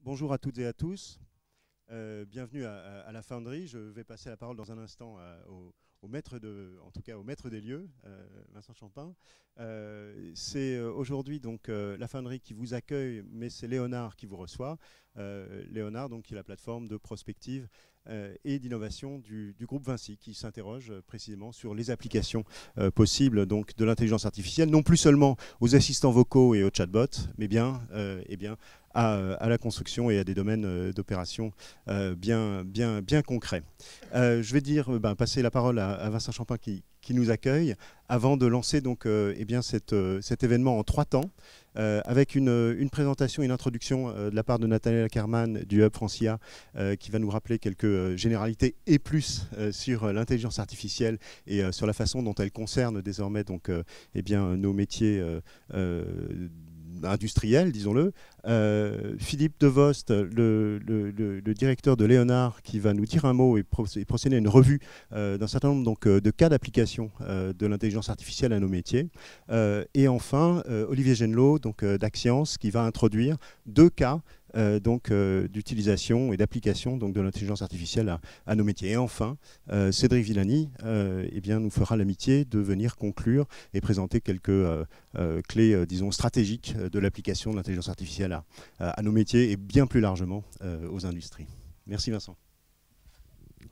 Bonjour à toutes et à tous. Bienvenue à la Foundry. Je vais passer la parole dans un instant au maître au maître des lieux, Vincent Champin. C'est aujourd'hui donc la Foundry qui vous accueille, mais c'est Léonard qui vous reçoit. Léonard, donc, qui est la plateforme de prospective et d'innovation du groupe Vinci, qui s'interroge précisément sur les applications possibles donc, de l'intelligence artificielle, non plus seulement aux assistants vocaux et aux chatbots, mais bien, à la construction et à des domaines d'opération bien concrets. Je vais passer la parole à Vincent Champin qui nous accueille, avant de lancer donc, cet événement en 3 temps, avec une présentation, une introduction de la part de Nathalie Ackerman du Hub Francia, qui va nous rappeler quelques généralités et plus sur l'intelligence artificielle et sur la façon dont elle concerne désormais donc, nos métiers industriel, disons-le. Philippe Devost, le directeur de Léonard, qui va nous dire un mot et procéder à une revue d'un certain nombre donc, de cas d'application de l'intelligence artificielle à nos métiers. Et enfin, Olivier Genelot, d'Axience, qui va introduire 2 cas d'utilisation et d'application de l'intelligence artificielle à nos métiers. Et enfin, Cédric Villani nous fera l'amitié de venir conclure et présenter quelques clés, disons, stratégiques de l'application de l'intelligence artificielle à nos métiers et bien plus largement aux industries. Merci Vincent.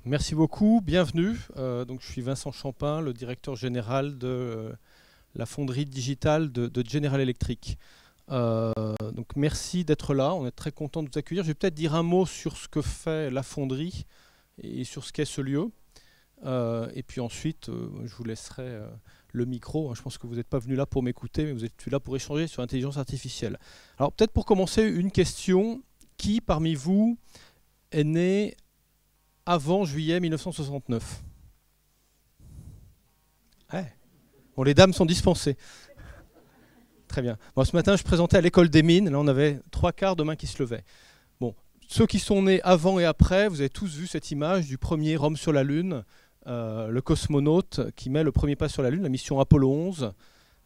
Merci beaucoup, bienvenue. Donc, je suis Vincent Champin, le directeur général de la fonderie digitale de General Electric. Donc merci d'être là, on est très content de vous accueillir. Je vais peut-être dire un mot sur ce que fait la fonderie et sur ce qu'est ce lieu. Et puis ensuite, je vous laisserai le micro. Je pense que vous n'êtes pas venu là pour m'écouter, mais vous êtes là pour échanger sur l'intelligence artificielle. Alors peut-être pour commencer, une question. Qui parmi vous est né avant juillet 1969 ? Ouais. Bon, les dames sont dispensées. Très bien. Bon, ce matin, je présentais à l'école des mines. Là, on avait 3/4 de mains qui se levaient. Bon, ceux qui sont nés avant et après, vous avez tous vu cette image du premier homme sur la Lune, le cosmonaute qui met le premier pas sur la Lune, la mission Apollo 11,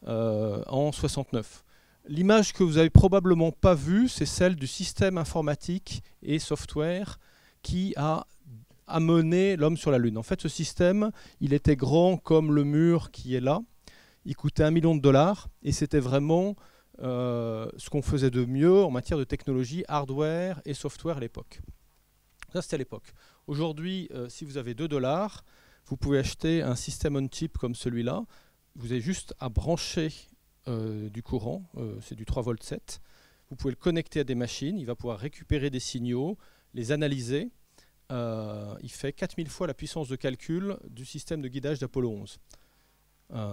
en 69. L'image que vous n'avez probablement pas vue, c'est celle du système informatique et software qui a amené l'homme sur la Lune. En fait, ce système, il était grand comme le mur qui est là. Il coûtait $1 million et c'était vraiment ce qu'on faisait de mieux en matière de technologie, hardware et software à l'époque. Ça, c'était à l'époque. Aujourd'hui, si vous avez $2, vous pouvez acheter un système on-chip comme celui-là. Vous avez juste à brancher du courant, c'est du 3,7 V. Vous pouvez le connecter à des machines, il va pouvoir récupérer des signaux, les analyser. Il fait 4000 fois la puissance de calcul du système de guidage d'Apollo 11.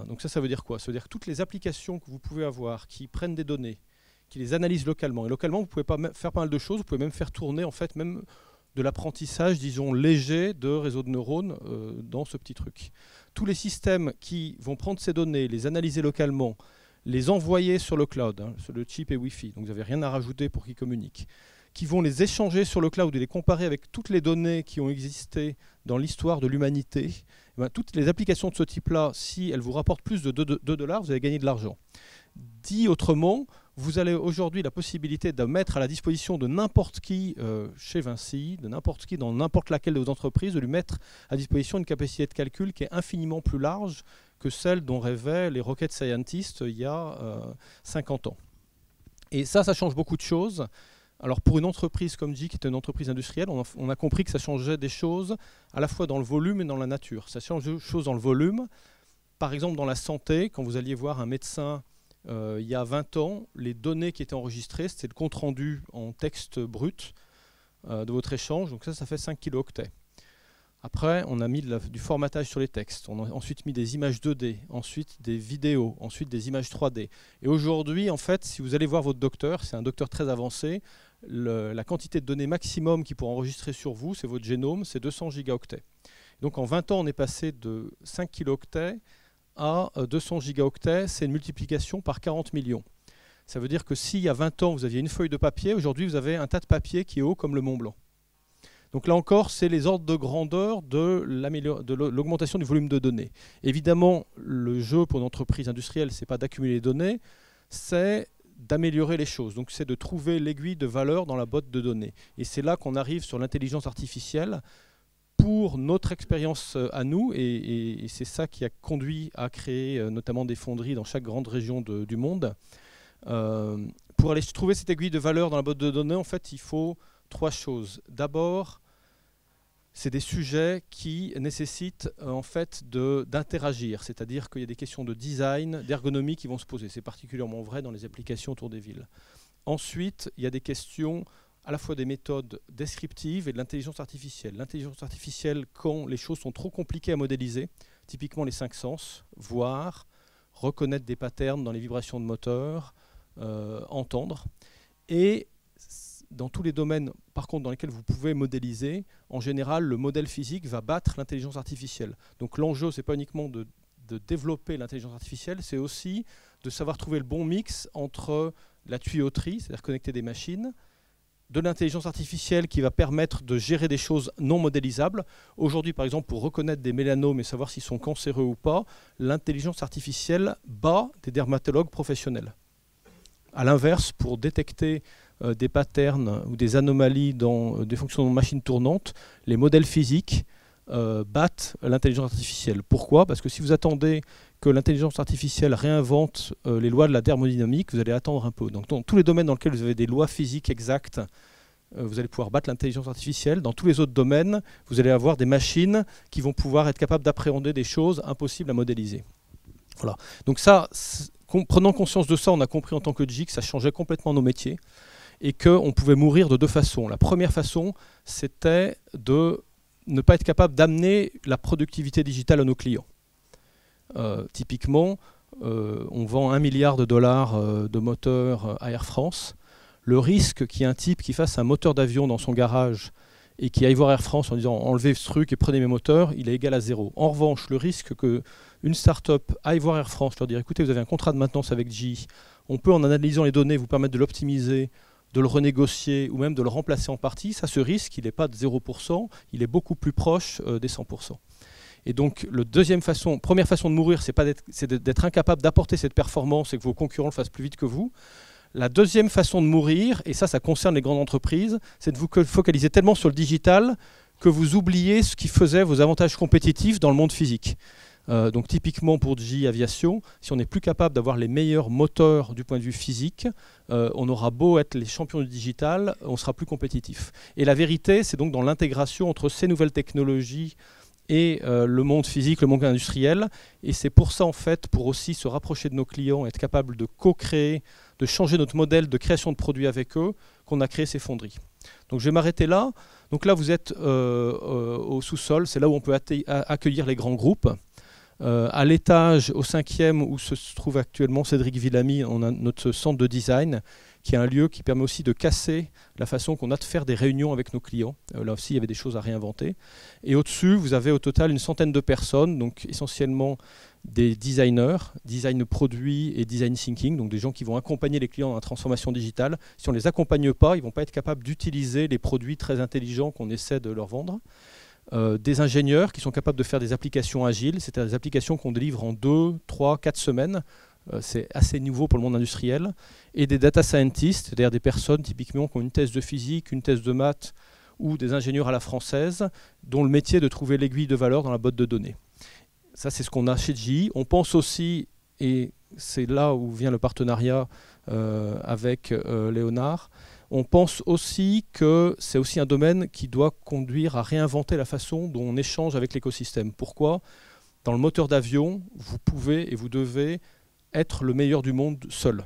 Donc ça veut dire quoi? Ça veut dire que toutes les applications que vous pouvez avoir qui prennent des données, qui les analysent localement, et localement vous pouvez faire pas mal de choses, vous pouvez même faire tourner en fait même de l'apprentissage, disons, léger de réseaux de neurones dans ce petit truc. Tous les systèmes qui vont prendre ces données, les analyser localement, les envoyer sur le cloud, sur le chip et Wi-Fi, donc vous n'avez rien à rajouter pour qu'ils communiquent, qui vont les échanger sur le cloud et les comparer avec toutes les données qui ont existé dans l'histoire de l'humanité, toutes les applications de ce type-là, si elles vous rapportent plus de $2, vous allez gagner de l'argent. Dit autrement, vous avez aujourd'hui la possibilité de mettre à la disposition de n'importe qui chez Vinci, de n'importe qui dans n'importe laquelle de vos entreprises, de lui mettre à disposition une capacité de calcul qui est infiniment plus large que celle dont rêvaient les rocket scientists il y a 50 ans. Et ça change beaucoup de choses. Alors pour une entreprise comme J, qui est une entreprise industrielle, on a compris que ça changeait des choses à la fois dans le volume et dans la nature. Ça change des choses dans le volume. Par exemple, dans la santé, quand vous alliez voir un médecin il y a 20 ans, les données qui étaient enregistrées, c'était le compte-rendu en texte brut de votre échange. Donc ça fait 5 kilooctets. Après, on a mis du formatage sur les textes. On a ensuite mis des images 2D, ensuite des vidéos, ensuite des images 3D. Et aujourd'hui, en fait, si vous allez voir votre docteur, c'est un docteur très avancé, la quantité de données maximum qu'il pourra enregistrer sur vous, c'est votre génome, c'est 200 gigaoctets. Donc en 20 ans, on est passé de 5 kilooctets à 200 gigaoctets, c'est une multiplication par 40 millions. Ça veut dire que s'il y a 20 ans, vous aviez une feuille de papier, aujourd'hui, vous avez un tas de papier qui est haut comme le Mont Blanc. Donc là encore, c'est les ordres de grandeur de l'augmentation du volume de données. Évidemment, le jeu pour une entreprise industrielle, ce n'est pas d'accumuler les données, c'est d'améliorer les choses. Donc c'est de trouver l'aiguille de valeur dans la boîte de données. Et c'est là qu'on arrive sur l'intelligence artificielle pour notre expérience à nous, et c'est ça qui a conduit à créer notamment des fonderies dans chaque grande région du monde. Pour aller trouver cette aiguille de valeur dans la boîte de données, en fait, il faut 3 choses. D'abord, c'est des sujets qui nécessitent en fait d'interagir, c'est-à-dire qu'il y a des questions de design, d'ergonomie qui vont se poser. C'est particulièrement vrai dans les applications autour des villes. Ensuite, il y a des questions à la fois des méthodes descriptives et de l'intelligence artificielle. L'intelligence artificielle, quand les choses sont trop compliquées à modéliser, typiquement les 5 sens, voir, reconnaître des patterns dans les vibrations de moteur, entendre. Et dans tous les domaines, par contre, dans lesquels vous pouvez modéliser, en général, le modèle physique va battre l'intelligence artificielle. Donc l'enjeu, ce n'est pas uniquement de développer l'intelligence artificielle, c'est aussi de savoir trouver le bon mix entre la tuyauterie, c'est-à-dire connecter des machines, de l'intelligence artificielle qui va permettre de gérer des choses non modélisables. Aujourd'hui, par exemple, pour reconnaître des mélanomes et savoir s'ils sont cancéreux ou pas, l'intelligence artificielle bat des dermatologues professionnels. A l'inverse, pour détecter des patterns ou des anomalies dans des fonctionnements de machines tournantes, les modèles physiques battent l'intelligence artificielle. Pourquoi? Parce que si vous attendez que l'intelligence artificielle réinvente les lois de la thermodynamique, vous allez attendre un peu. Donc, dans tous les domaines dans lesquels vous avez des lois physiques exactes, vous allez pouvoir battre l'intelligence artificielle. Dans tous les autres domaines, vous allez avoir des machines qui vont pouvoir être capables d'appréhender des choses impossibles à modéliser. Voilà. Donc ça, prenant conscience de ça, on a compris en tant que GIC que ça changeait complètement nos métiers et qu'on pouvait mourir de 2 façons. La première façon, c'était de ne pas être capable d'amener la productivité digitale à nos clients. Typiquement, on vend 1 milliard de dollars de moteurs à Air France. Le risque qu'il y ait un type qui fasse un moteur d'avion dans son garage et qui aille voir Air France en disant « enlevez ce truc et prenez mes moteurs », il est égal à 0. En revanche, le risque qu'une start-up aille voir Air France, leur dire « écoutez, vous avez un contrat de maintenance avec GE, on peut en analysant les données vous permettre de l'optimiser, de le renégocier ou même de le remplacer en partie », ça, ce risque, il n'est pas de 0%, il est beaucoup plus proche des 100%. Et donc, première façon de mourir, c'est d'être incapable d'apporter cette performance et que vos concurrents le fassent plus vite que vous. La deuxième façon de mourir, et ça concerne les grandes entreprises, c'est de vous focaliser tellement sur le digital que vous oubliez ce qui faisait vos avantages compétitifs dans le monde physique. Donc typiquement pour GE Aviation, si on n'est plus capable d'avoir les meilleurs moteurs du point de vue physique, on aura beau être les champions du digital, on sera plus compétitif. Et la vérité, c'est donc dans l'intégration entre ces nouvelles technologies et le monde physique, le monde industriel. Et c'est pour ça, en fait, pour aussi se rapprocher de nos clients, être capable de co-créer, de changer notre modèle de création de produits avec eux, qu'on a créé ces fonderies. Donc je vais m'arrêter là. Donc là, vous êtes au sous-sol, c'est là où on peut accueillir les grands groupes. À l'étage, au 5e, où se trouve actuellement Cédric Villamy, on a notre centre de design, qui est un lieu qui permet aussi de casser la façon qu'on a de faire des réunions avec nos clients. Là aussi, il y avait des choses à réinventer. Et au-dessus, vous avez au total une centaine de personnes, donc essentiellement des designers, design produit et design thinking, donc des gens qui vont accompagner les clients dans la transformation digitale. Si on ne les accompagne pas, ils ne vont pas être capables d'utiliser les produits très intelligents qu'on essaie de leur vendre. Des ingénieurs qui sont capables de faire des applications agiles, c'est-à-dire des applications qu'on délivre en 2, 3, 4 semaines. C'est assez nouveau pour le monde industriel. Et des data scientists, c'est-à-dire des personnes typiquement qui ont une thèse de physique, une thèse de maths ou des ingénieurs à la française, dont le métier est de trouver l'aiguille de valeur dans la boîte de données. Ça, c'est ce qu'on a chez GE. On pense aussi, et c'est là où vient le partenariat avec Léonard, on pense aussi que c'est aussi un domaine qui doit conduire à réinventer la façon dont on échange avec l'écosystème. Pourquoi? Dans le moteur d'avion, vous pouvez et vous devez être le meilleur du monde seul.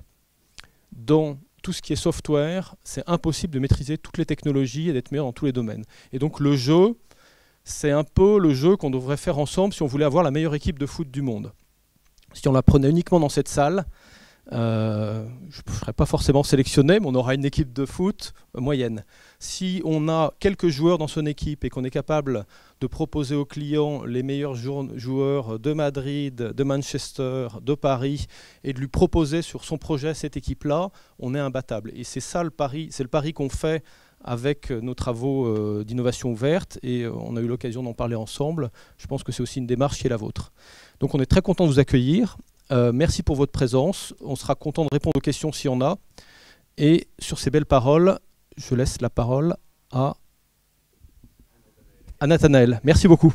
Dans tout ce qui est software, c'est impossible de maîtriser toutes les technologies et d'être meilleur dans tous les domaines. Et donc le jeu, c'est un peu le jeu qu'on devrait faire ensemble si on voulait avoir la meilleure équipe de foot du monde. Si on la prenait uniquement dans cette salle, je ne serais pas forcément sélectionné, mais on aura une équipe de foot moyenne. Si on a quelques joueurs dans son équipe et qu'on est capable de proposer aux clients les meilleurs joueurs de Madrid, de Manchester, de Paris, et de lui proposer sur son projet cette équipe-là, on est imbattable. Et c'est ça le pari, c'est le pari qu'on fait avec nos travaux d'innovation ouverte, et on a eu l'occasion d'en parler ensemble. Je pense que c'est aussi une démarche qui est la vôtre. Donc on est très content de vous accueillir. Merci pour votre présence. On sera content de répondre aux questions s'il y en a. Et sur ces belles paroles, je laisse la parole à Nathanaël. Merci beaucoup.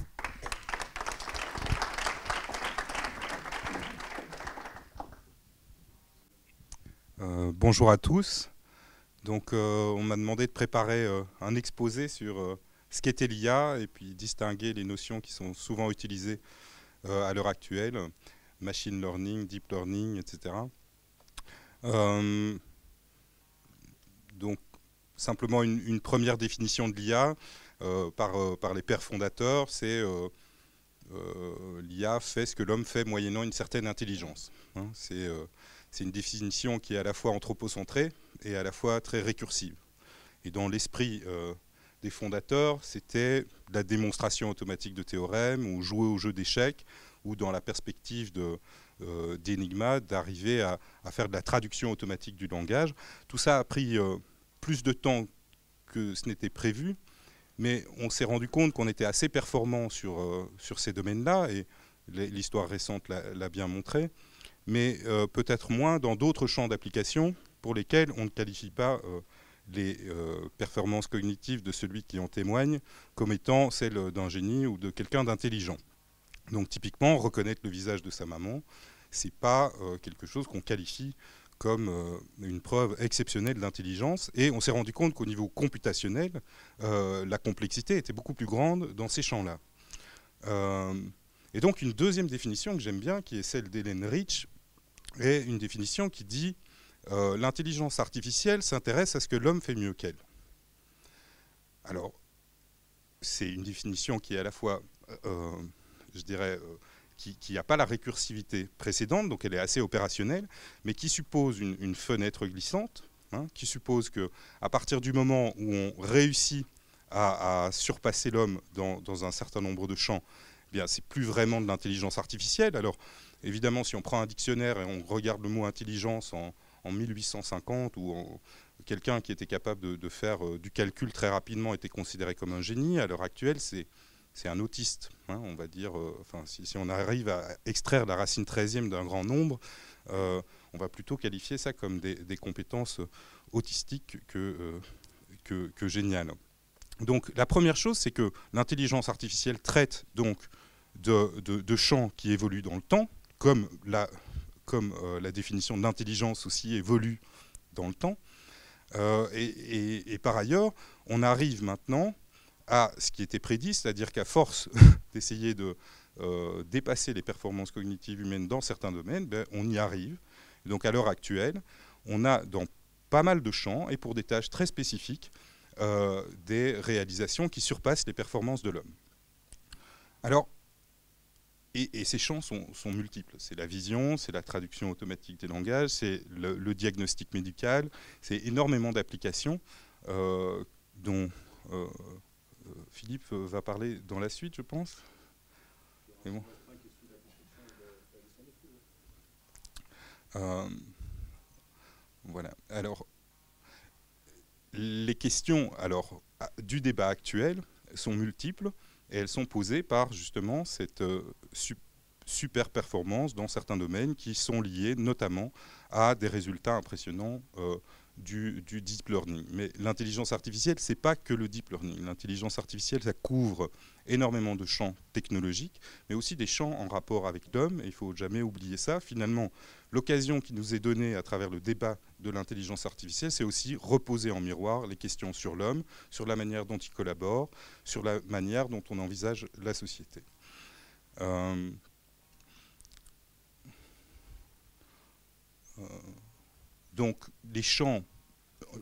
Bonjour à tous. Donc, on m'a demandé de préparer un exposé sur ce qu'était l'IA et puis distinguer les notions qui sont souvent utilisées à l'heure actuelle, machine learning, deep learning, etc. Donc, simplement une première définition de l'IA par les pères fondateurs, c'est l'IA fait ce que l'homme fait moyennant une certaine intelligence. Hein, c'est une définition qui est à la fois anthropocentrée et à la fois très récursive. Et dans l'esprit des fondateurs, c'était la démonstration automatique de théorèmes ou jouer au jeu d'échecs, ou dans la perspective d'Enigma, d'arriver à faire de la traduction automatique du langage. Tout ça a pris plus de temps que ce n'était prévu, mais on s'est rendu compte qu'on était assez performant sur ces domaines-là, et l'histoire récente l'a bien montré, mais peut-être moins dans d'autres champs d'application pour lesquels on ne qualifie pas les performances cognitives de celui qui en témoigne comme étant celles d'un génie ou de quelqu'un d'intelligent. Donc typiquement, reconnaître le visage de sa maman, c'est pas quelque chose qu'on qualifie comme une preuve exceptionnelle d'intelligence, et on s'est rendu compte qu'au niveau computationnel, la complexité était beaucoup plus grande dans ces champs-là. Et donc une deuxième définition que j'aime bien, qui est celle d'Ellen Rich, est une définition qui dit l'intelligence artificielle s'intéresse à ce que l'homme fait mieux qu'elle. Alors, c'est une définition qui est à la fois, je dirais, qui n'a pas la récursivité précédente, donc elle est assez opérationnelle, mais qui suppose une fenêtre glissante, hein, qui suppose qu'à partir du moment où on réussit à surpasser l'homme dans un certain nombre de champs, eh bien, c'est plus vraiment de l'intelligence artificielle. Alors, évidemment, si on prend un dictionnaire et on regarde le mot intelligence en 1850, où quelqu'un qui était capable de faire du calcul très rapidement était considéré comme un génie, à l'heure actuelle, c'est un autiste, hein, on va dire. Enfin, si on arrive à extraire la racine 13e d'un grand nombre, on va plutôt qualifier ça comme des compétences autistiques que géniales. Donc, la première chose, c'est que l'intelligence artificielle traite donc de champs qui évoluent dans le temps, comme la définition de l'intelligence aussi évolue dans le temps. Et par ailleurs, on arrive maintenant à ce qui était prédit, c'est-à-dire qu'à force d'essayer de dépasser les performances cognitives humaines dans certains domaines, ben, on y arrive. Et donc à l'heure actuelle, on a dans pas mal de champs, et pour des tâches très spécifiques, des réalisations qui surpassent les performances de l'homme. Alors, et ces champs sont multiples. C'est la vision, c'est la traduction automatique des langages, c'est le diagnostic médical, c'est énormément d'applications dont Philippe va parler dans la suite, je pense. Bon. Voilà. Alors, les questions du débat actuel sont multiples. Et elles sont posées par justement cette super performance dans certains domaines qui sont liés notamment à des résultats impressionnants du deep learning. Mais l'intelligence artificielle, ce n'est pas que le deep learning. L'intelligence artificielle, ça couvre énormément de champs technologiques, mais aussi des champs en rapport avec l'homme. Et il ne faut jamais oublier ça. Finalement, l'occasion qui nous est donnée à travers le débat de l'intelligence artificielle, c'est aussi reposer en miroir les questions sur l'homme, sur la manière dont il collabore, sur la manière dont on envisage la société. Donc, les champs,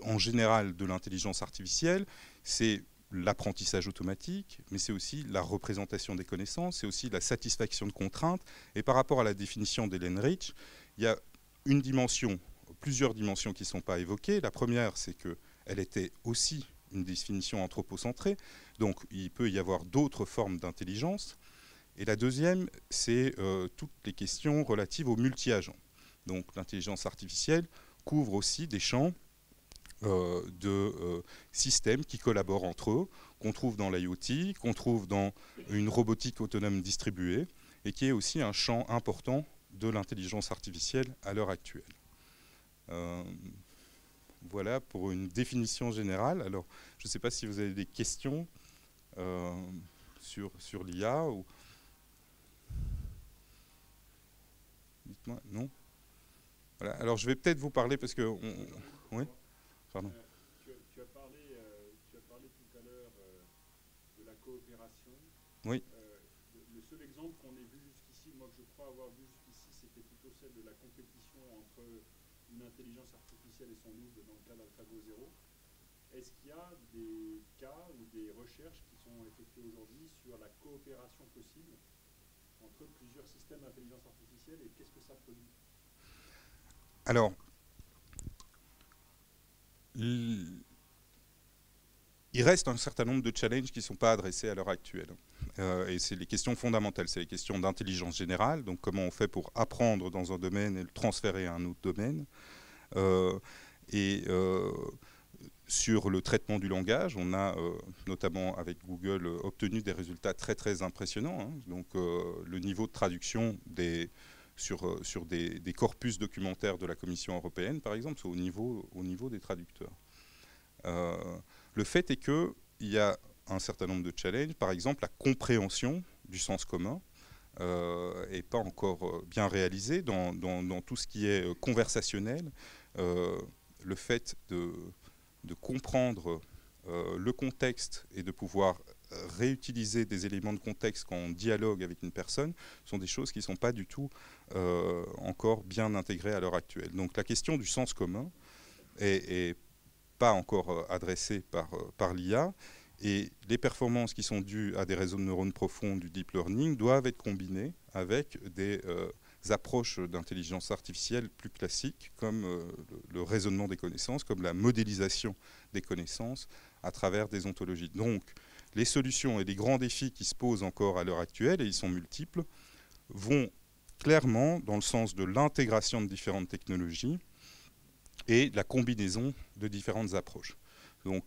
en général, de l'intelligence artificielle, c'est l'apprentissage automatique, mais c'est aussi la représentation des connaissances, c'est aussi la satisfaction de contraintes. Et par rapport à la définition d'Ellen Rich, il y a plusieurs dimensions qui ne sont pas évoquées. La première, c'est qu'elle était aussi une définition anthropocentrée, donc il peut y avoir d'autres formes d'intelligence. Et la deuxième, c'est toutes les questions relatives aux multi-agents. Donc l'intelligence artificielle couvre aussi des champs de systèmes qui collaborent entre eux, qu'on trouve dans l'IoT, qu'on trouve dans une robotique autonome distribuée, et qui est aussi un champ important de l'intelligence artificielle à l'heure actuelle. Voilà pour une définition générale. Alors, je ne sais pas si vous avez des questions sur l'IA. Ou... Dites-moi, non? Voilà. Alors, je vais peut-être vous parler parce que... Oui, pardon. Tu as parlé tout à l'heure de la coopération. Oui. Le seul exemple qu'on ait vu jusqu'ici, moi que je crois avoir vu jusqu'ici, c'était plutôt celle de la compétition entre une intelligence artificielle et son double dans le cas d'AlphaGo 0. Est-ce qu'il y a des cas ou des recherches qui sont effectuées aujourd'hui sur la coopération possible entre plusieurs systèmes d'intelligence artificielle et qu'est-ce que ça produit? Alors, il reste un certain nombre de challenges qui ne sont pas adressés à l'heure actuelle. Et c'est les questions fondamentales, c'est les questions d'intelligence générale, donc comment on fait pour apprendre dans un domaine et le transférer à un autre domaine. Sur le traitement du langage, on a notamment avec Google obtenu des résultats très très impressionnants. Hein. Donc le niveau de traduction sur des corpus documentaires de la Commission européenne, par exemple, c'est au niveau des traducteurs. Le fait est qu'il y a un certain nombre de challenges, par exemple la compréhension du sens commun n'est pas encore bien réalisée dans tout ce qui est conversationnel. Le fait de comprendre le contexte et de pouvoir réutiliser des éléments de contexte quand on dialogue avec une personne sont des choses qui ne sont pas du tout encore bien intégrées à l'heure actuelle. Donc la question du sens commun est pas encore adressée par l'IA et les performances qui sont dues à des réseaux de neurones profonds du deep learning doivent être combinées avec des approches d'intelligence artificielle plus classiques comme le raisonnement des connaissances, comme la modélisation des connaissances à travers des ontologies. Donc les solutions et les grands défis qui se posent encore à l'heure actuelle, et ils sont multiples, vont clairement dans le sens de l'intégration de différentes technologies et de la combinaison de différentes approches. Donc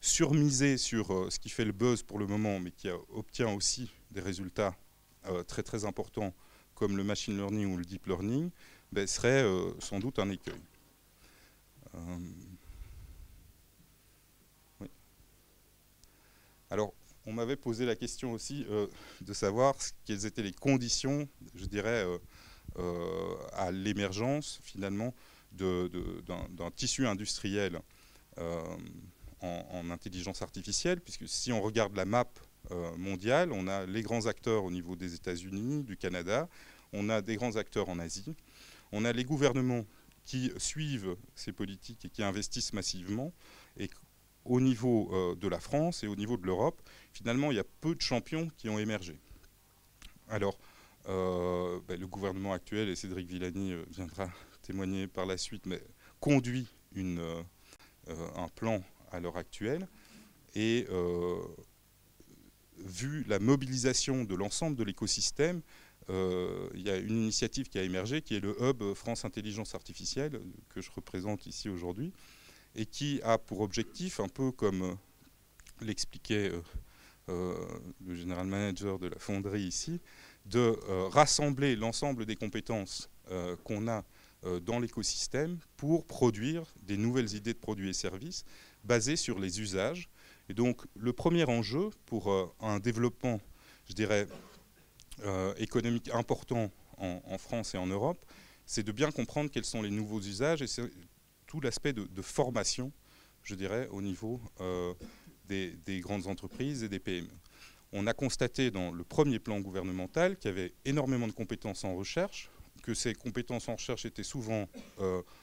surmiser sur ce qui fait le buzz pour le moment, mais qui obtient aussi des résultats très très importants comme le machine learning ou le deep learning, ben, serait sans doute un écueil. Oui. Alors, on m'avait posé la question aussi de savoir quelles étaient les conditions, je dirais, à l'émergence, finalement, d'un tissu industriel en intelligence artificielle, puisque si on regarde la map mondiale, on a les grands acteurs au niveau des États-Unis, du Canada, on a des grands acteurs en Asie, on a les gouvernements qui suivent ces politiques et qui investissent massivement, et au niveau de la France et au niveau de l'Europe, finalement, il y a peu de champions qui ont émergé. Alors, le gouvernement actuel, et Cédric Villani viendra témoigner par la suite, mais conduit un plan à l'heure actuelle, et vu la mobilisation de l'ensemble de l'écosystème, il y a une initiative qui a émergé, qui est le Hub France Intelligence Artificielle, que je représente ici aujourd'hui, et qui a pour objectif, un peu comme l'expliquait le général manager de la fonderie ici, de rassembler l'ensemble des compétences qu'on a dans l'écosystème pour produire des nouvelles idées de produits et services basées sur les usages. Et donc le premier enjeu pour un développement, je dirais, économique important en France et en Europe, c'est de bien comprendre quels sont les nouveaux usages et c'est tout l'aspect de formation, je dirais, au niveau des grandes entreprises et des PME. On a constaté dans le premier plan gouvernemental qu'il y avait énormément de compétences en recherche, que ces compétences en recherche étaient souvent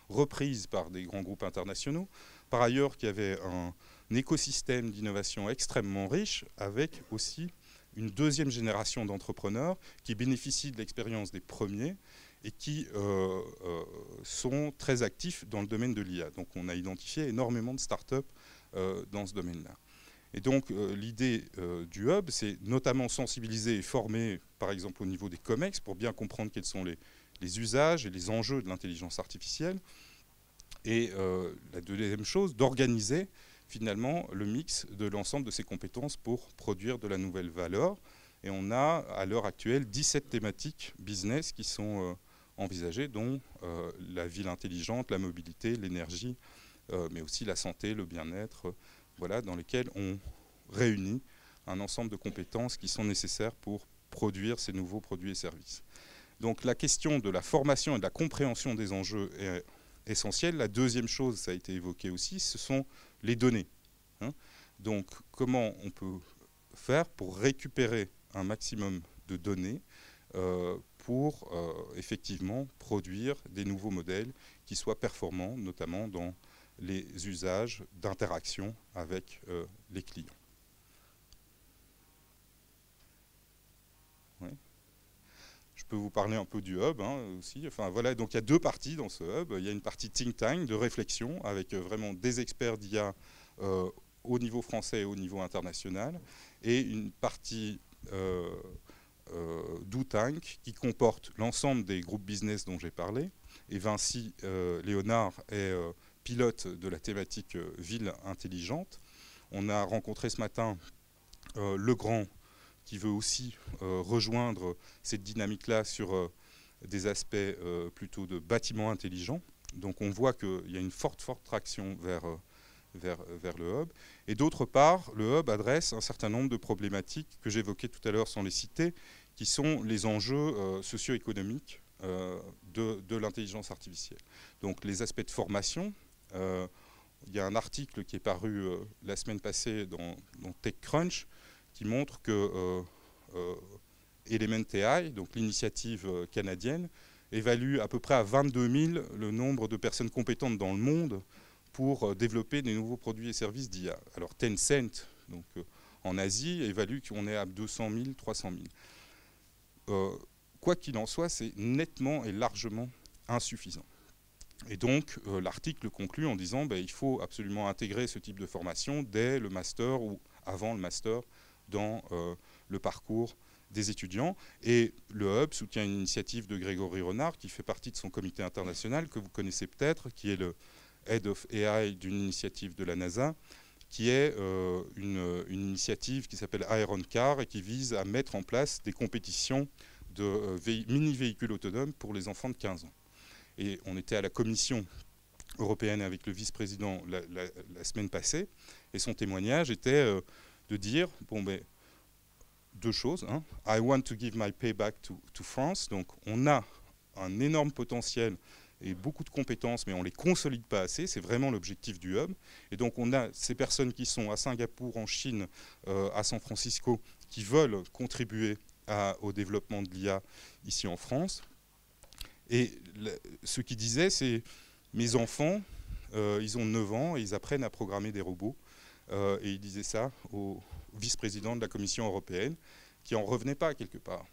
reprises par des grands groupes internationaux. Par ailleurs, qu'il y avait un écosystème d'innovation extrêmement riche, avec aussi une deuxième génération d'entrepreneurs qui bénéficient de l'expérience des premiers et qui sont très actifs dans le domaine de l'IA. Donc on a identifié énormément de start-up dans ce domaine-là. Et donc l'idée du Hub, c'est notamment sensibiliser et former, par exemple au niveau des COMEX, pour bien comprendre quels sont les usages et les enjeux de l'intelligence artificielle. Et la deuxième chose, d'organiser finalement le mix de l'ensemble de ces compétences pour produire de la nouvelle valeur Et on a à l'heure actuelle 17 thématiques business qui sont envisagées, dont la ville intelligente, la mobilité, l'énergie, mais aussi la santé, le bien-être, voilà, dans lesquelles on réunit un ensemble de compétences qui sont nécessaires pour produire ces nouveaux produits et services. Donc la question de la formation et de la compréhension des enjeux est essentielle. La deuxième chose, ça a été évoqué aussi, ce sont les données. Donc comment on peut faire pour récupérer un maximum de données pour effectivement produire des nouveaux modèles qui soient performants, notamment dans les usages d'interaction avec les clients. Ouais. Je peux vous parler un peu du hub aussi. Enfin, voilà, donc il y a deux parties dans ce hub. Il y a une partie think tank de réflexion avec vraiment des experts d'IA au niveau français et au niveau international, et une partie do tank qui comporte l'ensemble des groupes business dont j'ai parlé. Et Vinci Léonard est pilote de la thématique ville intelligente. On a rencontré ce matin Legrand, qui veut aussi rejoindre cette dynamique-là sur des aspects plutôt de bâtiments intelligents. Donc on voit qu'il y a une forte traction vers le hub. Et d'autre part, le hub adresse un certain nombre de problématiques que j'évoquais tout à l'heure sans les citer, qui sont les enjeux socio-économiques de l'intelligence artificielle. Donc les aspects de formation. Il y a un article qui est paru la semaine passée dans TechCrunch qui montre que Element AI, donc l'initiative canadienne, évalue à peu près à 22 000 le nombre de personnes compétentes dans le monde pour développer des nouveaux produits et services d'IA. Alors Tencent, donc, en Asie, évalue qu'on est à 200 000, 300 000. Quoi qu'il en soit, c'est nettement et largement insuffisant. Et donc, l'article conclut en disant il faut absolument intégrer ce type de formation dès le master ou avant le master dans le parcours des étudiants. Et le Hub soutient une initiative de Grégory Renard, qui fait partie de son comité international, que vous connaissez peut-être, qui est le Head of AI d'une initiative de la NASA, qui est une initiative qui s'appelle Iron Car et qui vise à mettre en place des compétitions de mini-véhicules autonomes pour les enfants de 15 ans. Et on était à la Commission européenne avec le vice-président la semaine passée, et son témoignage était de dire, deux choses. I want to give my payback to France. Donc on a un énorme potentiel et beaucoup de compétences, mais on ne les consolide pas assez. C'est vraiment l'objectif du Hub. Et donc on a ces personnes qui sont à Singapour, en Chine, à San Francisco, qui veulent contribuer au développement de l'IA ici en France. Et ce qu'il disait, c'est mes enfants, ils ont 9 ans et ils apprennent à programmer des robots. Et il disait ça au vice-président de la Commission européenne, qui n'en revenait pas quelque part,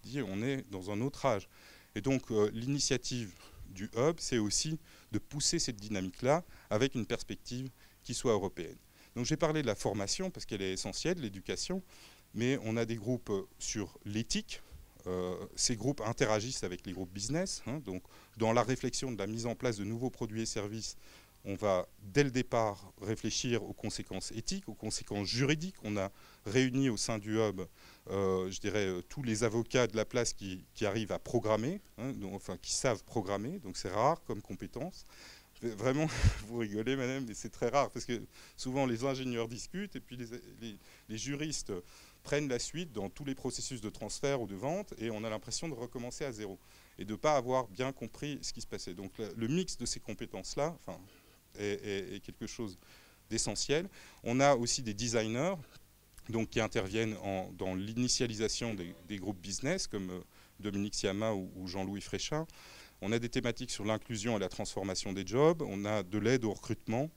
qui dit on est dans un autre âge. Et donc l'initiative du Hub, c'est aussi de pousser cette dynamique-là avec une perspective qui soit européenne. Donc j'ai parlé de la formation parce qu'elle est essentielle, l'éducation, mais on a des groupes sur l'éthique. Ces groupes interagissent avec les groupes business. Donc dans la réflexion de la mise en place de nouveaux produits et services, on va dès le départ réfléchir aux conséquences éthiques, aux conséquences juridiques. On a réuni au sein du Hub, je dirais, tous les avocats de la place qui arrivent à programmer, enfin qui savent programmer, donc c'est rare comme compétence. Vraiment, vous rigolez madame, mais c'est très rare, parce que souvent les ingénieurs discutent et puis les juristes prennent la suite dans tous les processus de transfert ou de vente, et on a l'impression de recommencer à zéro et de ne pas avoir bien compris ce qui se passait. Donc le mix de ces compétences-là, enfin, est quelque chose d'essentiel. On a aussi des designers donc, qui interviennent dans l'initialisation des groupes business, comme Dominique Siama ou Jean-Louis Fréchin. On a des thématiques sur l'inclusion et la transformation des jobs. On a de l'aide au recrutement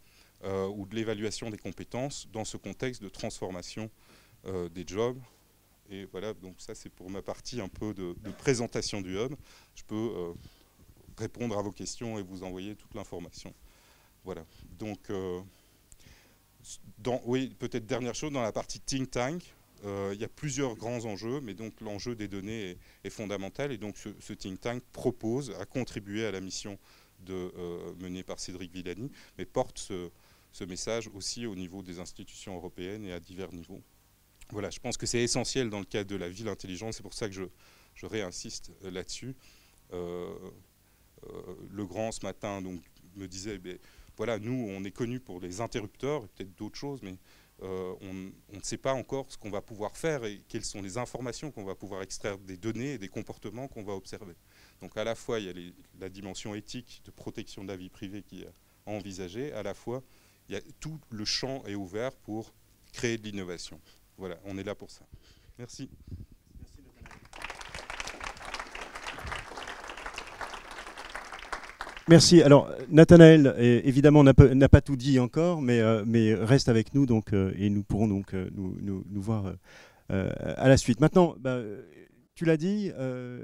ou de l'évaluation des compétences dans ce contexte de transformation des jobs. Et voilà, donc ça c'est pour ma partie un peu de présentation du Hub. Je peux répondre à vos questions et vous envoyer toute l'information. Voilà, donc, oui, peut-être dernière chose, dans la partie think tank, il y a plusieurs grands enjeux, mais donc l'enjeu des données est fondamental, et donc ce think tank propose à contribuer à la mission menée par Cédric Villani, mais porte ce message aussi au niveau des institutions européennes et à divers niveaux. Voilà, je pense que c'est essentiel dans le cadre de la ville intelligente, c'est pour ça que je réinsiste là-dessus. Legrand, ce matin, donc, me disait, voilà, nous, on est connus pour les interrupteurs, peut-être d'autres choses, mais on ne sait pas encore ce qu'on va pouvoir faire et quelles sont les informations qu'on va pouvoir extraire des données et des comportements qu'on va observer. Donc à la fois, il y a la dimension éthique de protection de la vie privée qui est à envisager, à la fois, tout le champ est ouvert pour créer de l'innovation. Voilà, on est là pour ça. Merci. Merci. Alors, Nathanaël, évidemment, n'a pas tout dit encore, mais reste avec nous donc, et nous pourrons donc nous voir à la suite. Maintenant, tu l'as dit,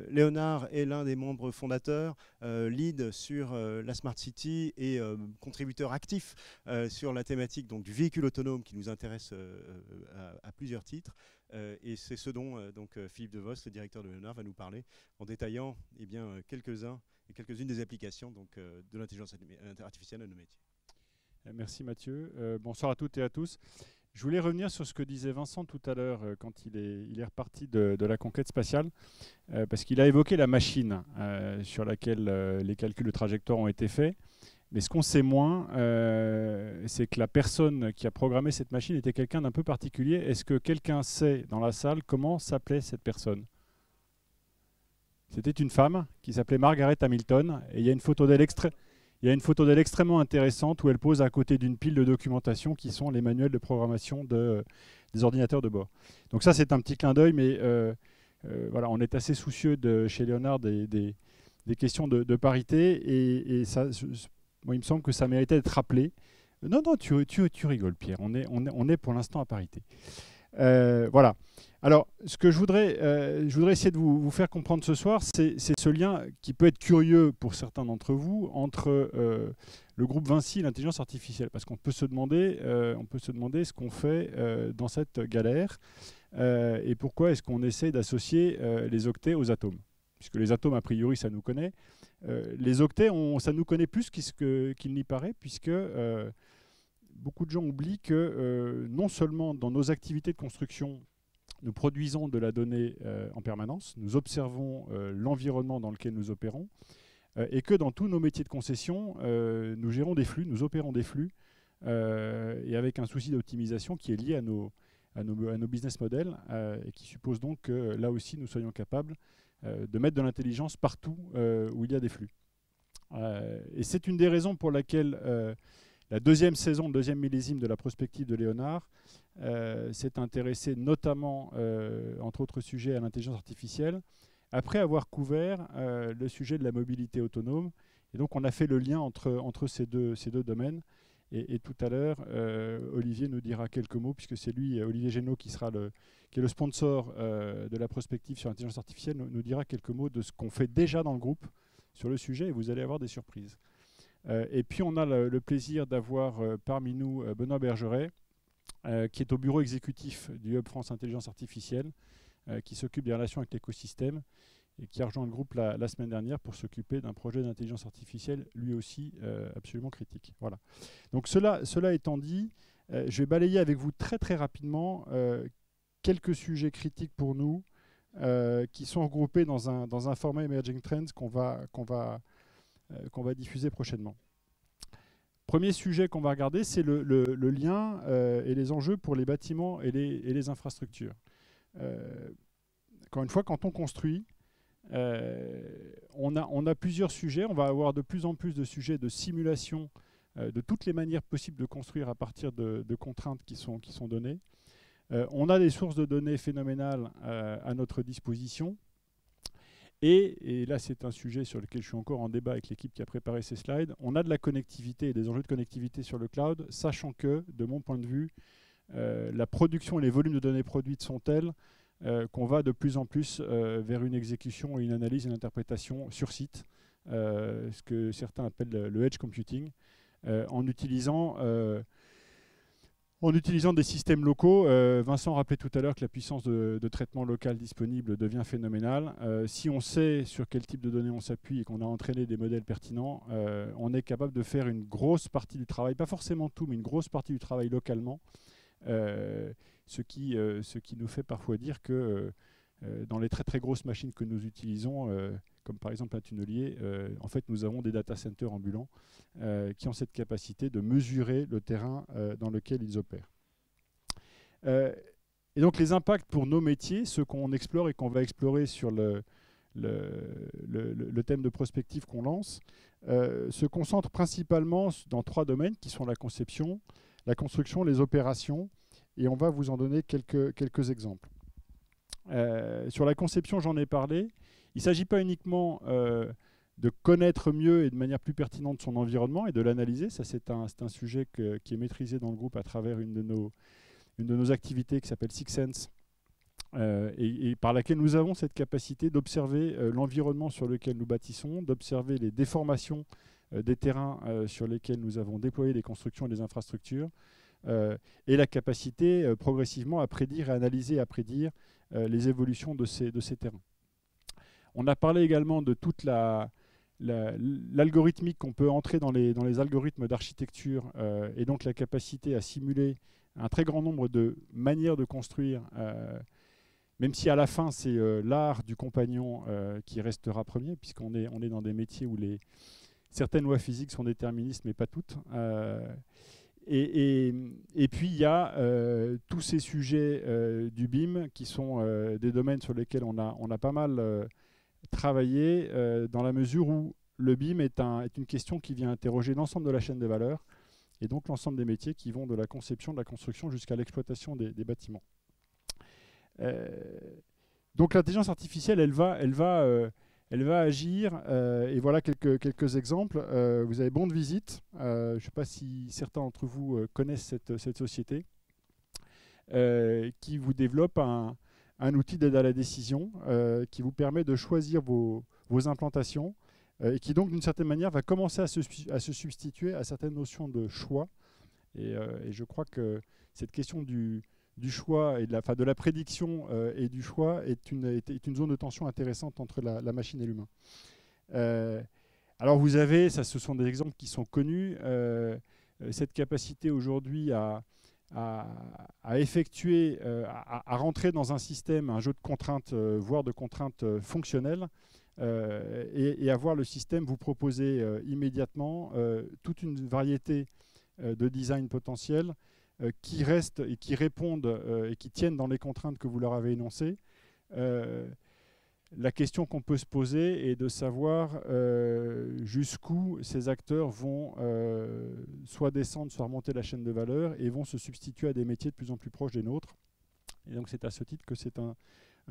Léonard est l'un des membres fondateurs, lead sur la Smart City et contributeur actif sur la thématique donc, du véhicule autonome qui nous intéresse à plusieurs titres. Et c'est ce dont donc, Philippe Devos, le directeur de Léonard, va nous parler en détaillant quelques-unes des applications donc, de l'intelligence artificielle à nos métiers. Merci Mathieu. Bonsoir à toutes et à tous. Je voulais revenir sur ce que disait Vincent tout à l'heure quand il est reparti de la conquête spatiale, parce qu'il a évoqué la machine sur laquelle les calculs de trajectoire ont été faits. Mais ce qu'on sait moins, c'est que la personne qui a programmé cette machine était quelqu'un d'un peu particulier. Est-ce que quelqu'un sait dans la salle comment s'appelait cette personne ? C'était une femme qui s'appelait Margaret Hamilton, et il y a une photo d'elle extrêmement intéressante où elle pose à côté d'une pile de documentation qui sont les manuels de programmation des ordinateurs de bord. Donc ça, c'est un petit clin d'œil, mais voilà, on est assez soucieux chez Léonard des questions de parité, et ça, moi, il me semble que ça méritait d'être rappelé. Non, tu rigoles, Pierre, on est pour l'instant à parité. Voilà. Alors, ce que je voudrais essayer de vous faire comprendre ce soir, c'est ce lien qui peut être curieux pour certains d'entre vous entre le groupe Vinci et l'intelligence artificielle, parce qu'on peut se demander ce qu'on fait dans cette galère et pourquoi est-ce qu'on essaie d'associer les octets aux atomes, puisque les atomes a priori ça nous connaît, les octets ça nous connaît plus qu'il n'y paraît, puisque beaucoup de gens oublient que non seulement dans nos activités de construction, nous produisons de la donnée en permanence, nous observons l'environnement dans lequel nous opérons, et que dans tous nos métiers de concession, nous gérons des flux, nous opérons des flux, et avec un souci d'optimisation qui est lié à nos business models, et qui suppose donc que là aussi nous soyons capables de mettre de l'intelligence partout où il y a des flux. Et c'est une des raisons pour laquelle la deuxième saison, le deuxième millésime de la prospective de Léonard s'est intéressé notamment, entre autres sujets, à l'intelligence artificielle, après avoir couvert le sujet de la mobilité autonome. Et donc on a fait le lien entre ces deux domaines. Et tout à l'heure, Olivier nous dira quelques mots, puisque c'est lui, Olivier Génaud, qui est le sponsor de la prospective sur l'intelligence artificielle, nous dira quelques mots de ce qu'on fait déjà dans le groupe sur le sujet, et vous allez avoir des surprises. Et puis on a le plaisir d'avoir parmi nous Benoît Bergeret, qui est au bureau exécutif du Hub France Intelligence Artificielle, qui s'occupe des relations avec l'écosystème et qui a rejoint le groupe la semaine dernière pour s'occuper d'un projet d'intelligence artificielle, lui aussi absolument critique. Voilà. Donc cela étant dit, je vais balayer avec vous très très rapidement quelques sujets critiques pour nous qui sont regroupés dans un format Emerging Trends qu'on va diffuser prochainement. Premier sujet qu'on va regarder, c'est le lien et les enjeux pour les bâtiments et les infrastructures. Encore une fois, quand on construit, on a plusieurs sujets. On va avoir de plus en plus de sujets de simulation de toutes les manières possibles de construire à partir de contraintes qui sont données. On a des sources de données phénoménales à notre disposition. Et là, c'est un sujet sur lequel je suis encore en débat avec l'équipe qui a préparé ces slides. On a de la connectivité et des enjeux de connectivité sur le cloud, sachant que, de mon point de vue, la production et les volumes de données produites sont tels qu'on va de plus en plus vers une exécution et une analyse et une interprétation sur site, ce que certains appellent le edge computing, en utilisant des systèmes locaux. Vincent rappelait tout à l'heure que la puissance de traitement local disponible devient phénoménale. Si on sait sur quel type de données on s'appuie et qu'on a entraîné des modèles pertinents, on est capable de faire une grosse partie du travail, pas forcément tout, mais une grosse partie du travail localement, Ce qui nous fait parfois dire que dans les très très grosses machines que nous utilisons, comme par exemple un tunnelier, en fait nous avons des data centers ambulants qui ont cette capacité de mesurer le terrain dans lequel ils opèrent. Et donc les impacts pour nos métiers, ceux qu'on explore et qu'on va explorer sur le thème de prospective qu'on lance, se concentrent principalement dans 3 domaines qui sont la conception, la construction, les opérations, et on va vous en donner quelques exemples. Sur la conception, j'en ai parlé. Il ne s'agit pas uniquement de connaître mieux et de manière plus pertinente son environnement et de l'analyser. Ça, c'est un sujet qui est maîtrisé dans le groupe à travers une de nos activités qui s'appelle Six Sense, et par laquelle nous avons cette capacité d'observer l'environnement sur lequel nous bâtissons, d'observer les déformations des terrains sur lesquels nous avons déployé des constructions et des infrastructures, et la capacité progressivement à prédire et analyser, à prédire les évolutions de ces terrains. On a parlé également de toute l'algorithmique qu'on peut entrer dans les algorithmes d'architecture, et donc la capacité à simuler un très grand nombre de manières de construire, même si à la fin c'est l'art du compagnon qui restera premier, puisqu'on est dans des métiers où certaines lois physiques sont déterministes, mais pas toutes. Et puis il y a tous ces sujets du BIM qui sont des domaines sur lesquels on a pas mal travaillé, dans la mesure où le BIM est une question qui vient interroger l'ensemble de la chaîne de valeur, et donc l'ensemble des métiers qui vont de la conception, de la construction jusqu'à l'exploitation des bâtiments. Donc l'intelligence artificielle, elle va agir, et voilà quelques exemples. Vous avez Bond Visite, je ne sais pas si certains d'entre vous connaissent cette société, qui vous développe un outil d'aide à la décision qui vous permet de choisir vos implantations, et qui donc d'une certaine manière va commencer à se substituer à certaines notions de choix. Et je crois que cette question du choix et de la prédiction et du choix est une zone de tension intéressante entre la machine et l'humain. Alors vous avez, ce sont des exemples qui sont connus, cette capacité aujourd'hui à effectuer, à rentrer dans un système, un jeu de contraintes, voire de contraintes fonctionnelles, et à voir le système vous proposer immédiatement toute une variété de design potentiels qui restent et qui répondent et qui tiennent dans les contraintes que vous leur avez énoncées. La question qu'on peut se poser est de savoir jusqu'où ces acteurs vont soit descendre, soit remonter la chaîne de valeur et vont se substituer à des métiers de plus en plus proches des nôtres. Et donc c'est à ce titre que c'est un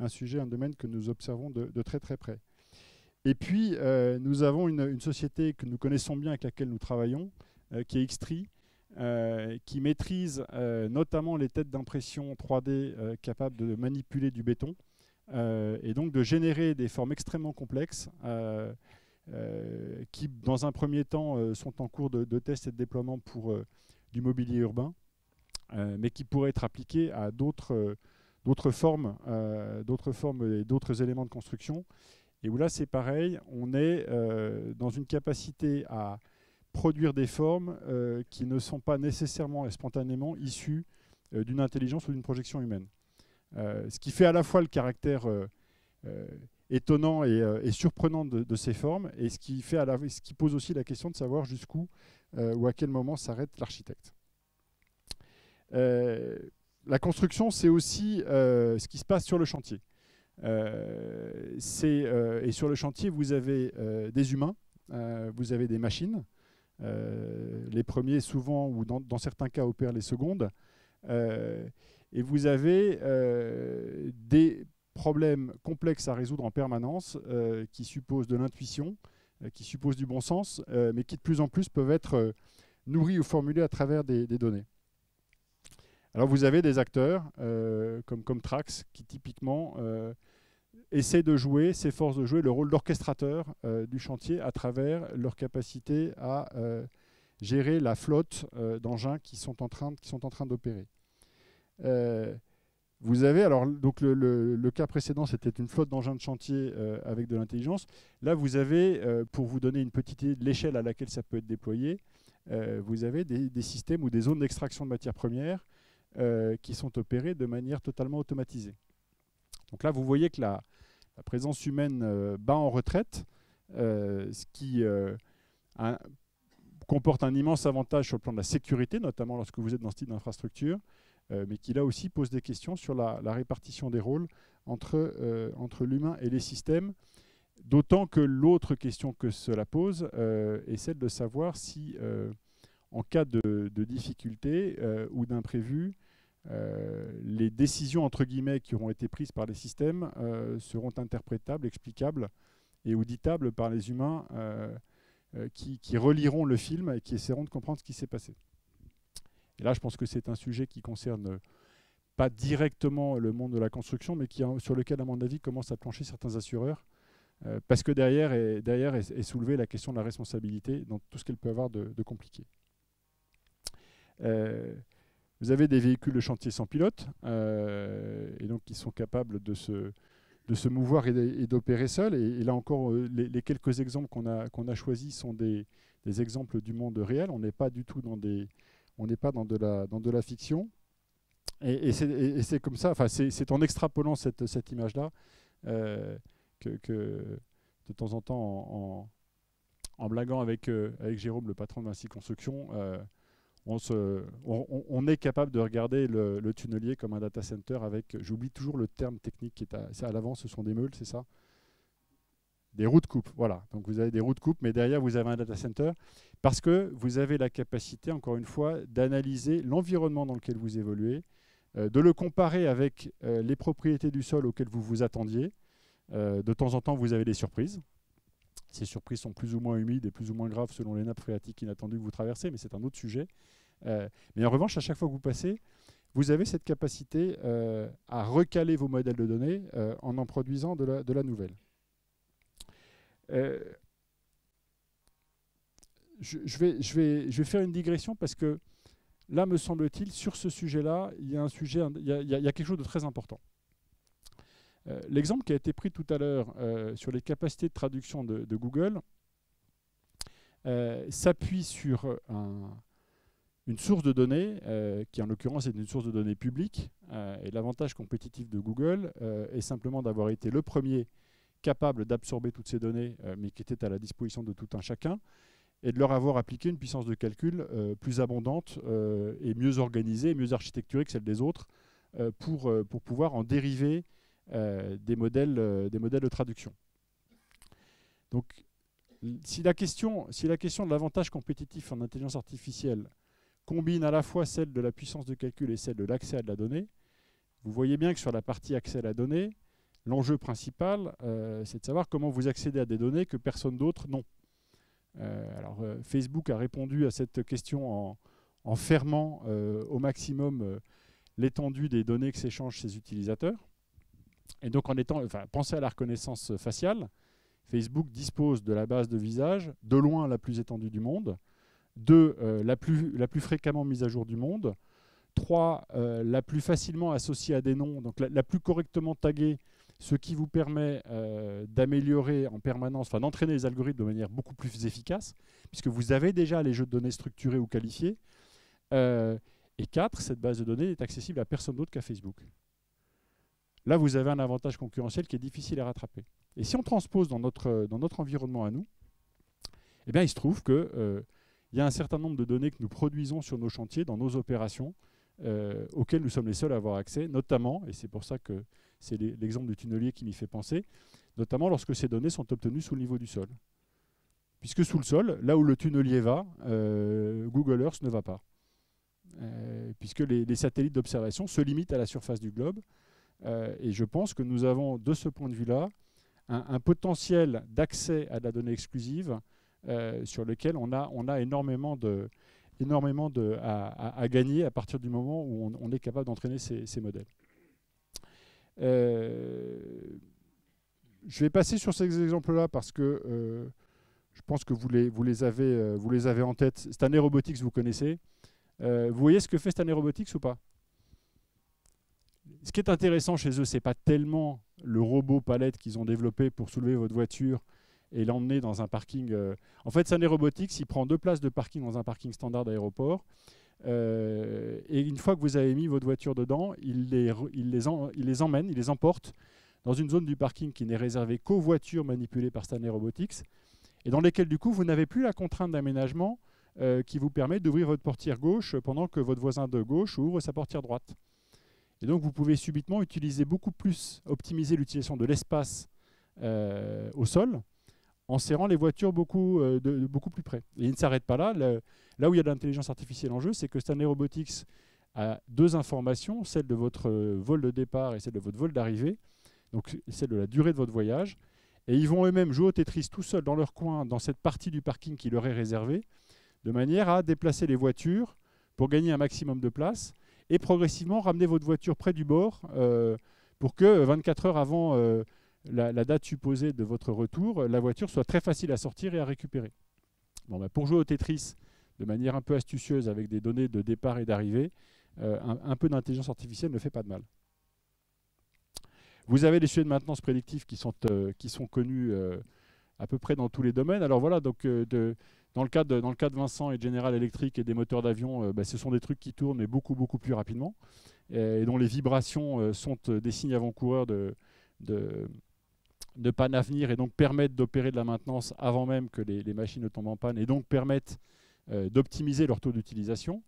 sujet, un domaine que nous observons de très très près. Et puis nous avons une société que nous connaissons bien, avec laquelle nous travaillons, qui est Xtree, qui maîtrise notamment les têtes d'impression 3D capables de manipuler du béton, et donc de générer des formes extrêmement complexes qui, dans un premier temps, sont en cours de test et de déploiement pour du mobilier urbain, mais qui pourraient être appliquées à d'autres formes et d'autres éléments de construction. Et où là, c'est pareil, on est dans une capacité à produire des formes qui ne sont pas nécessairement et spontanément issues d'une intelligence ou d'une projection humaine. Ce qui fait à la fois le caractère étonnant et surprenant de ces formes, et ce qui pose aussi la question de savoir jusqu'où ou à quel moment s'arrête l'architecte. La construction, c'est aussi ce qui se passe sur le chantier. Et sur le chantier, vous avez des humains, vous avez des machines, les premiers souvent, ou dans certains cas, opèrent les secondes, et vous avez des problèmes complexes à résoudre en permanence, qui supposent de l'intuition, qui supposent du bon sens, mais qui de plus en plus peuvent être nourris ou formulés à travers des données. Alors vous avez des acteurs comme Trax qui typiquement essaient de jouer, s'efforcent de jouer le rôle d'orchestrateur du chantier à travers leur capacité à gérer la flotte d'engins qui sont en train d'opérer. Vous avez, alors donc le cas précédent, c'était une flotte d'engins de chantier avec de l'intelligence. Là, vous avez, pour vous donner une petite idée de l'échelle à laquelle ça peut être déployé, vous avez des systèmes ou des zones d'extraction de matières premières qui sont opérés de manière totalement automatisée. Donc là, vous voyez que la présence humaine bat en retraite, ce qui comporte un immense avantage sur le plan de la sécurité, notamment lorsque vous êtes dans ce type d'infrastructure, mais qui là aussi pose des questions sur la répartition des rôles entre l'humain et les systèmes, d'autant que l'autre question que cela pose est celle de savoir si, en cas de difficulté ou d'imprévu, les décisions entre guillemets qui auront été prises par les systèmes seront interprétables, explicables et auditables par les humains qui reliront le film et qui essaieront de comprendre ce qui s'est passé. Et là, je pense que c'est un sujet qui concerne pas directement le monde de la construction, mais sur lequel, à mon avis, commencent à plancher certains assureurs, parce que derrière est soulevée la question de la responsabilité dans tout ce qu'elle peut avoir de compliqué. Vous avez des véhicules de chantier sans pilote, et donc qui sont capables de se mouvoir et d'opérer seuls. Et là encore, les quelques exemples qu'on a choisis sont des exemples du monde réel. On n'est pas du tout dans de la fiction. Et c'est comme ça, enfin, c'est en extrapolant cette image-là que de temps en temps, en blaguant avec Jérôme, le patron de Vinci Construction, on est capable de regarder le tunnelier comme un data center avec, j'oublie toujours le terme technique qui est à l'avant, ce sont des meules, c'est ça? Des roues de coupe, voilà. Donc vous avez des roues de coupe, mais derrière vous avez un data center, parce que vous avez la capacité, encore une fois, d'analyser l'environnement dans lequel vous évoluez, de le comparer avec les propriétés du sol auxquelles vous vous attendiez. De temps en temps, vous avez des surprises. Ces surprises sont plus ou moins humides et plus ou moins graves selon les nappes phréatiques inattendues que vous traversez, mais c'est un autre sujet. Mais en revanche, à chaque fois que vous passez, vous avez cette capacité à recaler vos modèles de données en produisant de la nouvelle. Je vais faire une digression parce que là, me semble-t-il, sur ce sujet-là, il y a quelque chose de très important. L'exemple qui a été pris tout à l'heure sur les capacités de traduction de Google s'appuie sur une source de données qui, en l'occurrence, est une source de données publique. Et l'avantage compétitif de Google est simplement d'avoir été le premier capable d'absorber toutes ces données, mais qui étaient à la disposition de tout un chacun, et de leur avoir appliqué une puissance de calcul plus abondante et mieux organisée, mieux architecturée que celle des autres, pour pouvoir en dériver des modèles de traduction. Donc, si la question de l'avantage compétitif en intelligence artificielle combine à la fois celle de la puissance de calcul et celle de l'accès à de la donnée, vous voyez bien que sur la partie accès à la donnée, l'enjeu principal, c'est de savoir comment vous accédez à des données que personne d'autre n'a. Facebook a répondu à cette question en fermant au maximum l'étendue des données que s'échangent ses utilisateurs. Et donc, pensez à la reconnaissance faciale. Facebook dispose de la base de visage, de loin la plus étendue du monde, la plus fréquemment mise à jour du monde, 3, la plus facilement associée à des noms, donc la plus correctement taguée, ce qui vous permet d'améliorer en permanence, d'entraîner les algorithmes de manière beaucoup plus efficace, puisque vous avez déjà les jeux de données structurés ou qualifiés. Et 4, cette base de données est accessible à personne d'autre qu'à Facebook. Là, vous avez un avantage concurrentiel qui est difficile à rattraper. Et si on transpose dans notre environnement à nous, eh bien, il se trouve qu'il y a un certain nombre de données que nous produisons sur nos chantiers, dans nos opérations, auxquelles nous sommes les seuls à avoir accès, notamment, et c'est pour ça que c'est l'exemple du tunnelier qui m'y fait penser, notamment lorsque ces données sont obtenues sous le niveau du sol. Puisque sous le sol, là où le tunnelier va, Google Earth ne va pas. Puisque les satellites d'observation se limitent à la surface du globe. Et je pense que nous avons, de ce point de vue-là, un potentiel d'accès à de la donnée exclusive sur lequel on a énormément à gagner à partir du moment où on est capable d'entraîner ces modèles. Je vais passer sur ces exemples-là parce que je pense que vous les avez en tête. Stanley Robotics, vous connaissez. Vous voyez ce que fait Stanley Robotics ou pas? Ce qui est intéressant chez eux, ce n'est pas tellement le robot palette qu'ils ont développé pour soulever votre voiture et l'emmener dans un parking. En fait, Stanley Robotics, il prend 2 places de parking dans un parking standard d'aéroport. Et une fois que vous avez mis votre voiture dedans, il les emmène, il les emporte dans une zone du parking qui n'est réservée qu'aux voitures manipulées par Stanley Robotics, et dans lesquelles, du coup, vous n'avez plus la contrainte d'aménagement qui vous permet d'ouvrir votre portière gauche pendant que votre voisin de gauche ouvre sa portière droite. Et donc, vous pouvez subitement optimiser l'utilisation de l'espace au sol, en serrant les voitures beaucoup plus près. Et il ne s'arrête pas là. Là où il y a de l'intelligence artificielle en jeu, c'est que Stanley Robotics a deux informations, celle de votre vol de départ et celle de votre vol d'arrivée, donc celle de la durée de votre voyage. Et ils vont eux-mêmes jouer au Tetris tout seuls dans leur coin, dans cette partie du parking qui leur est réservée, de manière à déplacer les voitures pour gagner un maximum de place et progressivement ramener votre voiture près du bord pour que 24 heures avant la date supposée de votre retour, la voiture soit très facile à sortir et à récupérer. Bon, bah, pour jouer au Tetris de manière un peu astucieuse avec des données de départ et d'arrivée, un peu d'intelligence artificielle ne fait pas de mal. Vous avez les sujets de maintenance prédictive qui sont connus à peu près dans tous les domaines. Alors voilà, donc, dans le cas de Vincent et de General Electric et des moteurs d'avion, ce sont des trucs qui tournent mais beaucoup plus rapidement et dont les vibrations sont des signes avant-coureurs de panne à venir et donc permettent d'opérer de la maintenance avant même que les machines ne tombent en panne et donc permettent d'optimiser leur taux d'utilisation.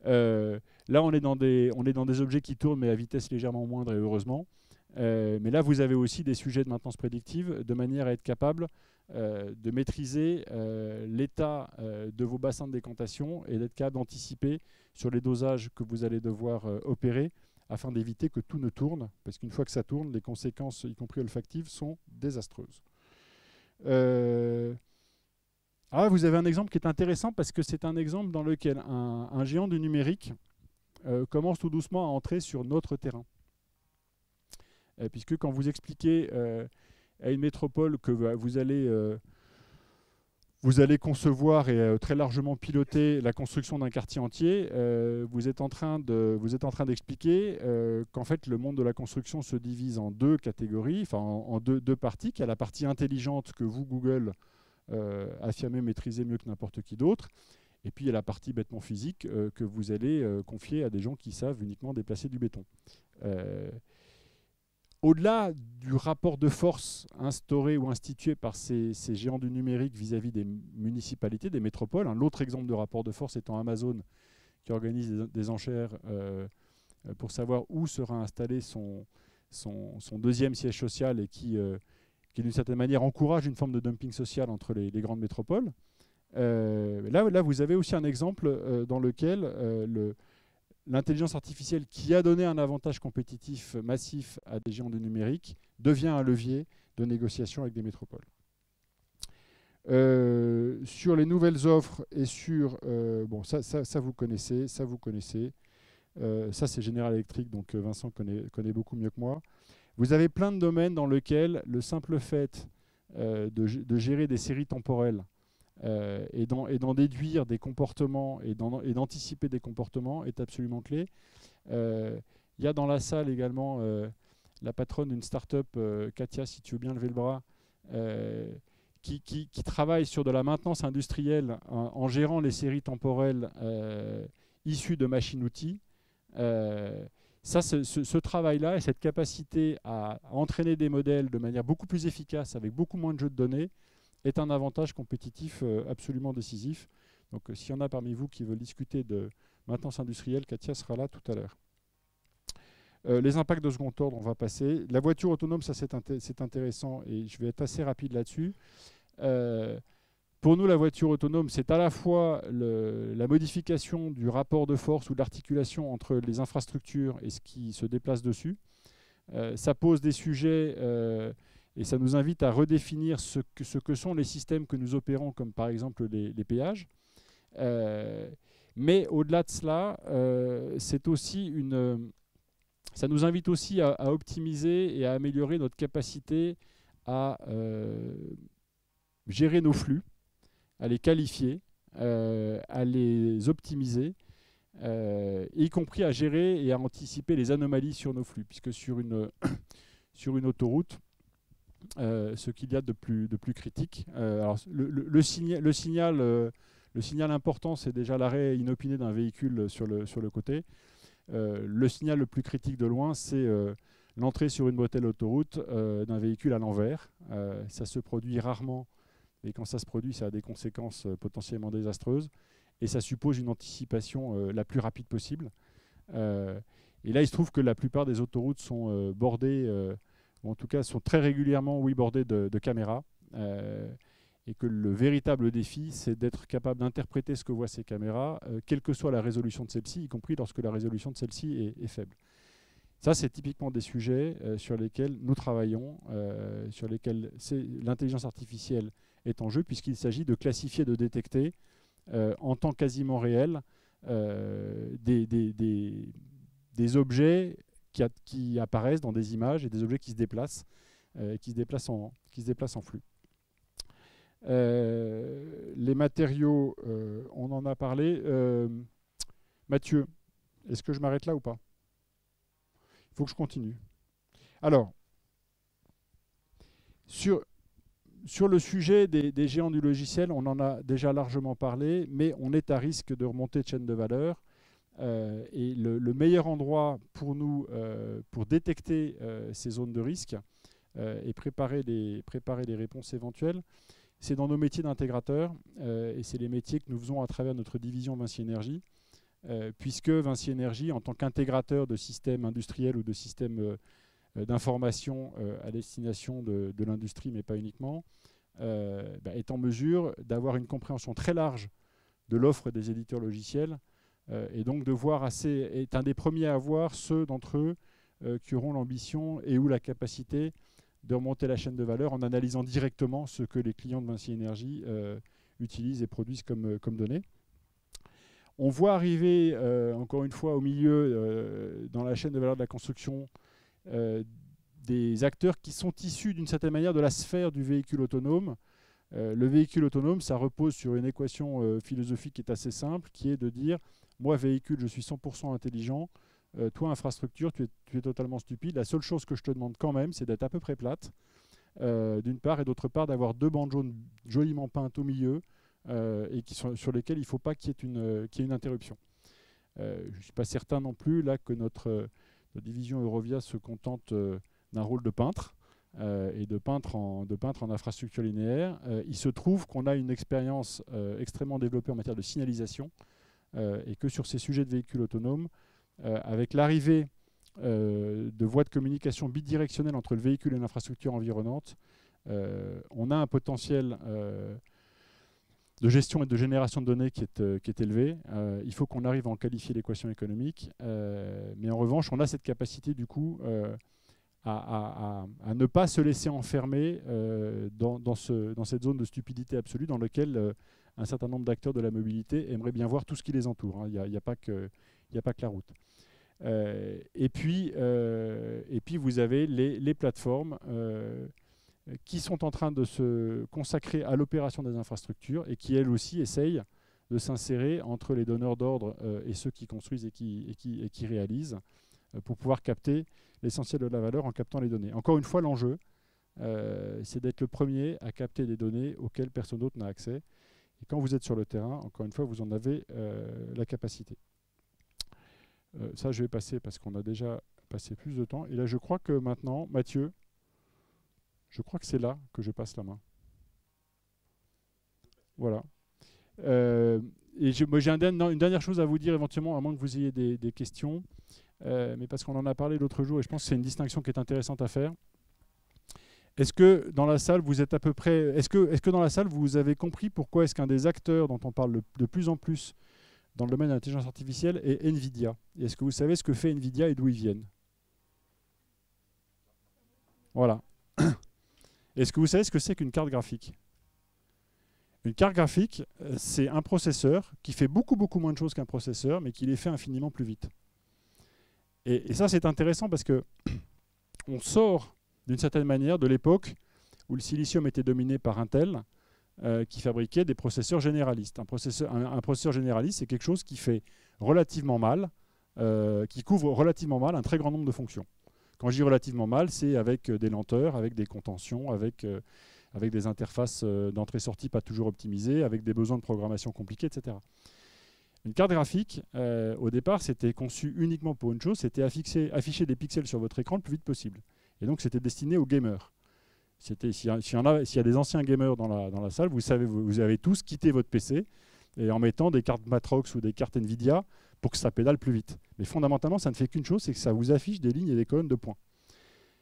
Là, on est dans des objets qui tournent mais à vitesse légèrement moindre et heureusement. Mais là, vous avez aussi des sujets de maintenance prédictive de manière à être capable de maîtriser l'état de vos bassins de décantation et d'être capable d'anticiper sur les dosages que vous allez devoir opérer afin d'éviter que tout ne tourne, parce qu'une fois que ça tourne, les conséquences, y compris olfactives, sont désastreuses. Vous avez un exemple qui est intéressant parce que c'est un exemple dans lequel un géant du numérique commence tout doucement à entrer sur notre terrain. Puisque quand vous expliquez à une métropole que vous allez concevoir et très largement piloter la construction d'un quartier entier, vous êtes en train d'expliquer qu'en fait le monde de la construction se divise en deux catégories, enfin en deux parties. Il y a la partie intelligente que vous, Google, affirmez maîtriser mieux que n'importe qui d'autre. Et puis il y a la partie bêtement physique que vous allez confier à des gens qui savent uniquement déplacer du béton. Au-delà du rapport de force instauré ou institué par ces géants du numérique vis-à-vis des municipalités, des métropoles, l'autre exemple de rapport de force étant Amazon, qui organise des enchères pour savoir où sera installé son deuxième siège social et qui d'une certaine manière encourage une forme de dumping social entre les grandes métropoles. Là, vous avez aussi un exemple dans lequel l'intelligence artificielle qui a donné un avantage compétitif massif à des géants du numérique devient un levier de négociation avec des métropoles. Sur les nouvelles offres et sur... ça vous connaissez, ça c'est General Electric, donc Vincent connaît beaucoup mieux que moi. Vous avez plein de domaines dans lesquels le simple fait de gérer des séries temporelles et d'en déduire des comportements et d'anticiper des comportements est absolument clé. Il y a dans la salle également la patronne d'une start-up, Katia, si tu veux bien lever le bras, qui travaille sur de la maintenance industrielle en gérant les séries temporelles issues de machines-outils. Ce travail-là et cette capacité à entraîner des modèles de manière beaucoup plus efficace avec beaucoup moins de jeux de données est un avantage compétitif absolument décisif. Donc s'il y en a parmi vous qui veulent discuter de maintenance industrielle, Katia sera là tout à l'heure. Les impacts de second ordre, on va passer. La voiture autonome, ça c'est intéressant et je vais être assez rapide là-dessus. Pour nous, la voiture autonome, c'est à la fois la modification du rapport de force ou de l'articulation entre les infrastructures et ce qui se déplace dessus. Ça pose des sujets et ça nous invite à redéfinir ce que sont les systèmes que nous opérons, comme par exemple les péages. Mais au-delà de cela, ça nous invite aussi à optimiser et à améliorer notre capacité à gérer nos flux, à les qualifier, à les optimiser, y compris à gérer et à anticiper les anomalies sur nos flux, puisque sur une autoroute, ce qu'il y a de plus critique, alors le signal Le signal important, c'est déjà l'arrêt inopiné d'un véhicule sur le côté. Le signal le plus critique de loin, c'est l'entrée sur une bretelle autoroute d'un véhicule à l'envers. Ça se produit rarement, et quand ça se produit, ça a des conséquences potentiellement désastreuses. Et ça suppose une anticipation la plus rapide possible. Et là, il se trouve que la plupart des autoroutes sont bordées, ou en tout cas sont très régulièrement bordées de caméras. Et que le véritable défi, c'est d'être capable d'interpréter ce que voient ces caméras, quelle que soit la résolution de celle-ci, y compris lorsque la résolution de celle-ci est faible. Ça, c'est typiquement des sujets sur lesquels nous travaillons, sur lesquels l'intelligence artificielle est en jeu, puisqu'il s'agit de classifier, de détecter en temps quasiment réel des objets qui apparaissent dans des images et des objets qui se déplacent en flux. Les matériaux, on en a parlé. Mathieu, est-ce que je m'arrête là ou pas? Il faut que je continue. Alors, sur le sujet des géants du logiciel, on en a déjà largement parlé, mais on est à risque de remonter de chaîne de valeur. Et le meilleur endroit pour nous, pour détecter ces zones de risque et préparer les réponses éventuelles, c'est dans nos métiers d'intégrateur, et c'est les métiers que nous faisons à travers notre division Vinci Énergie, puisque Vinci Énergie, en tant qu'intégrateur de systèmes industriels ou de systèmes d'information à destination de l'industrie, mais pas uniquement, est en mesure d'avoir une compréhension très large de l'offre des éditeurs logiciels, et donc est un des premiers à voir ceux d'entre eux qui auront l'ambition et ou la capacité de remonter la chaîne de valeur en analysant directement ce que les clients de Vinci Énergie utilisent et produisent comme données. On voit arriver, encore une fois, au milieu, dans la chaîne de valeur de la construction, des acteurs qui sont issus d'une certaine manière de la sphère du véhicule autonome. Le véhicule autonome, ça repose sur une équation philosophique qui est assez simple, qui est de dire, moi véhicule, je suis 100% intelligent, toi, infrastructure, tu es totalement stupide. La seule chose que je te demande quand même, c'est d'être à peu près plate, d'une part, et d'autre part, d'avoir deux bandes jaunes joliment peintes au milieu, et sur lesquelles il ne faut pas qu'il y ait une interruption. Je ne suis pas certain non plus là, que notre division Eurovia se contente d'un rôle de peintre, et de peintre en infrastructure linéaire. Il se trouve qu'on a une expérience extrêmement développée en matière de signalisation, et que sur ces sujets de véhicules autonomes, avec l'arrivée de voies de communication bidirectionnelles entre le véhicule et l'infrastructure environnante, on a un potentiel de gestion et de génération de données qui est élevé. Il faut qu'on arrive à en qualifier l'équation économique, mais en revanche, on a cette capacité du coup à ne pas se laisser enfermer dans cette zone de stupidité absolue dans laquelle un certain nombre d'acteurs de la mobilité aimeraient bien voir tout ce qui les entoure. Il n'y a pas que la route. Et puis, vous avez les plateformes qui sont en train de se consacrer à l'opération des infrastructures et qui, elles aussi, essayent de s'insérer entre les donneurs d'ordre et ceux qui construisent et qui réalisent pour pouvoir capter l'essentiel de la valeur en captant les données. Encore une fois, l'enjeu, c'est d'être le premier à capter des données auxquelles personne d'autre n'a accès. Et quand vous êtes sur le terrain, encore une fois, vous en avez la capacité. Ça, je vais passer parce qu'on a déjà passé plus de temps. Et là, je crois que maintenant, Mathieu, je crois que c'est là que je passe la main. Voilà. Et j'ai une dernière chose à vous dire, éventuellement, à moins que vous ayez des questions. Mais parce qu'on en a parlé l'autre jour, et je pense que c'est une distinction qui est intéressante à faire. Est-ce que dans la salle, vous êtes à peu près... Est-ce que dans la salle, vous avez compris pourquoi est-ce qu'un des acteurs dont on parle de plus en plus dans le domaine de l'intelligence artificielle est NVIDIA? Et est-ce que vous savez ce que fait NVIDIA et d'où ils viennent? Voilà. Est-ce que vous savez ce que c'est qu'une carte graphique? Une carte graphique, c'est un processeur qui fait beaucoup moins de choses qu'un processeur, mais qui les fait infiniment plus vite. Et ça, c'est intéressant parce que on sort d'une certaine manière de l'époque où le silicium était dominé par Intel, qui fabriquait des processeurs généralistes. Un processeur généraliste, c'est quelque chose qui fait relativement mal, qui couvre relativement mal un très grand nombre de fonctions. Quand je dis relativement mal, c'est avec des lenteurs, avec des contentions, avec avec des interfaces d'entrée-sortie pas toujours optimisées, avec des besoins de programmation compliqués, etc. Une carte graphique, au départ, c'était conçu uniquement pour une chose, c'était afficher des pixels sur votre écran le plus vite possible. Et donc, c'était destiné aux gamers. S'il y a des anciens gamers dans la salle, vous avez tous quitté votre PC et en mettant des cartes Matrox ou des cartes Nvidia pour que ça pédale plus vite. Mais fondamentalement, ça ne fait qu'une chose, c'est que ça vous affiche des lignes et des colonnes de points.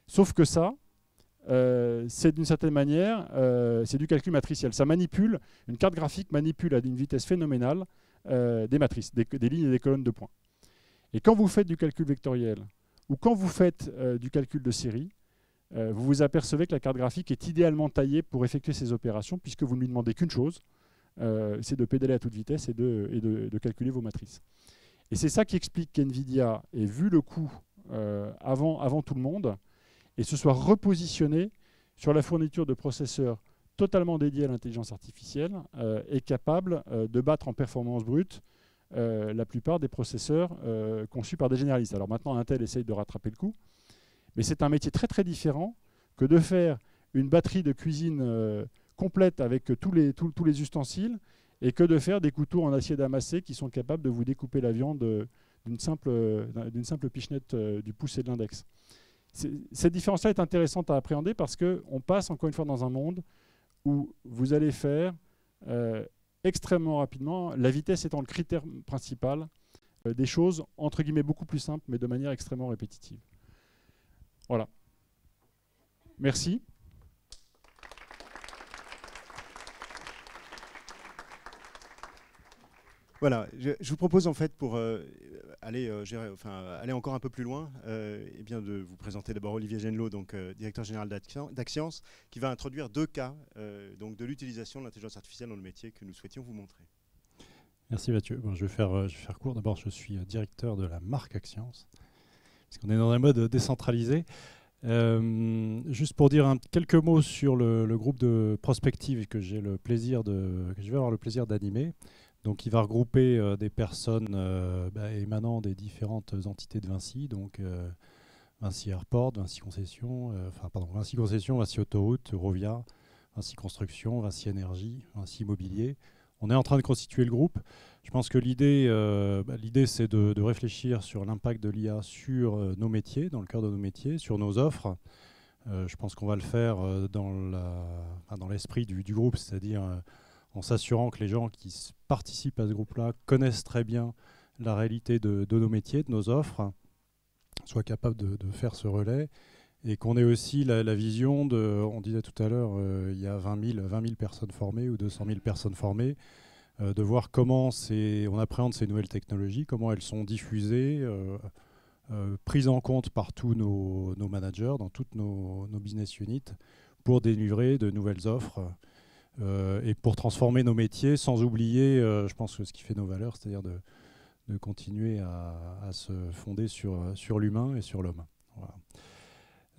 Sauf que ça, c'est d'une certaine manière, c'est du calcul matriciel. Ça manipule, une carte graphique manipule à une vitesse phénoménale des matrices, des lignes et des colonnes de points. Et quand vous faites du calcul vectoriel ou quand vous faites du calcul de série, vous vous apercevez que la carte graphique est idéalement taillée pour effectuer ces opérations puisque vous ne lui demandez qu'une chose, c'est de pédaler à toute vitesse et de calculer vos matrices. Et c'est ça qui explique qu'NVIDIA ait vu le coup avant tout le monde et se soit repositionné sur la fourniture de processeurs totalement dédiés à l'intelligence artificielle et capable de battre en performance brute la plupart des processeurs conçus par des généralistes. Alors maintenant, Intel essaye de rattraper le coup, mais c'est un métier très très différent que de faire une batterie de cuisine complète avec tous les ustensiles et que de faire des couteaux en acier damassé qui sont capables de vous découper la viande d'une simple pichenette du pouce et de l'index. Cette différence-là est intéressante à appréhender parce qu'on passe encore une fois dans un monde où vous allez faire extrêmement rapidement, la vitesse étant le critère principal, des choses entre guillemets beaucoup plus simples mais de manière extrêmement répétitive. Voilà. Merci. Voilà, je vous propose en fait pour aller encore un peu plus loin, eh bien de vous présenter d'abord Olivier Genelot, donc directeur général d'Axience, qui va introduire deux cas donc de l'utilisation de l'intelligence artificielle dans le métier que nous souhaitions vous montrer. Merci Mathieu. Bon, je vais faire court. D'abord, je suis directeur de la marque Axience, parce qu'on est dans un mode décentralisé. Juste pour dire quelques mots sur le groupe de prospective que je vais avoir le plaisir d'animer. Donc, il va regrouper des personnes émanant des différentes entités de Vinci, donc Vinci Airport, Vinci Concession, Vinci Concession, Vinci Autoroute, Eurovia, Vinci Construction, Vinci Énergie, Vinci Immobilier. On est en train de constituer le groupe. Je pense que l'idée, c'est de réfléchir sur l'impact de l'IA sur nos métiers, dans le cœur de nos métiers, sur nos offres. Je pense qu'on va le faire dans l'esprit du groupe, c'est-à-dire en s'assurant que les gens qui participent à ce groupe-là connaissent très bien la réalité de nos métiers, de nos offres, soient capables de faire ce relais, et qu'on ait aussi la vision on disait tout à l'heure, il y a 20 000 personnes formées ou 200 000 personnes formées, de voir comment on appréhende ces nouvelles technologies, comment elles sont diffusées, prises en compte par tous nos managers, dans toutes nos business units, pour délivrer de nouvelles offres et pour transformer nos métiers, sans oublier, je pense, que ce qui fait nos valeurs, c'est-à-dire de continuer à se fonder sur l'humain et sur l'homme. Voilà.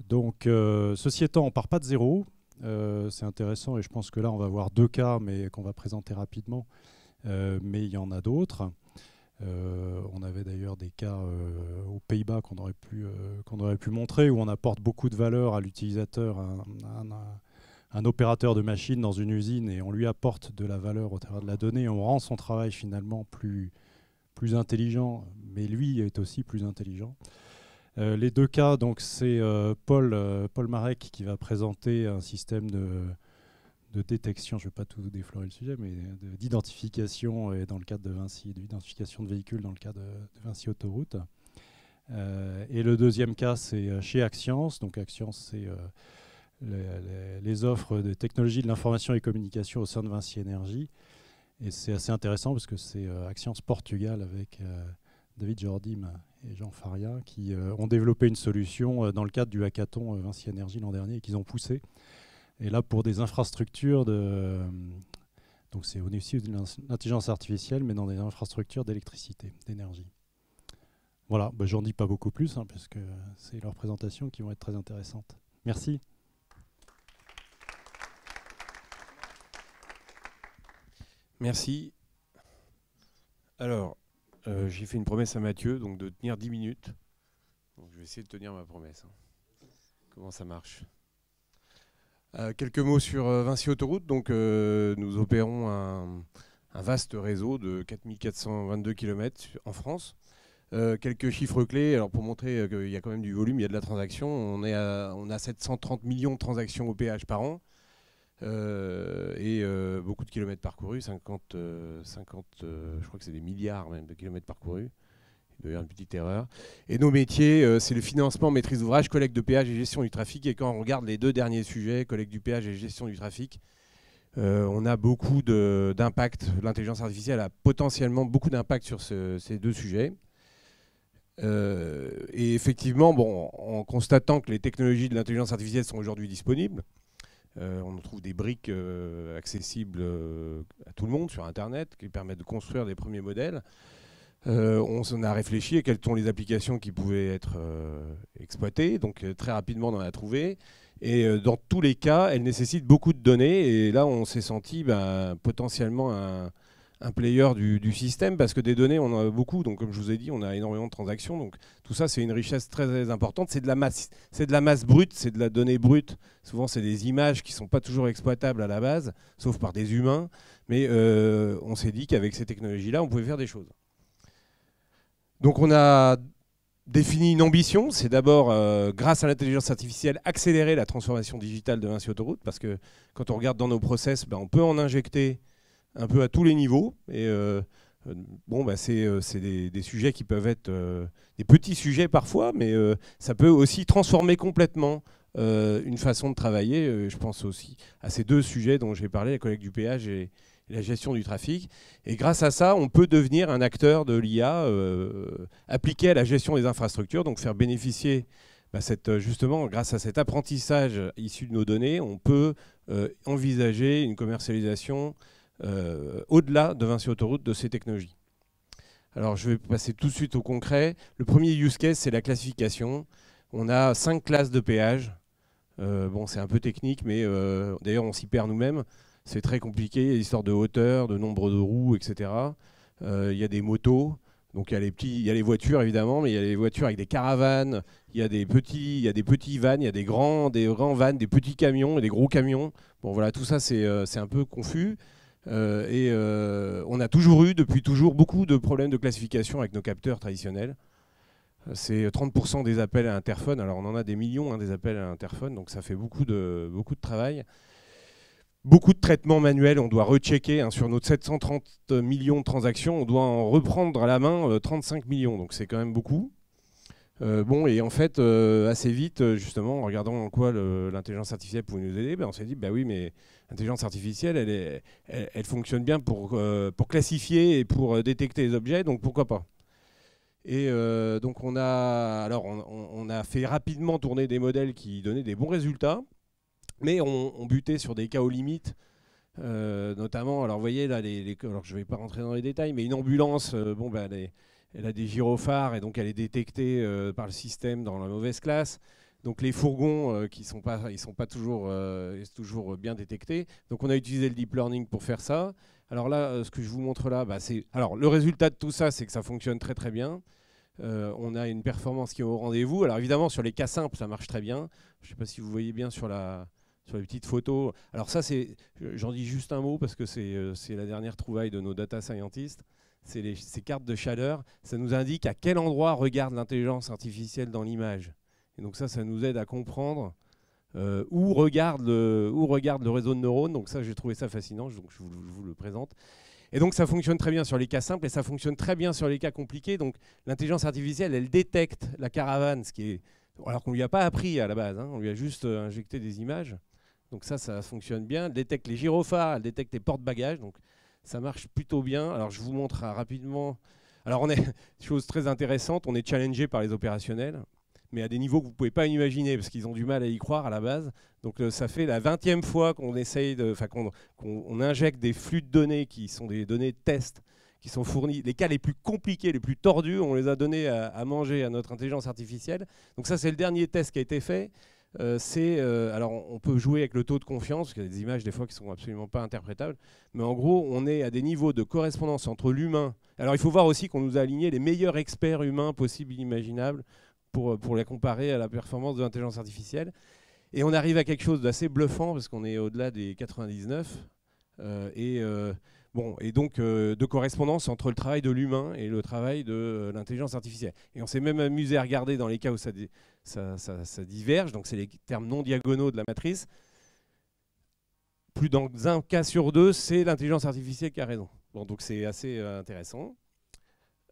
Donc, ceci étant, on ne part pas de zéro. C'est intéressant et je pense que là, on va voir deux cas mais qu'on va présenter rapidement. Mais il y en a d'autres. On avait d'ailleurs des cas aux Pays-Bas qu'on aurait pu montrer, où on apporte beaucoup de valeur à l'utilisateur, un opérateur de machine dans une usine, et on lui apporte de la valeur au travers de la donnée. On rend son travail finalement plus intelligent, mais lui est aussi plus intelligent. Les deux cas, donc c'est Paul Marek qui va présenter un système de détection, je ne vais pas tout déflorer le sujet, mais d'identification dans le cadre de Vinci, d'identification de véhicules dans le cadre de Vinci Autoroute. Et le deuxième cas, c'est chez Axience. Donc Axience, c'est les offres de technologies de l'information et communication au sein de Vinci Énergie. Et c'est assez intéressant parce que c'est Axience Portugal avec David Jordim et Jean Faria qui ont développé une solution dans le cadre du hackathon Vinci Énergie l'an dernier et qu'ils ont poussé. Et là, pour des infrastructures donc c'est aussi de l'intelligence artificielle, mais dans des infrastructures d'électricité, d'énergie. Voilà, j'en dis pas beaucoup plus, parce que c'est leurs présentations qui vont être très intéressantes. Merci. Merci. Alors, j'ai fait une promesse à Mathieu, donc de tenir 10 minutes. Donc, je vais essayer de tenir ma promesse. Comment ça marche ? Quelques mots sur Vinci Autoroute. Donc, nous opérons un vaste réseau de 4422 km en France. Quelques chiffres clés, alors pour montrer qu'il y a quand même du volume, il y a de la transaction. On a 730 millions de transactions au péage par an et beaucoup de kilomètres parcourus, 50 je crois que c'est des milliards même de kilomètres parcourus. Il doit y avoir une petite erreur. Et nos métiers, c'est le financement, maîtrise d'ouvrage, collecte de péage et gestion du trafic. Et quand on regarde les deux derniers sujets, collecte du péage et gestion du trafic, on a beaucoup d'impact. L'intelligence artificielle a potentiellement beaucoup d'impact sur ces deux sujets. Et effectivement, bon, en constatant que les technologies de l'intelligence artificielle sont aujourd'hui disponibles, on trouve des briques accessibles à tout le monde sur Internet qui permettent de construire des premiers modèles. On s'en a réfléchi à quelles sont les applications qui pouvaient être exploitées. Donc très rapidement, on en a trouvé. Et dans tous les cas, elles nécessitent beaucoup de données. Et là, on s'est senti potentiellement un player du système parce que des données, on en a beaucoup. Donc comme je vous ai dit, on a énormément de transactions. Donc tout ça, c'est une richesse très importante. C'est de la masse brute, c'est de la donnée brute. Souvent, c'est des images qui ne sont pas toujours exploitables à la base, sauf par des humains. Mais on s'est dit qu'avec ces technologies-là, on pouvait faire des choses. Donc on a défini une ambition, c'est d'abord, grâce à l'intelligence artificielle, accélérer la transformation digitale de Vinci Autoroute, parce que quand on regarde dans nos process, on peut en injecter un peu à tous les niveaux. Et c'est des sujets qui peuvent être des petits sujets parfois, mais ça peut aussi transformer complètement une façon de travailler. Je pense aussi à ces deux sujets dont j'ai parlé, la collecte du péage et la gestion du trafic. Et grâce à ça, on peut devenir un acteur de l'IA appliqué à la gestion des infrastructures, donc faire bénéficier, justement, grâce à cet apprentissage issu de nos données, on peut envisager une commercialisation au-delà de Vinci Autoroute de ces technologies. Alors je vais passer tout de suite au concret. Le premier use case, c'est la classification. On a 5 classes de péage. C'est un peu technique, mais d'ailleurs on s'y perd nous-mêmes. C'est très compliqué, il y a l'histoire de hauteur, de nombre de roues, etc. Il y a des motos, donc il y a les voitures évidemment, mais il y a les voitures avec des caravanes, il y a des petits vans, il y a des grands vans, des petits camions et des gros camions. Bon voilà, tout ça c'est un peu confus. On a toujours eu, depuis toujours, beaucoup de problèmes de classification avec nos capteurs traditionnels. C'est 30% des appels à interphone, alors on en a des millions des appels à interphone, donc ça fait beaucoup de travail. Beaucoup de traitements manuels, on doit rechecker sur nos 730 millions de transactions, on doit en reprendre à la main 35 millions, donc c'est quand même beaucoup. Et en fait, assez vite, justement, en regardant en quoi l'intelligence artificielle pouvait nous aider, on s'est dit, oui, mais l'intelligence artificielle, elle fonctionne bien pour classifier et pour détecter les objets, donc pourquoi pas. Et donc on a fait rapidement tourner des modèles qui donnaient des bons résultats, mais on butait sur des cas aux limites, notamment, alors vous voyez là, alors je ne vais pas rentrer dans les détails, mais une ambulance, elle a des gyrophares et donc elle est détectée par le système dans la mauvaise classe. Donc les fourgons ils sont pas toujours bien détectés. Donc on a utilisé le deep learning pour faire ça. Alors là, ce que je vous montre là, alors le résultat de tout ça, c'est que ça fonctionne très très bien. On a une performance qui est au rendez-vous. Alors évidemment, sur les cas simples, ça marche très bien. Je ne sais pas si vous voyez bien sur les petites photos. Alors ça, j'en dis juste un mot parce que c'est la dernière trouvaille de nos data scientists. Ces cartes de chaleur, ça nous indique à quel endroit regarde l'intelligence artificielle dans l'image. Et donc ça nous aide à comprendre où regarde le réseau de neurones. Donc ça, j'ai trouvé ça fascinant, donc je vous le présente. Et donc ça fonctionne très bien sur les cas simples et ça fonctionne très bien sur les cas compliqués. Donc l'intelligence artificielle, elle détecte la caravane, alors qu'on ne lui a pas appris à la base, on lui a juste injecté des images. Donc ça fonctionne bien. Elle détecte les gyrophares, elle détecte les porte-bagages. Donc ça marche plutôt bien. Alors je vous montre rapidement. Alors chose très intéressante, on est challengé par les opérationnels, mais à des niveaux que vous ne pouvez pas imaginer, parce qu'ils ont du mal à y croire à la base. Donc ça fait la 20e fois qu'on qu'on injecte des flux de données qui sont des données de test, qui sont fournis. Les cas les plus compliqués, les plus tordus, on les a donnés à manger à notre intelligence artificielle. Donc ça, c'est le dernier test qui a été fait. Alors on peut jouer avec le taux de confiance, parce qu'il y a des images des fois qui ne sont absolument pas interprétables, mais en gros on est à des niveaux de correspondance entre l'humain. Alors il faut voir aussi qu'on nous a aligné les meilleurs experts humains possibles et imaginables pour la comparer à la performance de l'intelligence artificielle. Et on arrive à quelque chose d'assez bluffant parce qu'on est au-delà des 99. Et donc de correspondance entre le travail de l'humain et le travail de l'intelligence artificielle. Et on s'est même amusé à regarder dans les cas où ça diverge, donc c'est les termes non diagonaux de la matrice. Plus dans un cas sur deux, c'est l'intelligence artificielle qui a raison. Bon, donc c'est assez intéressant.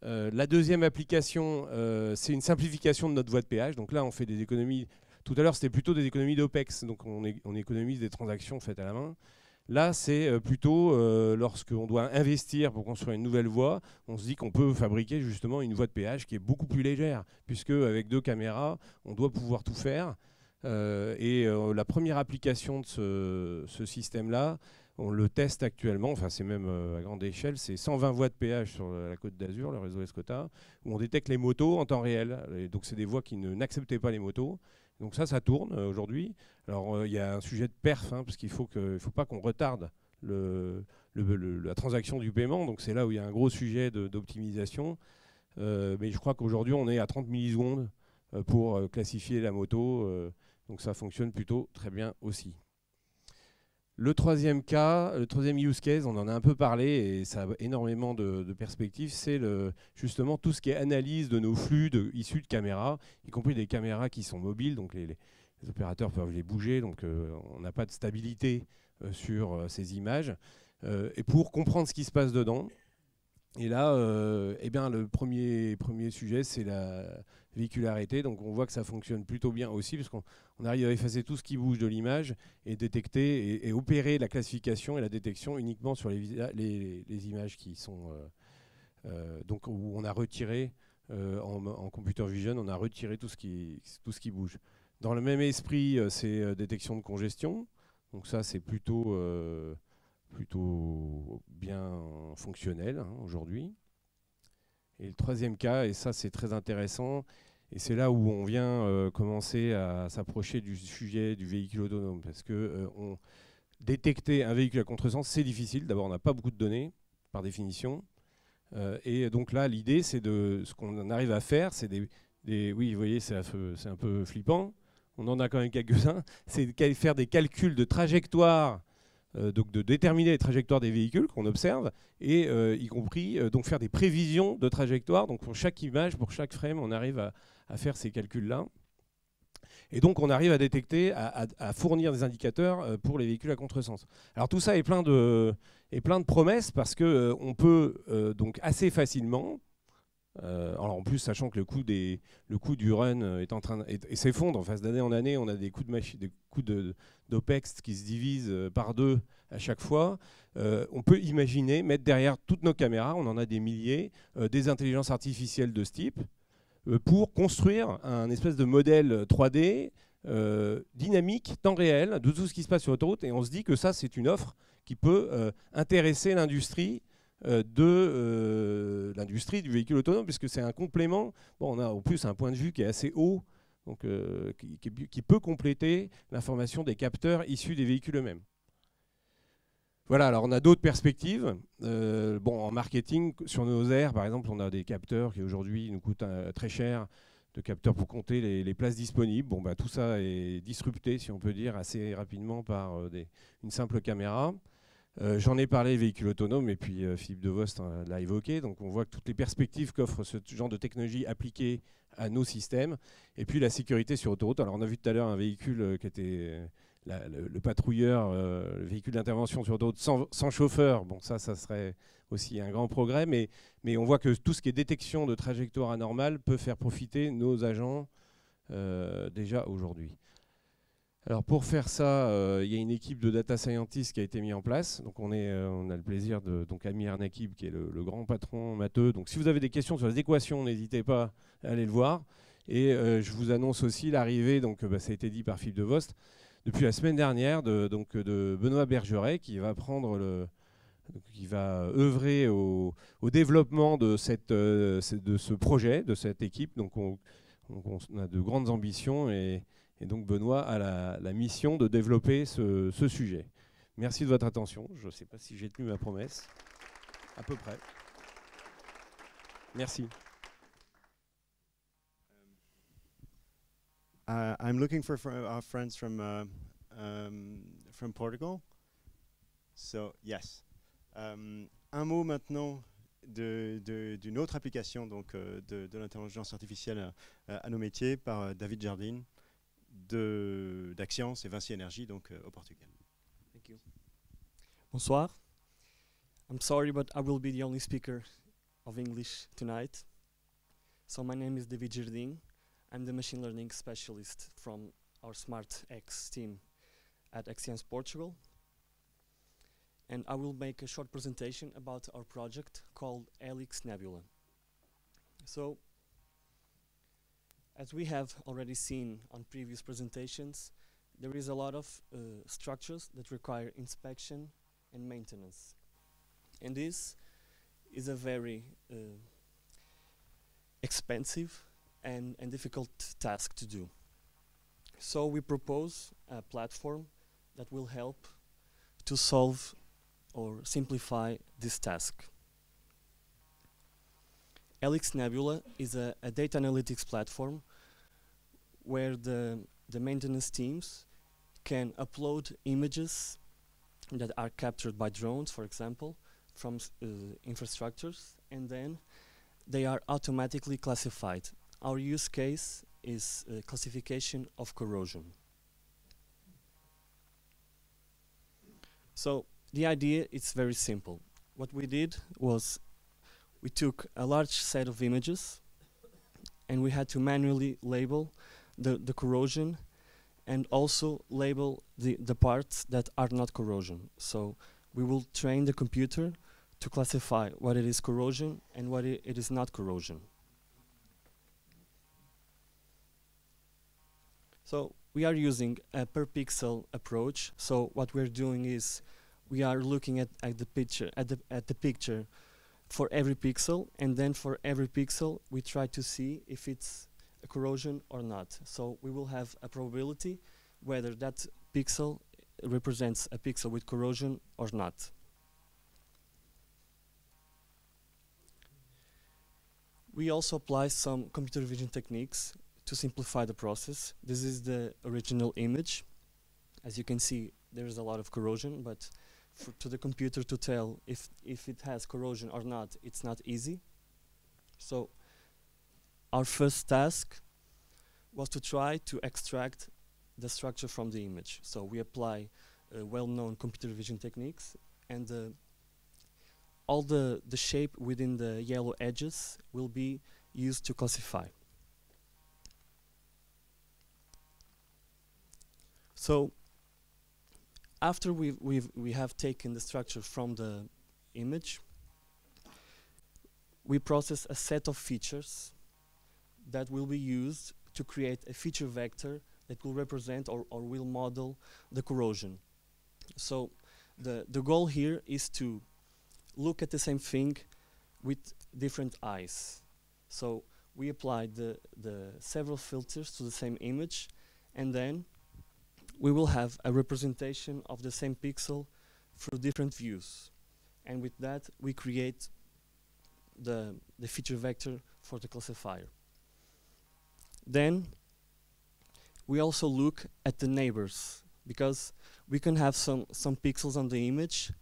La deuxième application, c'est une simplification de notre voie de péage. Donc là, on fait des économies. Tout à l'heure, c'était plutôt des économies d'OPEX, donc on économise des transactions faites à la main. Là, c'est plutôt lorsqu'on doit investir pour construire une nouvelle voie, on se dit qu'on peut fabriquer justement une voie de péage qui est beaucoup plus légère, puisque avec 2 caméras, on doit pouvoir tout faire. La première application de ce système-là, on le teste actuellement, enfin c'est même à grande échelle, c'est 120 voies de péage sur la Côte d'Azur, le réseau Escota, où on détecte les motos en temps réel. Et donc c'est des voies qui n'acceptaient pas les motos. Donc ça tourne aujourd'hui. Alors il y a un sujet de perf, parce qu'il faut pas qu'on retarde la transaction du paiement. Donc c'est là où il y a un gros sujet d'optimisation. Mais je crois qu'aujourd'hui on est à 30 millisecondes pour classifier la moto. Donc ça fonctionne plutôt très bien aussi. Le troisième cas, le troisième use case, on en a un peu parlé et ça a énormément de perspectives, c'est justement tout ce qui est analyse de nos flux issus de caméras, y compris des caméras qui sont mobiles, donc les opérateurs peuvent les bouger, donc on n'a pas de stabilité sur ces images. Et pour comprendre ce qui se passe dedans, et là, le premier sujet, c'est la véhicularité. Donc on voit que ça fonctionne plutôt bien aussi, parce qu'on arrive à effacer tout ce qui bouge de l'image et détecter et opérer la classification et la détection uniquement sur les images qui sont donc où on a retiré en computer vision, on a retiré tout ce qui bouge. Dans le même esprit, c'est détection de congestion. Donc ça, c'est plutôt bien fonctionnel aujourd'hui. Et le troisième cas, et ça c'est très intéressant, et c'est là où on vient commencer à s'approcher du sujet du véhicule autonome, parce que détecter un véhicule à contresens, c'est difficile. D'abord, on n'a pas beaucoup de données, par définition. Et donc là, l'idée, c'est ce qu'on arrive à faire, c'est oui, vous voyez, c'est un peu flippant, on en a quand même quelques-uns, c'est de faire des calculs de trajectoire, donc de déterminer les trajectoires des véhicules qu'on observe, et y compris donc faire des prévisions de trajectoire. Donc pour chaque image, pour chaque frame, on arrive à faire ces calculs-là. Et donc on arrive à détecter, à fournir des indicateurs pour les véhicules à contresens. Alors tout ça est plein de promesses, parce qu'on peut donc assez facilement, alors en plus sachant que le coût du run est en train et s'effondre, enfin d'année en année, on a des coûts d'OPEX qui se divisent par 2 à chaque fois. On peut imaginer mettre derrière toutes nos caméras, on en a des milliers, des intelligences artificielles de ce type, pour construire un espèce de modèle 3D dynamique, temps réel, de tout ce qui se passe sur l'autoroute. Et on se dit que ça, c'est une offre qui peut intéresser l'industrie l'industrie du véhicule autonome, puisque c'est un complément. Bon, on a en plus un point de vue qui est assez haut, donc, qui peut compléter l'information des capteurs issus des véhicules eux-mêmes. Voilà, alors on a d'autres perspectives. En marketing, sur nos aires, par exemple, on a des capteurs qui aujourd'hui nous coûtent très cher, de capteurs pour compter les places disponibles. Bon, tout ça est disrupté, si on peut dire, assez rapidement par une simple caméra. J'en ai parlé, véhicules autonomes, et puis Philippe Devost l'a évoqué. Donc on voit que toutes les perspectives qu'offre ce genre de technologie appliquée à nos systèmes. Et puis la sécurité sur autoroute. Alors on a vu tout à l'heure un véhicule qui était le patrouilleur, le véhicule d'intervention sur autoroute sans chauffeur. Bon, ça serait aussi un grand progrès. Mais on voit que tout ce qui est détection de trajectoire anormale peut faire profiter nos agents déjà aujourd'hui. Alors pour faire ça, il y a une équipe de data scientists qui a été mise en place. Donc on a le plaisir de Amir Nakib, qui est le grand patron matheux. Donc si vous avez des questions sur les équations, n'hésitez pas à aller le voir. Et je vous annonce aussi l'arrivée, donc ça a été dit par Philippe Devost, depuis la semaine dernière, de Benoît Bergeret, qui va œuvrer au développement de ce projet, de cette équipe. Donc on a de grandes ambitions, et donc Benoît a la mission de développer ce sujet. Merci de votre attention. Je ne sais pas si j'ai tenu ma promesse. À peu près. Merci. I'm looking for our friends from Portugal. So, yes. Un mot maintenant d'une autre application donc, de l'intelligence artificielle à nos métiers par David Jardine d'Axians et Vinci Energy donc, au Portugal. Thank you. Bonsoir. I'm sorry, but I will be the only speaker of English tonight. So my name is David Jardim. I'm the machine learning specialist from our SmartX team at Axians Portugal. And I will make a short presentation about our project called Helix Nebula. So, as we have already seen on previous presentations, there is a lot of structures that require inspection and maintenance. And this is a very expensive and difficult task to do. So we propose a platform that will help to solve or simplify this task. Helix Nebula is a data analytics platform where the maintenance teams can upload images that are captured by drones, for example, from infrastructures, and then they are automatically classified. Our use case is classification of corrosion. So the idea is very simple. What we did was we took a large set of images and we had to manually label the corrosion and also label the parts that are not corrosion. So we will train the computer to classify what it is corrosion and what it is not corrosion. So we are using a per pixel approach. So what we're doing is we are looking at the picture for every pixel, and then for every pixel we try to see if it's a corrosion or not. So we will have a probability whether that pixel represents a pixel with corrosion or not. We also apply some computer vision techniques to simplify the process. This is the original image. As you can see, there is a lot of corrosion, but to the computer to tell if it has corrosion or not, it's not easy. So our first task was to try to extract the structure from the image. So we apply well-known computer vision techniques, and all the shape within the yellow edges will be used to classify. So after we have taken the structure from the image, we process a set of features that will be used to create a feature vector that will represent or will model the corrosion. So the goal here is to look at the same thing with different eyes. So we applied the several filters to the same image, and then we will have a representation of the same pixel through different views. And with that, we create the feature vector for the classifier. Then we also look at the neighbors, because we can have some pixels on the image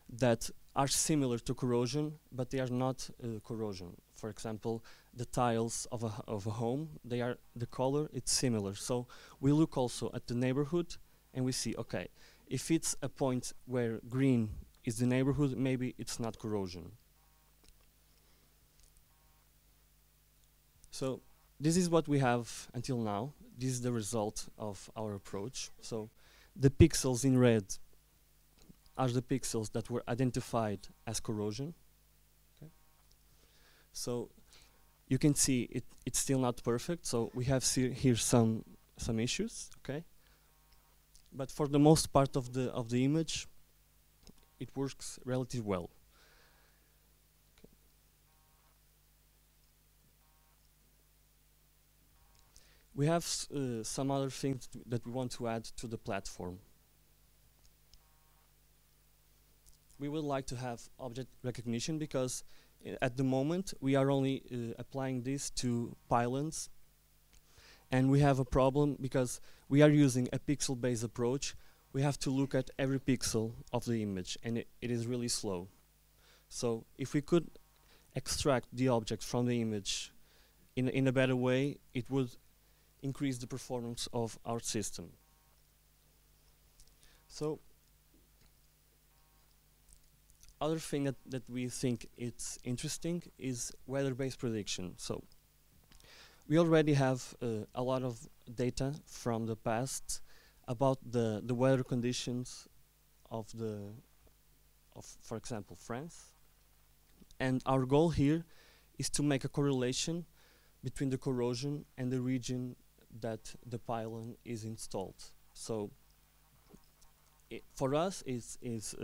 that are similar to corrosion, but they are not corrosion. For example, the tiles of a home, the color, it's similar. So we look also at the neighborhood and we see, okay, if it's a point where green is the neighborhood, maybe it's not corrosion. So this is what we have until now. This is the result of our approach. So the pixels in red are the pixels that were identified as corrosion. Okay. So you can see it's still not perfect. So we have here some issues. Okay. But for the most part of the image, it works relatively well. Okay. We have some other things that we want to add to the platform. We would like to have object recognition because at the moment we are only applying this to pylons And we have a problem because we are using a pixel-based approach. We have to look at every pixel of the image, and it is really slow. So if we could extract the object from the image in a better way, it would increase the performance of our system. So other thing that we think it's interesting is weather-based prediction. So we already have a lot of data from the past about the weather conditions of for example, France. And our goal here is to make a correlation between the corrosion and the region that the pylon is installed. So for us, it's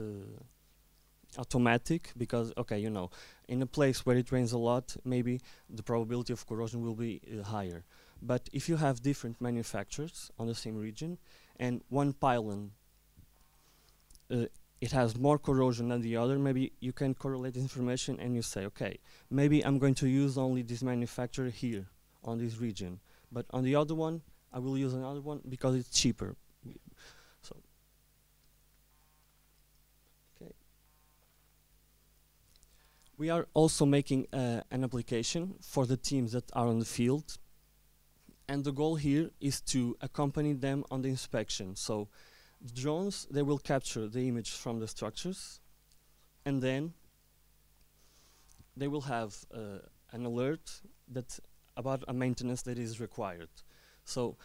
automatic because, okay, you know, in a place where it rains a lot, maybe the probability of corrosion will be higher. But if you have different manufacturers on the same region, and one pylon it has more corrosion than the other, maybe you can correlate this information and you say, okay, maybe I'm going to use only this manufacturer here on this region, but on the other one, I will use another one because it's cheaper. So, okay. We are also making an application for the teams that are on the field, and the goal here is to accompany them on the inspection. So the drones, they will capture the image from the structures, and then they will have an alert about a maintenance that is required. So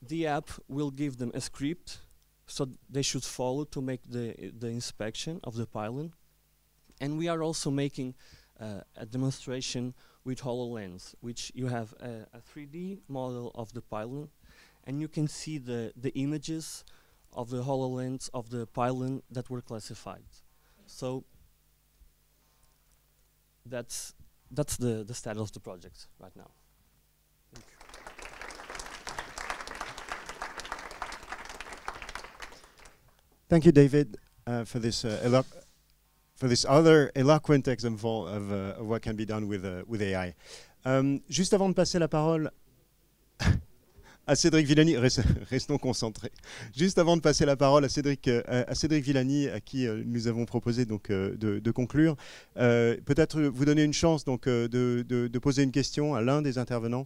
the app will give them a script, so they should follow to make the inspection of the pylon. And we are also making a demonstration with HoloLens, which you have a 3D model of the pylon, and you can see the images of the HoloLens of the pylon that were classified. So that's the status of the project right now. Thank you. Thank you, David, for this other eloquent example of what can be done with AI. Juste avant de passer la parole à Cédric Villani, restons concentrés. Juste avant de passer la parole à Cédric Villani, à qui nous avons proposé donc de conclure, peut-être vous donner une chance donc de poser une question à l'un des intervenants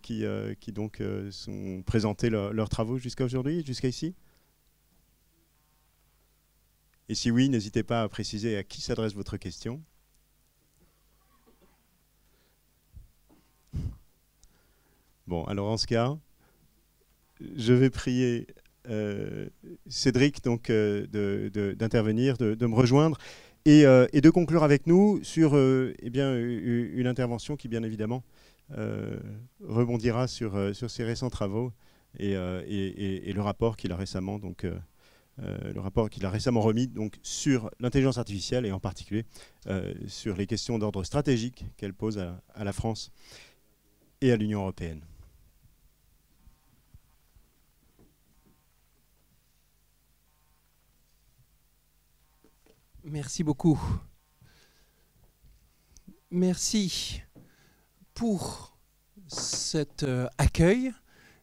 qui donc sont présentés leurs travaux jusqu'à aujourd'hui, jusqu'à ici. Et si oui, n'hésitez pas à préciser à qui s'adresse votre question. Bon, alors en ce cas, je vais prier Cédric donc d'intervenir, de me rejoindre et de conclure avec nous sur eh bien, une intervention qui bien évidemment rebondira sur ses récents travaux et le rapport qu'il a récemment donc remis donc, sur l'intelligence artificielle et en particulier sur les questions d'ordre stratégique qu'elle pose à la France et à l'Union européenne. Merci beaucoup. Merci pour cet accueil.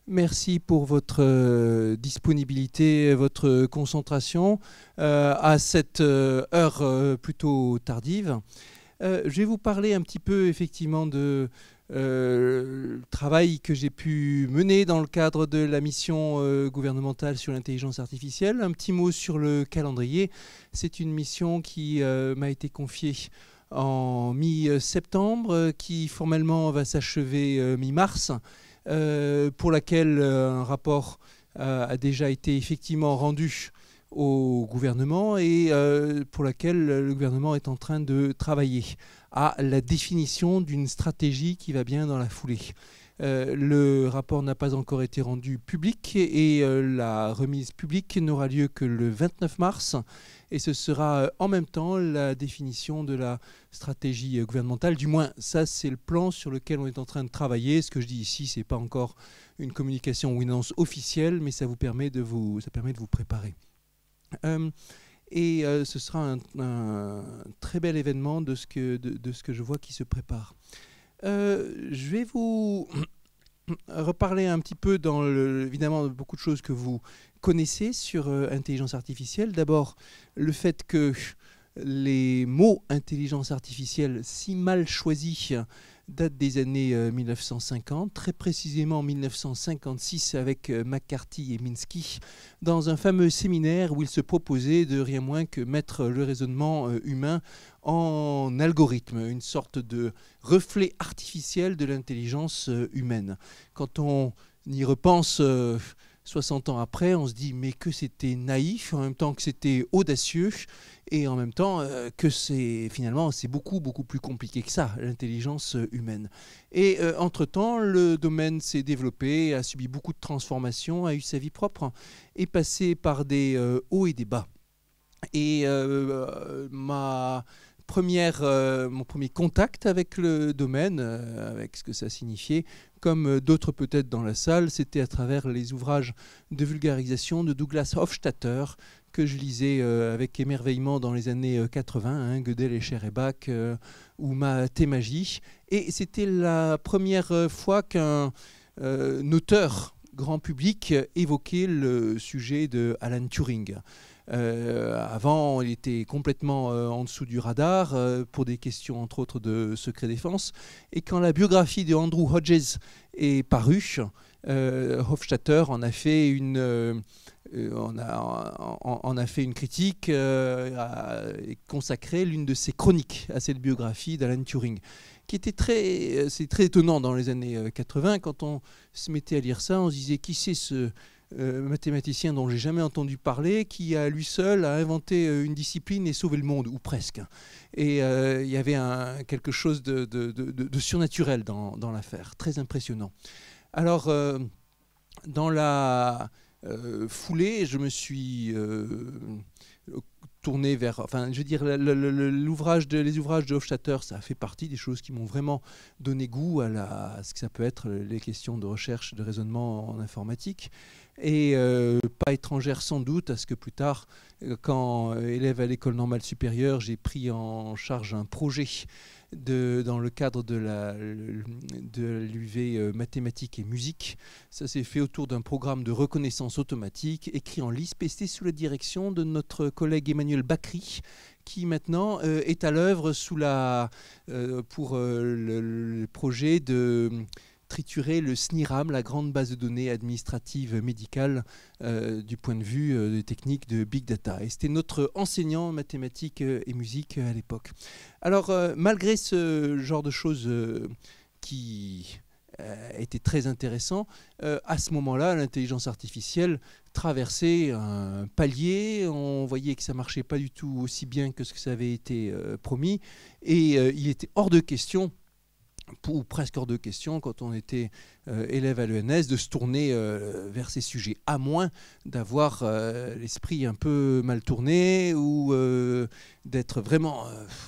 Merci pour votre disponibilité, votre concentration à cette heure plutôt tardive. Je vais vous parler un petit peu effectivement de le travail que j'ai pu mener dans le cadre de la mission gouvernementale sur l'intelligence artificielle. Un petit mot sur le calendrier. C'est une mission qui m'a été confiée en mi-septembre, qui formellement va s'achever mi-mars. Pour laquelle un rapport a déjà été effectivement rendu au gouvernement et pour laquelle le gouvernement est en train de travailler à la définition d'une stratégie qui va bien dans la foulée. Le rapport n'a pas encore été rendu public et la remise publique n'aura lieu que le 29 mars. Et ce sera en même temps la définition de la stratégie gouvernementale. Du moins, ça, c'est le plan sur lequel on est en train de travailler. Ce que je dis ici, ce n'est pas encore une communication ou une annonce officielle, mais ça permet de vous préparer. Ce sera un très bel événement de ce que je vois qui se prépare. Je vais vous reparler un petit peu évidemment beaucoup de choses que vous connaissez sur intelligence artificielle. D'abord, le fait que les mots intelligence artificielle si mal choisis datent des années 1950, très précisément 1956 avec McCarthy et Minsky, dans un fameux séminaire où ils se proposaient de rien moins que mettre le raisonnement humain en algorithme, une sorte de reflet artificiel de l'intelligence humaine. Quand on y repense 60 ans après, on se dit mais que c'était naïf, en même temps que c'était audacieux, et en même temps que finalement c'est beaucoup plus compliqué que ça, l'intelligence humaine. Et entre-temps, le domaine s'est développé, a subi beaucoup de transformations, a eu sa vie propre, est passé par des hauts et des bas. Et mon premier contact avec le domaine, avec ce que ça signifiait, comme d'autres peut-être dans la salle, c'était à travers les ouvrages de vulgarisation de Douglas Hofstadter, que je lisais avec émerveillement dans les années 80, hein, Gödel et Scherebach, ou Thémagie. Et c'était la première fois qu'un auteur grand public évoquait le sujet de Alan Turing. Avant, il était complètement en dessous du radar pour des questions, entre autres, de secret défense. Et quand la biographie de Andrew Hodges est parue, Hofstadter en a fait une critique et consacré l'une de ses chroniques à cette biographie d'Alan Turing, qui était c'est très étonnant dans les années 80. Quand on se mettait à lire ça, on se disait qui c'est ce mathématicien dont j'ai jamais entendu parler, qui à lui seul a inventé une discipline et sauvé le monde, ou presque. Et il y avait quelque chose de surnaturel dans l'affaire, très impressionnant. Alors, dans la foulée, je me suis tourné vers, enfin, je veux dire, les ouvrages de Hofstadter, ça a fait partie des choses qui m'ont vraiment donné goût à ce que ça peut être les questions de recherche, de raisonnement en informatique. Et pas étrangère sans doute à ce que plus tard, quand élève à l'école normale supérieure, j'ai pris en charge un projet dans le cadre de l'UV mathématiques et musique. Ça s'est fait autour d'un programme de reconnaissance automatique écrit en Lisp-ST sous la direction de notre collègue Emmanuel Bacry, qui maintenant est à l'œuvre pour le projet de triturer le SNIRAM, la grande base de données administrative médicale du point de vue des techniques de Big Data. Et c'était notre enseignant en mathématiques et musique à l'époque. Alors, malgré ce genre de choses qui était très intéressant, à ce moment-là, l'intelligence artificielle traversait un palier, on voyait que ça ne marchait pas du tout aussi bien que ce que ça avait été promis, et il était hors de question, ou presque hors de question, quand on était élève à l'ENS, de se tourner vers ces sujets, à moins d'avoir l'esprit un peu mal tourné ou d'être vraiment,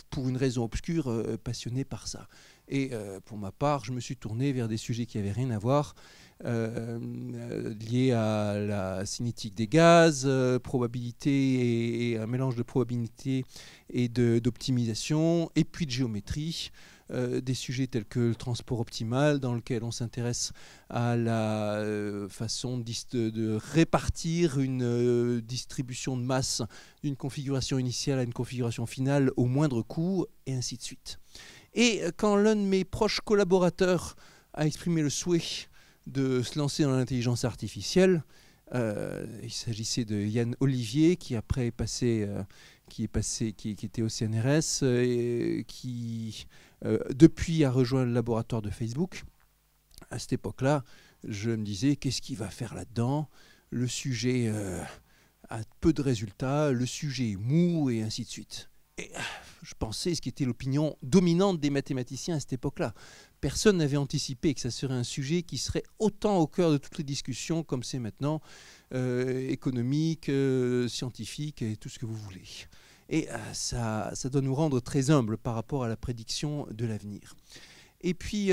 pour une raison obscure, passionné par ça. Et pour ma part, je me suis tourné vers des sujets qui n'avaient rien à voir, liés à la cinétique des gaz, probabilité et un mélange de probabilité et d'optimisation, et puis de géométrie. Des sujets tels que le transport optimal, dans lequel on s'intéresse à la façon de répartir une distribution de masse d'une configuration initiale à une configuration finale au moindre coût, et ainsi de suite. Et quand l'un de mes proches collaborateurs a exprimé le souhait de se lancer dans l'intelligence artificielle, il s'agissait de Yann Olivier, qui après est passé, qui était au CNRS et qui depuis a rejoint le laboratoire de Facebook. À cette époque-là, je me disais, qu'est-ce qu'il va faire là-dedans? Le sujet a peu de résultats, le sujet est mou, et ainsi de suite. Et je pensais ce qui était l'opinion dominante des mathématiciens à cette époque-là. Personne n'avait anticipé que ça serait un sujet qui serait autant au cœur de toutes les discussions comme c'est maintenant, économique, scientifique et tout ce que vous voulez. Et ça doit nous rendre très humbles par rapport à la prédiction de l'avenir. Et puis,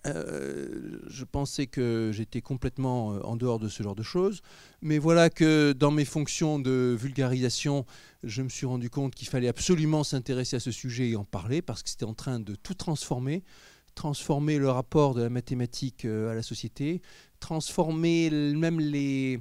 je pensais que j'étais complètement en dehors de ce genre de choses, mais voilà que dans mes fonctions de vulgarisation, je me suis rendu compte qu'il fallait absolument s'intéresser à ce sujet et en parler, parce que c'était en train de tout transformer, transformer le rapport de la mathématique à la société, transformer même les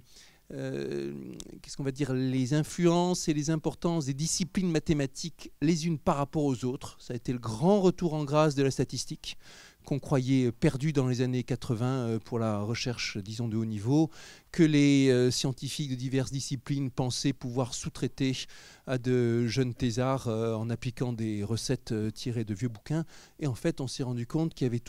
qu'est-ce qu'on va dire, les influences et les importances des disciplines mathématiques les unes par rapport aux autres. Ça a été le grand retour en grâce de la statistique qu'on croyait perdu dans les années 80 pour la recherche, disons, de haut niveau, que les scientifiques de diverses disciplines pensaient pouvoir sous-traiter à de jeunes thésards en appliquant des recettes tirées de vieux bouquins. Et en fait, on s'est rendu compte qu'il y avait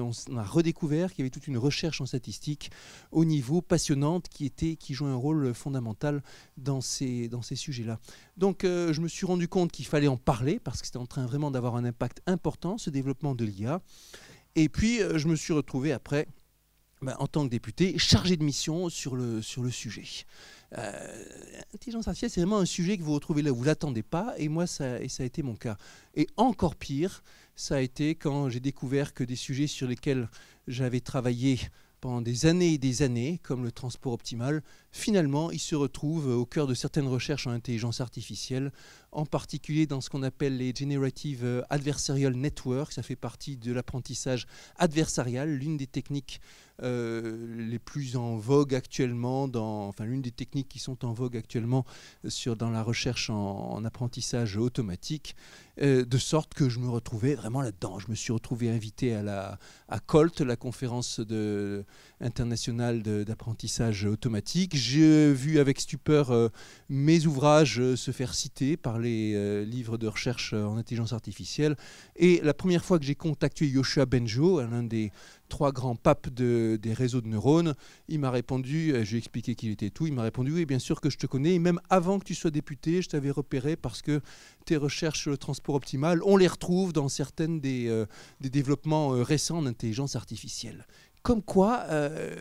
on a redécouvert qu'il y avait toute une recherche en statistique au niveau passionnante qui jouait un rôle fondamental dans ces sujets-là. Donc, je me suis rendu compte qu'il fallait en parler parce que c'était en train vraiment d'avoir un impact important, ce développement de l'IA. Et puis, je me suis retrouvé après, en tant que député, chargé de mission sur le sujet. L'intelligence artificielle, c'est vraiment un sujet que vous retrouvez là où vous ne l'attendez pas, et moi, ça a été mon cas. Et encore pire, ça a été quand j'ai découvert que des sujets sur lesquels j'avais travaillé pendant des années et des années, comme le transport optimal, finalement, ils se retrouvent au cœur de certaines recherches en intelligence artificielle, en particulier dans ce qu'on appelle les Generative Adversarial Networks. Ça fait partie de l'apprentissage adversarial, l'une des techniques les plus en vogue actuellement, l'une des techniques qui sont en vogue actuellement dans la recherche en apprentissage automatique, de sorte que je me retrouvais vraiment là-dedans. Je me suis retrouvé invité à COLT, la conférence internationale d'apprentissage automatique. J'ai vu avec stupeur mes ouvrages se faire citer par les livres de recherche en intelligence artificielle. Et la première fois que j'ai contacté Yoshua Bengio, l'un des 3 grands papes des réseaux de neurones, il m'a répondu, je lui ai expliqué qui il était tout, il m'a répondu, oui, bien sûr que je te connais, et même avant que tu sois député, je t'avais repéré parce que tes recherches sur le transport optimal, on les retrouve dans certaines des développements récents d'intelligence artificielle. Comme quoi,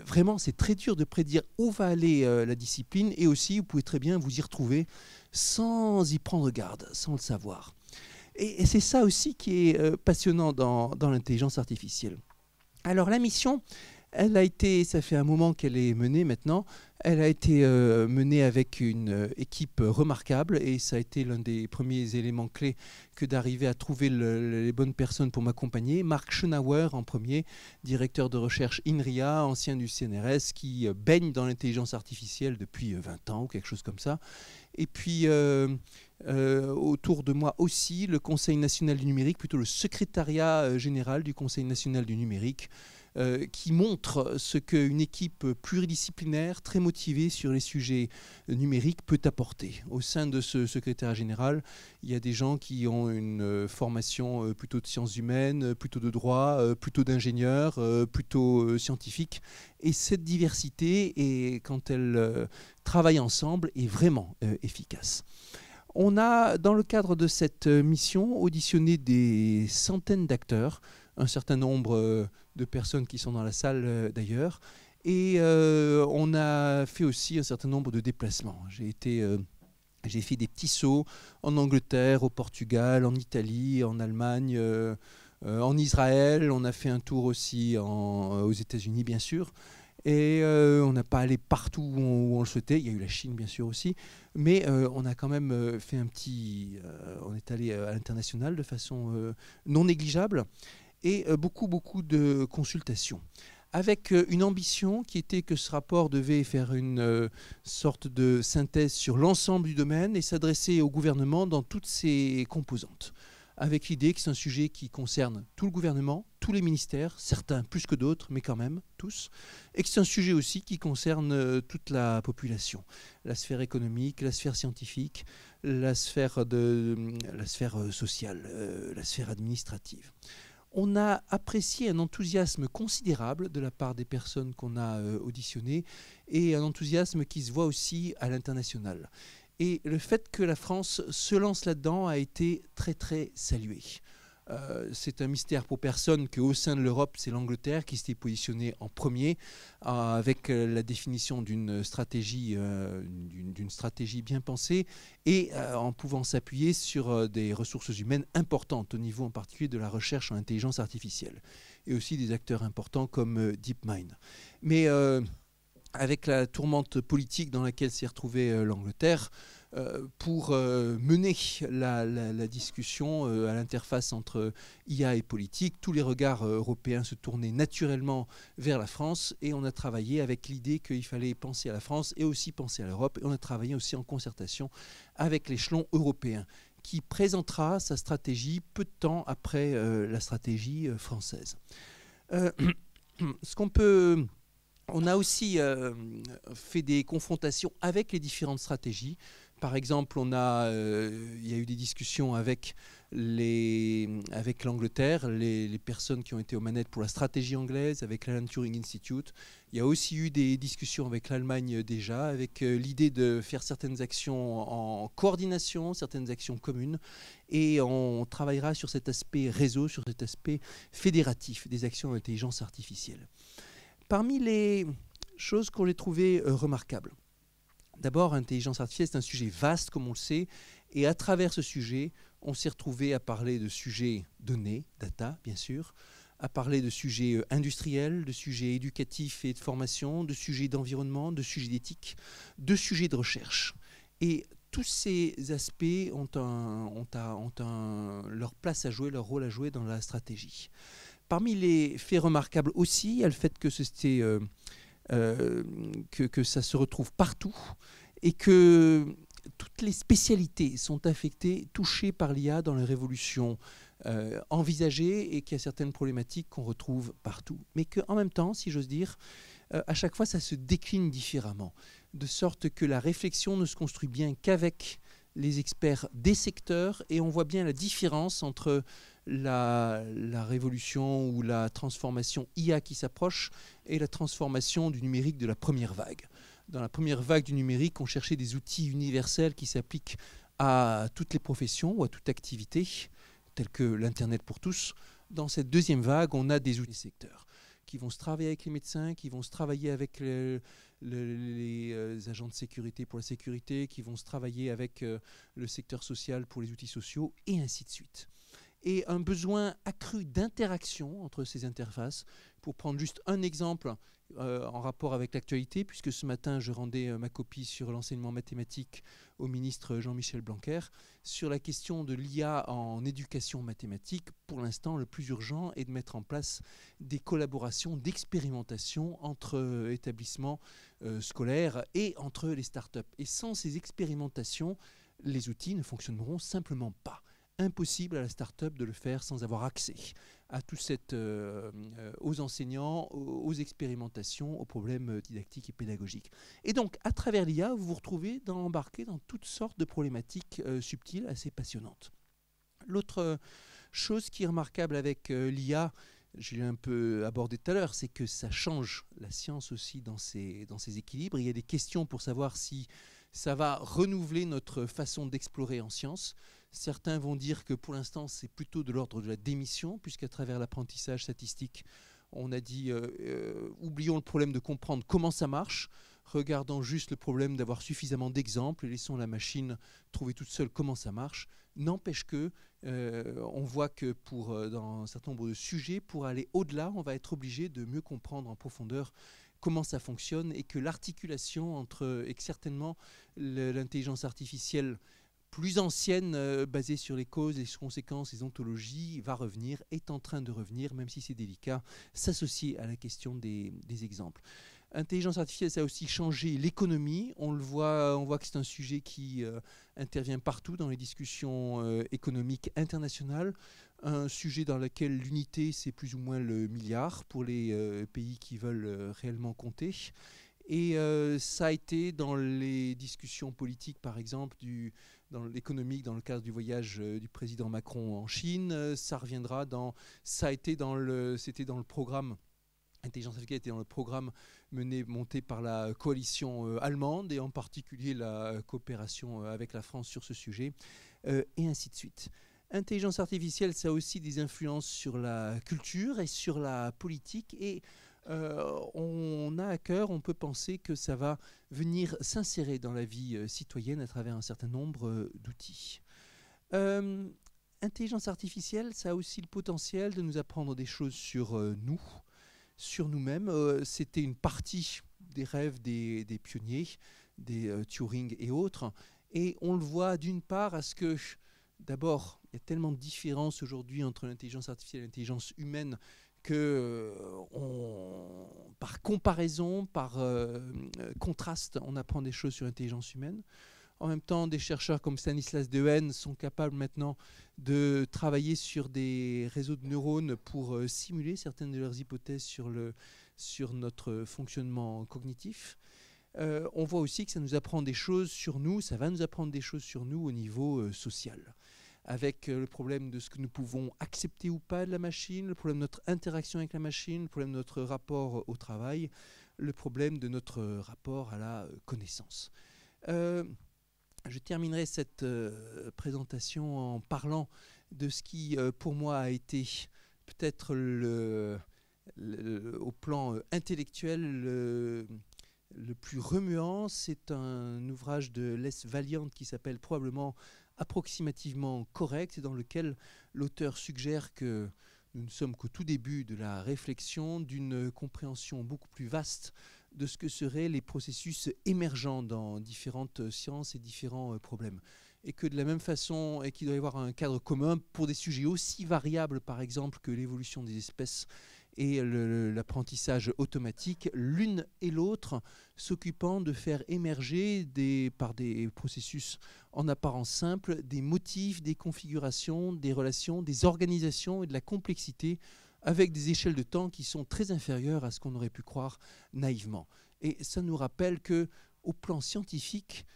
vraiment, c'est très dur de prédire où va aller la discipline, et aussi, vous pouvez très bien vous y retrouver sans y prendre garde, sans le savoir. Et c'est ça aussi qui est passionnant dans l'intelligence artificielle. Alors la mission, elle a été, ça fait un moment qu'elle est menée maintenant, elle a été menée avec une équipe remarquable, et ça a été l'un des premiers éléments clés que d'arriver à trouver les bonnes personnes pour m'accompagner. Marc Schönauer en premier, directeur de recherche INRIA, ancien du CNRS, qui baigne dans l'intelligence artificielle depuis 20 ans ou quelque chose comme ça. Et puis autour de moi aussi, le Conseil national du numérique, plutôt le secrétariat général du Conseil national du numérique, qui montre ce qu'une équipe pluridisciplinaire, très motivée sur les sujets numériques, peut apporter. Au sein de ce secrétariat général, il y a des gens qui ont une formation plutôt de sciences humaines, plutôt de droit, plutôt d'ingénieurs, plutôt scientifiques. Et cette diversité, quand elle travaille ensemble, est vraiment efficace. On a, dans le cadre de cette mission, auditionné des centaines d'acteurs, un certain nombre de personnes qui sont dans la salle d'ailleurs, et on a fait aussi un certain nombre de déplacements. J'ai fait des petits sauts en Angleterre, au Portugal, en Italie, en Allemagne, en Israël. On a fait un tour aussi aux États-Unis, bien sûr. Et on n'a pas allé partout où on le souhaitait. Il y a eu la Chine, bien sûr, aussi. Mais on a quand même fait on est allé à l'international de façon non négligeable. Et beaucoup de consultations. Avec une ambition qui était que ce rapport devait faire une sorte de synthèse sur l'ensemble du domaine et s'adresser au gouvernement dans toutes ses composantes. Avec l'idée que c'est un sujet qui concerne tout le gouvernement, tous les ministères, certains plus que d'autres, mais quand même tous, et que c'est un sujet aussi qui concerne toute la population, la sphère économique, la sphère scientifique, la sphère sociale, la sphère administrative. On a apprécié un enthousiasme considérable de la part des personnes qu'on a auditionnées, et un enthousiasme qui se voit aussi à l'international. Et le fait que la France se lance là-dedans a été très très salué. C'est un mystère pour personne qu'au sein de l'Europe, c'est l'Angleterre qui s'était positionnée en premier avec la définition d'une stratégie bien pensée et en pouvant s'appuyer sur des ressources humaines importantes au niveau en particulier de la recherche en intelligence artificielle et aussi des acteurs importants comme DeepMind. Mais avec la tourmente politique dans laquelle s'est retrouvée l'Angleterre, pour mener la discussion à l'interface entre IA et politique. Tous les regards européens se tournaient naturellement vers la France et on a travaillé avec l'idée qu'il fallait penser à la France et aussi penser à l'Europe. Et on a travaillé aussi en concertation avec l'échelon européen qui présentera sa stratégie peu de temps après la stratégie française. On a aussi fait des confrontations avec les différentes stratégies. Par exemple, il y a eu des discussions avec l'Angleterre, les personnes qui ont été aux manettes pour la stratégie anglaise, avec l'Alan Turing Institute. Il y a aussi eu des discussions avec l'Allemagne déjà, avec l'idée de faire certaines actions en coordination, certaines actions communes. Et on travaillera sur cet aspect réseau, sur cet aspect fédératif des actions d'intelligence artificielle. Parmi les choses qu'on j'ai trouvées remarquables, d'abord, l'intelligence artificielle, c'est un sujet vaste, comme on le sait, et à travers ce sujet, on s'est retrouvé à parler de sujets données, data, bien sûr, à parler de sujets industriels, de sujets éducatifs et de formation, de sujets d'environnement, de sujets d'éthique, de sujets de recherche. Et tous ces aspects ont leur place à jouer, leur rôle à jouer dans la stratégie. Parmi les faits remarquables aussi, il y a le fait que ça se retrouve partout et que toutes les spécialités sont affectées, touchées par l'IA dans les révolutions envisagées et qu'il y a certaines problématiques qu'on retrouve partout. Mais qu'en même temps, si j'ose dire, à chaque fois, ça se décline différemment, de sorte que la réflexion ne se construit bien qu'avec les experts des secteurs et on voit bien la différence entre la révolution ou la transformation IA qui s'approche et la transformation du numérique de la première vague. Dans la première vague du numérique, on cherchait des outils universels qui s'appliquent à toutes les professions ou à toute activité, tels que l'Internet pour tous. Dans cette deuxième vague, on a des outils secteurs qui vont se travailler avec les médecins, qui vont se travailler avec les agents de sécurité pour la sécurité, qui vont se travailler avec le secteur social pour les outils sociaux, et ainsi de suite. Et un besoin accru d'interaction entre ces interfaces. Pour prendre juste un exemple en rapport avec l'actualité, puisque ce matin je rendais ma copie sur l'enseignement mathématique au ministre Jean-Michel Blanquer, sur la question de l'IA en éducation mathématique. Pour l'instant, le plus urgent est de mettre en place des collaborations d'expérimentation entre établissements scolaires et entre les startups. Et sans ces expérimentations, les outils ne fonctionneront simplement pas. Impossible à la start-up de le faire sans avoir accès à tout aux enseignants, aux expérimentations, aux problèmes didactiques et pédagogiques. Et donc, à travers l'IA, vous vous retrouvez embarqué dans toutes sortes de problématiques subtiles, assez passionnantes. L'autre chose qui est remarquable avec l'IA, je l'ai un peu abordé tout à l'heure, c'est que ça change la science aussi dans ses équilibres. Il y a des questions pour savoir si ça va renouveler notre façon d'explorer en science. Certains vont dire que pour l'instant, c'est plutôt de l'ordre de la démission, puisqu'à travers l'apprentissage statistique, on a dit oublions le problème de comprendre comment ça marche, regardons juste le problème d'avoir suffisamment d'exemples et laissons la machine trouver toute seule comment ça marche. N'empêche que on voit que dans un certain nombre de sujets, pour aller au-delà, on va être obligé de mieux comprendre en profondeur comment ça fonctionne et que l'articulation et que certainement l'intelligence artificielle plus ancienne, basée sur les causes, les conséquences, les ontologies, va revenir, est en train de revenir, même si c'est délicat, s'associer à la question des exemples. Intelligence artificielle, ça a aussi changé l'économie. On voit que c'est un sujet qui intervient partout dans les discussions économiques internationales. Un sujet dans lequel l'unité, c'est plus ou moins le milliard pour les pays qui veulent réellement compter. Et ça a été dans les discussions politiques, par exemple, dans l'économique, dans le cadre du voyage du président Macron en Chine. C'était dans le programme, intelligence artificielle était dans le programme monté par la coalition allemande, et en particulier la coopération avec la France sur ce sujet, et ainsi de suite. Intelligence artificielle, ça a aussi des influences sur la culture et sur la politique, et on a à cœur, on peut penser que ça va venir s'insérer dans la vie citoyenne à travers un certain nombre d'outils. Intelligence artificielle, ça a aussi le potentiel de nous apprendre des choses sur nous, sur nous-mêmes. C'était une partie des rêves des pionniers, des Turing et autres. Et on le voit d'une part à ce que, d'abord, il y a tellement de différences aujourd'hui entre l'intelligence artificielle et l'intelligence humaine que par comparaison, par contraste, on apprend des choses sur l'intelligence humaine. En même temps, des chercheurs comme Stanislas Dehaene sont capables maintenant de travailler sur des réseaux de neurones pour simuler certaines de leurs hypothèses sur notre fonctionnement cognitif. On voit aussi que ça nous apprend des choses sur nous, ça va nous apprendre des choses sur nous au niveau social, avec le problème de ce que nous pouvons accepter ou pas de la machine, le problème de notre interaction avec la machine, le problème de notre rapport au travail, le problème de notre rapport à la connaissance. Je terminerai cette présentation en parlant de ce qui, pour moi, a été peut-être au plan intellectuel le plus remuant. C'est un ouvrage de Les Valiant qui s'appelle probablement approximativement correct, dans lequel l'auteur suggère que nous ne sommes qu'au tout début de la réflexion d'une compréhension beaucoup plus vaste de ce que seraient les processus émergents dans différentes sciences et différents problèmes. Et que de la même façon, et qu'il doit y avoir un cadre commun pour des sujets aussi variables, par exemple, que l'évolution des espèces et l'apprentissage automatique, l'une et l'autre s'occupant de faire émerger par des processus en apparence simples, des motifs, des configurations, des relations, des organisations et de la complexité, avec des échelles de temps qui sont très inférieures à ce qu'on aurait pu croire naïvement. Et ça nous rappelle qu'au plan scientifique,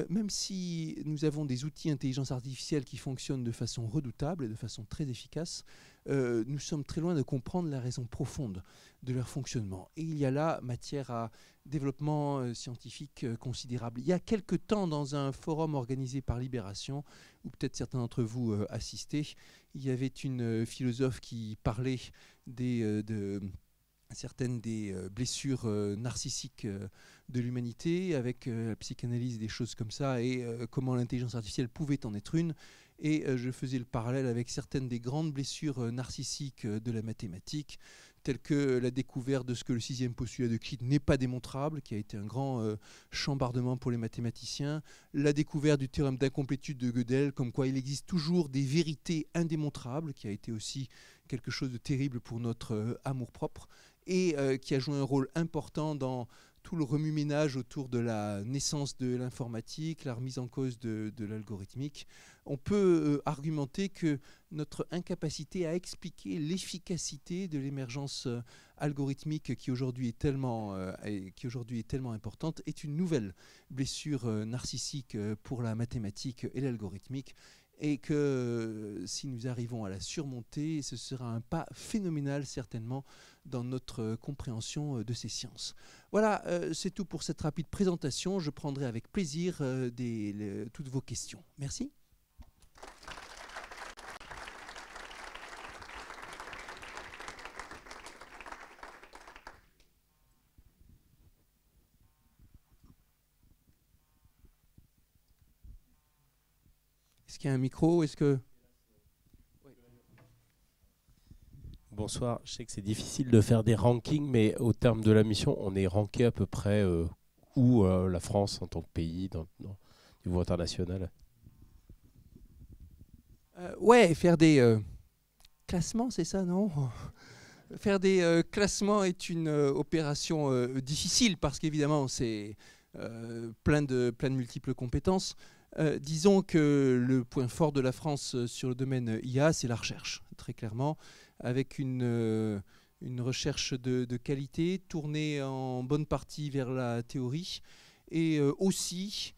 même si nous avons des outils d'intelligence artificielle qui fonctionnent de façon redoutable et de façon très efficace, nous sommes très loin de comprendre la raison profonde de leur fonctionnement. Et il y a là matière à développement scientifique considérable. Il y a quelque temps, dans un forum organisé par Libération, où peut-être certains d'entre vous assistaient, il y avait une philosophe qui parlait de certaines des blessures narcissiques de l'humanité, avec la psychanalyse, des choses comme ça, et comment l'intelligence artificielle pouvait en être une. Et je faisais le parallèle avec certaines des grandes blessures narcissiques de la mathématique, telles que la découverte de ce que le sixième postulat d'Euclide n'est pas démontrable, qui a été un grand chambardement pour les mathématiciens, la découverte du théorème d'incomplétude de Gödel, comme quoi il existe toujours des vérités indémontrables, qui a été aussi quelque chose de terrible pour notre amour-propre, et qui a joué un rôle important dans tout le remue-ménage autour de la naissance de l'informatique, la remise en cause de l'algorithmique. On peut argumenter que notre incapacité à expliquer l'efficacité de l'émergence algorithmique qui aujourd'hui est tellement importante est une nouvelle blessure narcissique pour la mathématique et l'algorithmique, et que si nous arrivons à la surmonter, ce sera un pas phénoménal certainement dans notre compréhension de ces sciences. Voilà, c'est tout pour cette rapide présentation. Je prendrai avec plaisir toutes vos questions. Merci. Est-ce qu'il y a un micro? Est-ce que... Bonsoir, je sais que c'est difficile de faire des rankings, mais au terme de la mission, on est ranké à peu près où la France en tant que pays au niveau international? Ouais, faire des classements, c'est ça, non? Faire des classements est une opération difficile parce qu'évidemment, c'est plein de multiples compétences. Disons que le point fort de la France sur le domaine IA, c'est la recherche, très clairement, avec une recherche de qualité tournée en bonne partie vers la théorie, et aussi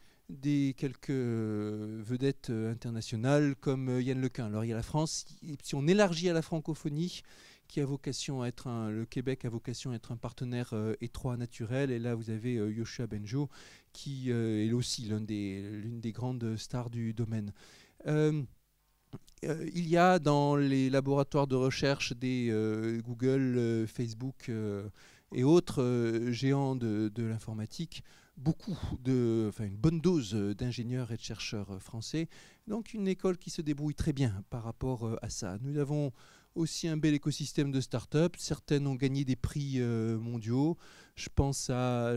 quelques vedettes internationales comme Yann Lequin. Alors il y a la France, si on élargit à la francophonie, qui a vocation à être le Québec a vocation à être un partenaire étroit naturel, et là vous avez Yoshua Bengio qui est aussi l'une des grandes stars du domaine. Il y a dans les laboratoires de recherche des Google, Facebook et autres géants de l'informatique, une bonne dose d'ingénieurs et de chercheurs français, donc une école qui se débrouille très bien par rapport à ça. Nous avons aussi un bel écosystème de start-up. Certaines ont gagné des prix mondiaux. Je pense à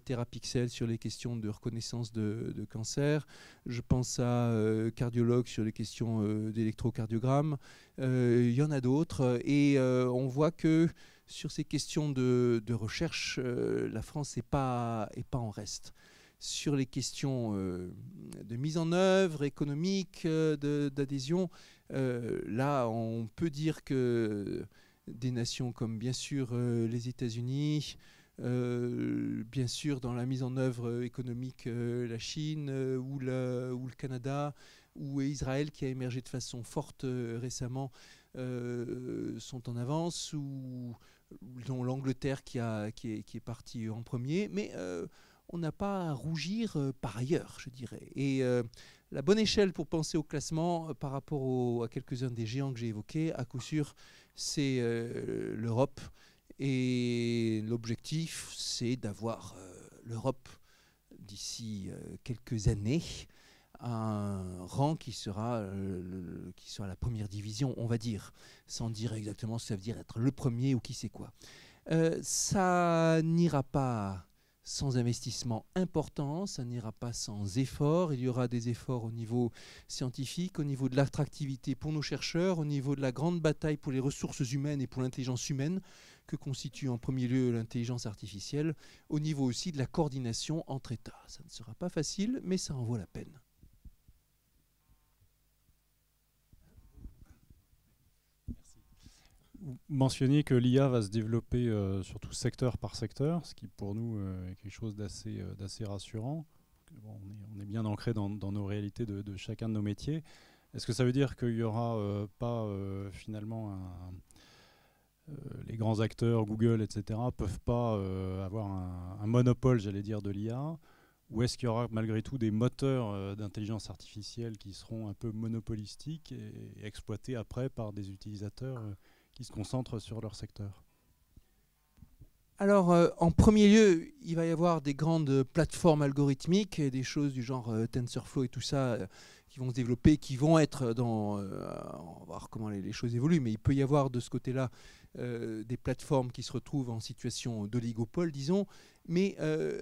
Therapixel sur les questions de reconnaissance de cancer. Je pense à Cardiologue sur les questions d'électrocardiogramme. Il y en a d'autres. Et on voit que sur ces questions de recherche, la France n'est pas en reste. Sur les questions de mise en œuvre économique, d'adhésion, là, on peut dire que des nations comme bien sûr les États-Unis, bien sûr dans la mise en œuvre économique la Chine ou le Canada ou Israël qui a émergé de façon forte récemment sont en avance, ou dont l'Angleterre qui est partie en premier, mais on n'a pas à rougir par ailleurs, je dirais. Et la bonne échelle pour penser au classement par rapport à quelques-uns des géants que j'ai évoqués, à coup sûr, c'est l'Europe. Et l'objectif, c'est d'avoir l'Europe d'ici quelques années à un rang qui sera la première division, on va dire, sans dire exactement ce que ça veut dire être le premier ou qui sait quoi. Ça n'ira pas sans investissement important, ça n'ira pas sans effort. Il y aura des efforts au niveau scientifique, au niveau de l'attractivité pour nos chercheurs, au niveau de la grande bataille pour les ressources humaines et pour l'intelligence humaine, que constitue en premier lieu l'intelligence artificielle, au niveau aussi de la coordination entre États. Ça ne sera pas facile, mais ça en vaut la peine. Vous mentionniez que l'IA va se développer surtout secteur par secteur, ce qui pour nous est quelque chose d'assez rassurant. Bon, on est bien ancré dans nos réalités de chacun de nos métiers. Est-ce que ça veut dire qu'il n'y aura pas finalement les grands acteurs, Google, etc., ne peuvent pas avoir un monopole, j'allais dire, de l'IA? Ou est-ce qu'il y aura malgré tout des moteurs d'intelligence artificielle qui seront un peu monopolistiques et exploités après par des utilisateurs qui se concentrent sur leur secteur? Alors, en premier lieu, il va y avoir des grandes plateformes algorithmiques et des choses du genre TensorFlow et tout ça qui vont se développer, qui vont être dans... on va voir comment les choses évoluent, mais il peut y avoir de ce côté-là des plateformes qui se retrouvent en situation d'oligopole, disons. Mais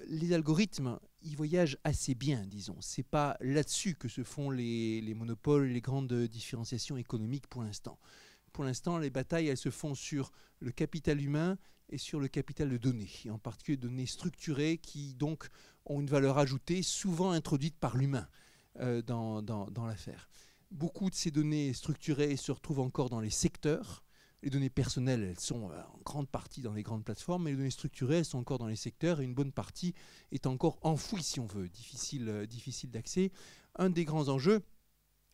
les algorithmes, ils voyagent assez bien, disons. Ce n'est pas là-dessus que se font les monopoles, les grandes différenciations économiques pour l'instant. Pour l'instant, les batailles, elles se font sur le capital humain et sur le capital de données, et en particulier données structurées qui donc ont une valeur ajoutée, souvent introduite par l'humain dans l'affaire. Beaucoup de ces données structurées se retrouvent encore dans les secteurs. Les données personnelles, elles sont en grande partie dans les grandes plateformes, mais les données structurées, elles sont encore dans les secteurs, et une bonne partie est encore enfouie, si on veut, difficile d'accès. Un des grands enjeux,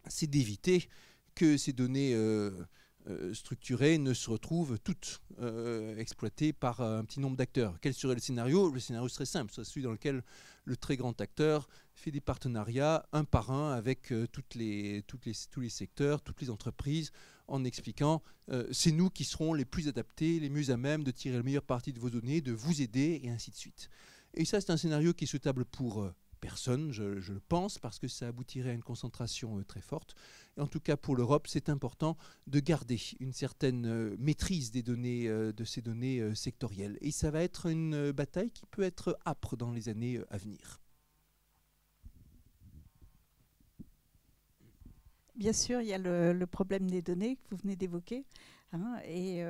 c'est d'éviter que ces données structurées ne se retrouvent toutes exploitées par un petit nombre d'acteurs. Quel serait le scénario? Le scénario serait simple, ce serait celui dans lequel le très grand acteur fait des partenariats un par un avec tous les secteurs, toutes les entreprises, en expliquant c'est nous qui serons les plus adaptés, les mieux à même de tirer le meilleur parti de vos données, de vous aider, et ainsi de suite. Et ça, c'est un scénario qui est souhaitable pour personne, je le pense, parce que ça aboutirait à une concentration très forte. Et en tout cas, pour l'Europe, c'est important de garder une certaine maîtrise des données, de ces données sectorielles. Et ça va être une bataille qui peut être âpre dans les années à venir. Bien sûr, il y a le problème des données que vous venez d'évoquer, hein, et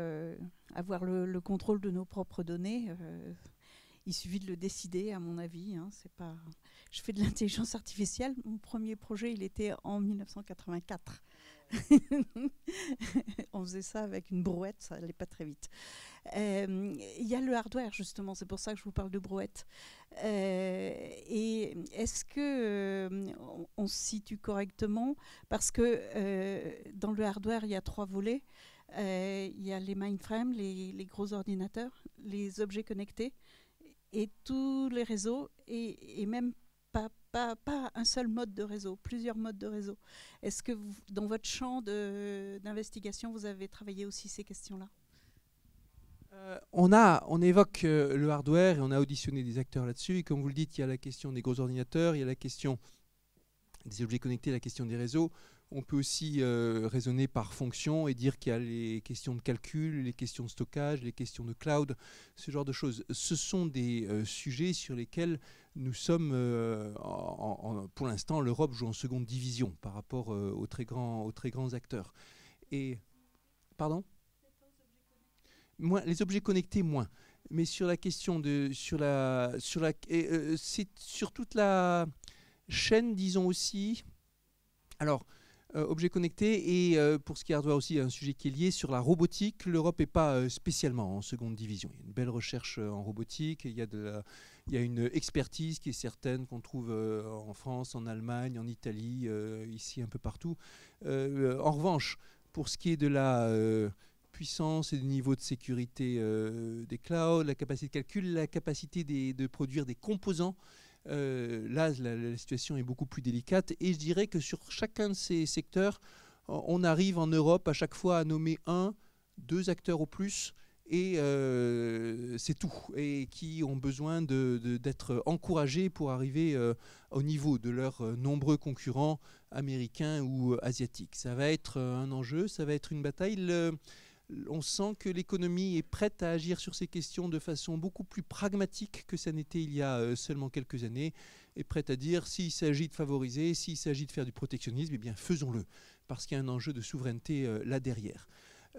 avoir le contrôle de nos propres données. Il suffit de le décider, à mon avis. Hein, c'est pas... Je fais de l'intelligence artificielle. Mon premier projet, il était en 1984. On faisait ça avec une brouette, ça n'allait pas très vite. Il y a le hardware, justement, c'est pour ça que je vous parle de brouette. Et est-ce que on se situe correctement? Parce que dans le hardware, il y a 3 volets. Il y a les mainframes, les gros ordinateurs, les objets connectés, et tous les réseaux, et même pas un seul mode de réseau, plusieurs modes de réseau. Est-ce que dans votre champ d'investigation, vous avez travaillé aussi ces questions-là? On évoque le hardware et on a auditionné des acteurs là-dessus. Et comme vous le dites, il y a la question des gros ordinateurs, il y a la question des objets connectés, la question des réseaux. On peut aussi raisonner par fonction et dire qu'il y a les questions de calcul, les questions de stockage, les questions de cloud, ce genre de choses. Ce sont des sujets sur lesquels nous sommes, pour l'instant, l'Europe joue en seconde division par rapport aux très grands acteurs. Et, pardon ? Moins, les objets connectés, moins. Mais sur la question de... c'est sur toute la chaîne, disons aussi... Alors... objets connectés et pour ce qui est hardware aussi, un sujet qui est lié sur la robotique. L'Europe n'est pas spécialement en seconde division. Il y a une belle recherche en robotique, il y a une expertise qui est certaine qu'on trouve en France, en Allemagne, en Italie, ici un peu partout. En revanche, pour ce qui est de la puissance et du niveau de sécurité des clouds, la capacité de calcul, la capacité de produire des composants, là, la situation est beaucoup plus délicate et je dirais que sur chacun de ces secteurs, on arrive en Europe à chaque fois à nommer 1, 2 acteurs au plus et c'est tout, et qui ont besoin d'être encouragés pour arriver au niveau de leurs nombreux concurrents américains ou asiatiques. Ça va être un enjeu, ça va être une bataille. On sent que l'économie est prête à agir sur ces questions de façon beaucoup plus pragmatique que ça n'était il y a seulement quelques années, et prête à dire s'il s'agit de favoriser, s'il s'agit de faire du protectionnisme, eh bien faisons-le, parce qu'il y a un enjeu de souveraineté là derrière.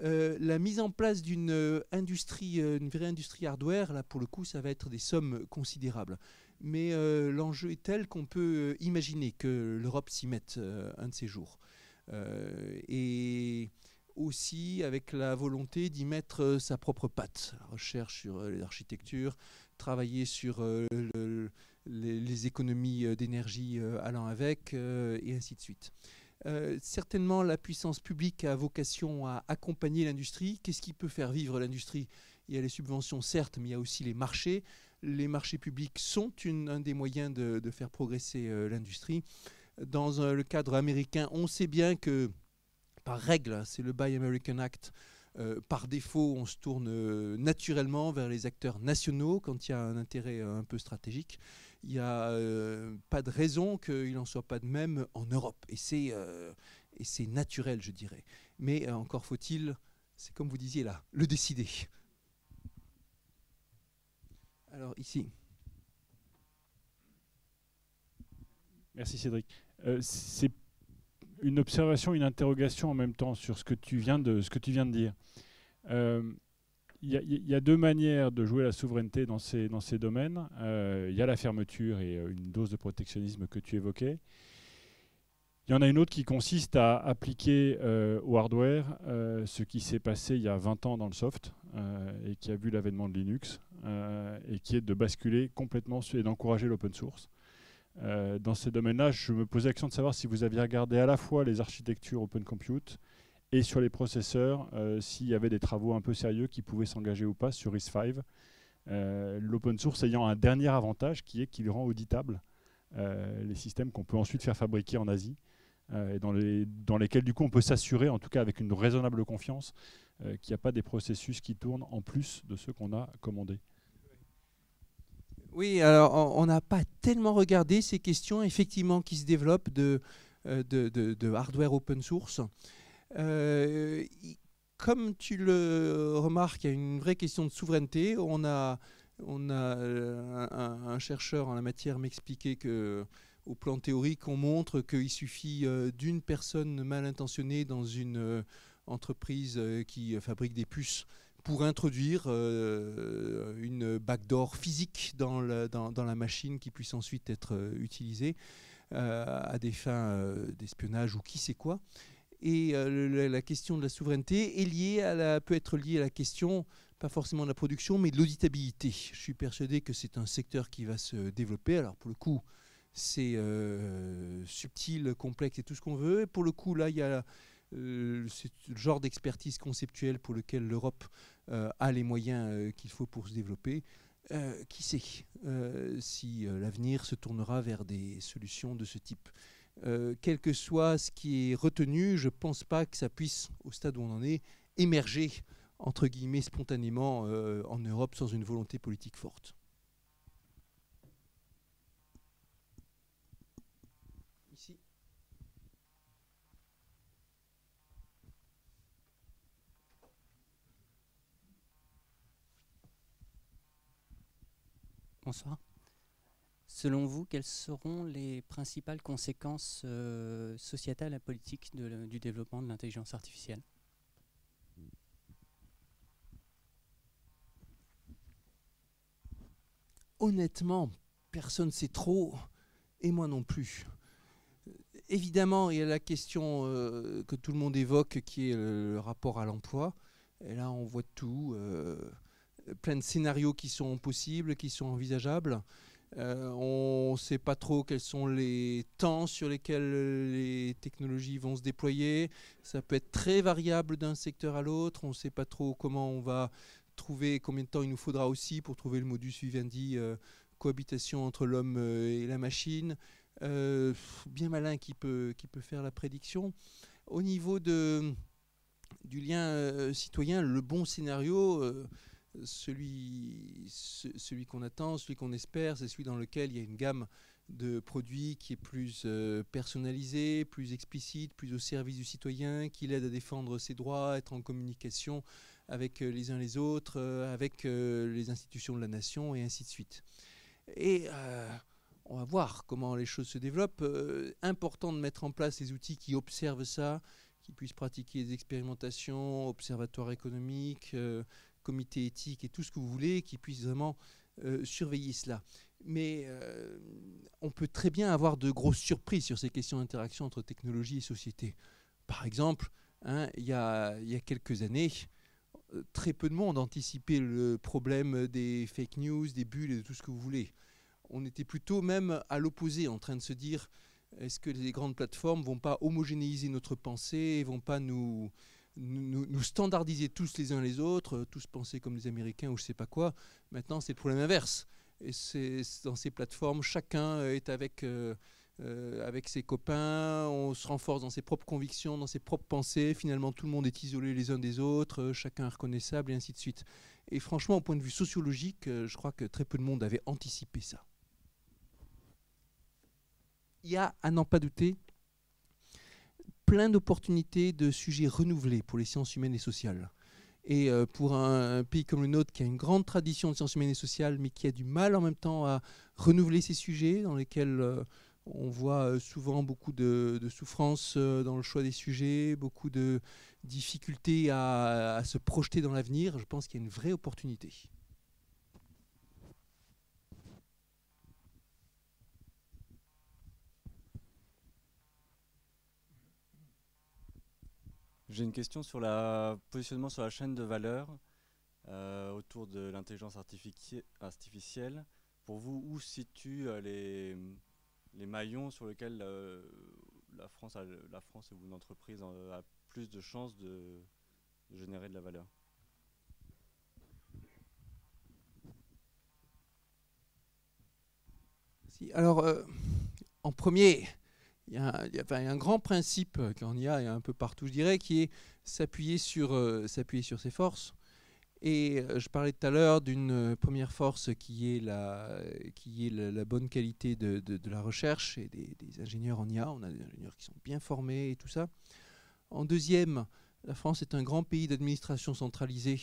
La mise en place d'une industrie, une vraie industrie hardware, là pour le coup ça va être des sommes considérables. Mais l'enjeu est tel qu'on peut imaginer que l'Europe s'y mette un de ces jours. Et aussi avec la volonté d'y mettre sa propre patte, la recherche sur les architectures, travailler sur les économies d'énergie allant avec, et ainsi de suite. Certainement, la puissance publique a vocation à accompagner l'industrie. Qu'est-ce qui peut faire vivre l'industrie ? Il y a les subventions, certes, mais il y a aussi les marchés. Les marchés publics sont un des moyens de faire progresser l'industrie. Dans le cadre américain, on sait bien que par règle, c'est le Buy American Act. Par défaut, on se tourne naturellement vers les acteurs nationaux quand il y a un intérêt un peu stratégique. Il n'y a pas de raison qu'il n'en soit pas de même en Europe. Et c'est naturel, je dirais. Mais encore faut-il, c'est comme vous disiez là, le décider. Alors ici. Merci Cédric. C'est une observation, une interrogation en même temps sur ce que tu viens de dire. Il y a deux manières de jouer la souveraineté dans ces domaines. Il y a la fermeture et une dose de protectionnisme que tu évoquais. Il y en a une autre qui consiste à appliquer au hardware ce qui s'est passé il y a 20 ans dans le soft et qui a vu l'avènement de Linux et qui est de basculer complètement et d'encourager l'open source. Dans ces domaines-là, je me posais la question de savoir si vous aviez regardé à la fois les architectures open compute et sur les processeurs, s'il y avait des travaux un peu sérieux qui pouvaient s'engager ou pas sur RISC-V. L'open source ayant un dernier avantage qui est qu'il rend auditable les systèmes qu'on peut ensuite faire fabriquer en Asie et dans lesquels du coup on peut s'assurer, en tout cas avec une raisonnable confiance, qu'il n'y a pas des processus qui tournent en plus de ceux qu'on a commandés. Oui, alors on n'a pas tellement regardé ces questions effectivement qui se développent de hardware open source. Comme tu le remarques, il y a une vraie question de souveraineté. On a un chercheur en la matière m'expliquait qu'au plan théorique, on montre qu'il suffit d'une personne mal intentionnée dans une entreprise qui fabrique des puces pour introduire une backdoor physique dans la machine qui puisse ensuite être utilisée à des fins d'espionnage ou qui sait quoi. Et la question de la souveraineté peut être liée à la question, pas forcément de la production, mais de l'auditabilité. Je suis persuadé que c'est un secteur qui va se développer. Alors pour le coup, c'est subtil, complexe et tout ce qu'on veut. Et pour le coup, là, il y a c'est le genre d'expertise conceptuelle pour lequel l'Europe a les moyens qu'il faut pour se développer. Qui sait si l'avenir se tournera vers des solutions de ce type. Quel que soit ce qui est retenu, je ne pense pas que ça puisse, au stade où on en est, émerger, entre guillemets, spontanément en Europe sans une volonté politique forte. Ici. Bonsoir. Selon vous, quelles seront les principales conséquences sociétales et politiques du développement de l'intelligence artificielle? Honnêtement, personne ne sait trop, et moi non plus. Évidemment, il y a la question que tout le monde évoque, qui est le rapport à l'emploi. Et là, on voit tout, plein de scénarios qui sont possibles, qui sont envisageables. On ne sait pas trop quels sont les temps sur lesquels les technologies vont se déployer. Ça peut être très variable d'un secteur à l'autre. On ne sait pas trop comment on va trouver, combien de temps il nous faudra aussi pour trouver le modus vivendi, cohabitation entre l'homme et la machine. Bien malin qui peut faire la prédiction. Au niveau du lien citoyen, le bon scénario, celui qu'on attend, celui qu'on espère, c'est celui dans lequel il y a une gamme de produits qui est plus personnalisée, plus explicite, plus au service du citoyen, qui l'aide à défendre ses droits, à être en communication avec les uns les autres, avec les institutions de la nation, et ainsi de suite. Et on va voir comment les choses se développent. Important de mettre en place des outils qui observent ça, qui puissent pratiquer des expérimentations, observatoires économiques, comités éthiques et tout ce que vous voulez, qui puissent vraiment surveiller cela. Mais on peut très bien avoir de grosses surprises sur ces questions d'interaction entre technologie et société. Par exemple, il y a quelques années, très peu de monde anticipait le problème des fake news, des bulles et de tout ce que vous voulez. On était plutôt même à l'opposé, en train de se dire, est-ce que les grandes plateformes ne vont pas homogénéiser notre pensée, ne vont pas nous standardiser tous les uns les autres, tous penser comme les Américains ou je ne sais pas quoi. Maintenant, c'est le problème inverse. Et c'est dans ces plateformes, chacun est avec ses copains, on se renforce dans ses propres convictions, dans ses propres pensées. Finalement, tout le monde est isolé les uns des autres, chacun est reconnaissable et ainsi de suite. Et franchement, au point de vue sociologique, je crois que très peu de monde avait anticipé ça. Il y a, à n'en pas douter, plein d'opportunités de sujets renouvelés pour les sciences humaines et sociales. Et pour un pays comme le nôtre, qui a une grande tradition de sciences humaines et sociales, mais qui a du mal en même temps à renouveler ces sujets, dans lesquels on voit souvent beaucoup de souffrance dans le choix des sujets, beaucoup de difficultés à se projeter dans l'avenir, je pense qu'il y a une vraie opportunité. J'ai une question sur le positionnement sur la chaîne de valeur autour de l'intelligence artificielle. Pour vous, où se situent les maillons sur lesquels la France ou une entreprise a plus de chances de générer de la valeur? Alors, en premier, il y a un grand principe qu'il y a un peu partout, je dirais, qui est s'appuyer sur ses forces. Et je parlais tout à l'heure d'une première force qui est la bonne qualité de la recherche et des ingénieurs en IA. On a des ingénieurs qui sont bien formés et tout ça. En deuxième, la France est un grand pays d'administration centralisée.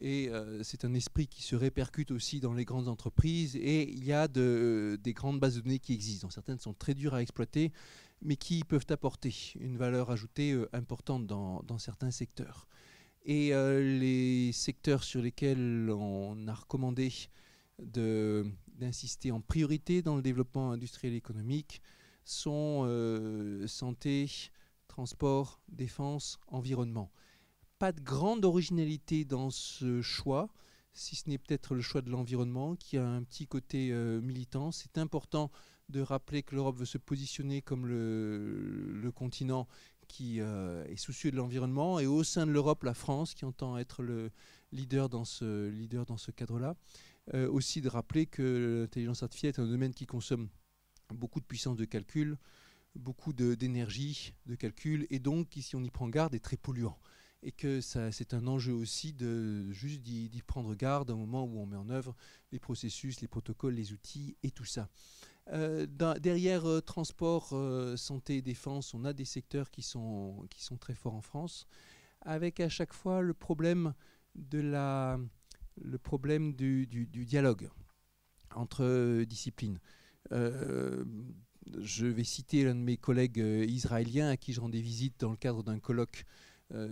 Et c'est un esprit qui se répercute aussi dans les grandes entreprises. Et il y a des grandes bases de données qui existent. Certaines sont très dures à exploiter, mais qui peuvent apporter une valeur ajoutée importante dans certains secteurs. Et les secteurs sur lesquels on a recommandé d'insister en priorité dans le développement industriel et économique sont santé, transport, défense, environnement. Pas de grande originalité dans ce choix, si ce n'est peut-être le choix de l'environnement, qui a un petit côté militant. C'est important de rappeler que l'Europe veut se positionner comme le continent qui est soucieux de l'environnement, et au sein de l'Europe, la France, qui entend être le leader dans ce cadre-là. Aussi de rappeler que l'intelligence artificielle est un domaine qui consomme beaucoup de puissance de calcul, beaucoup d'énergie de calcul, et donc, si on y prend garde, est très polluant. Et que c'est un enjeu aussi de juste d'y prendre garde au moment où on met en œuvre les processus, les protocoles, les outils et tout ça. Derrière transport, santé et défense, on a des secteurs qui sont très forts en France, avec à chaque fois le problème du dialogue. entre disciplines. Je vais citer l'un de mes collègues israéliens à qui je rendais visite dans le cadre d'un colloque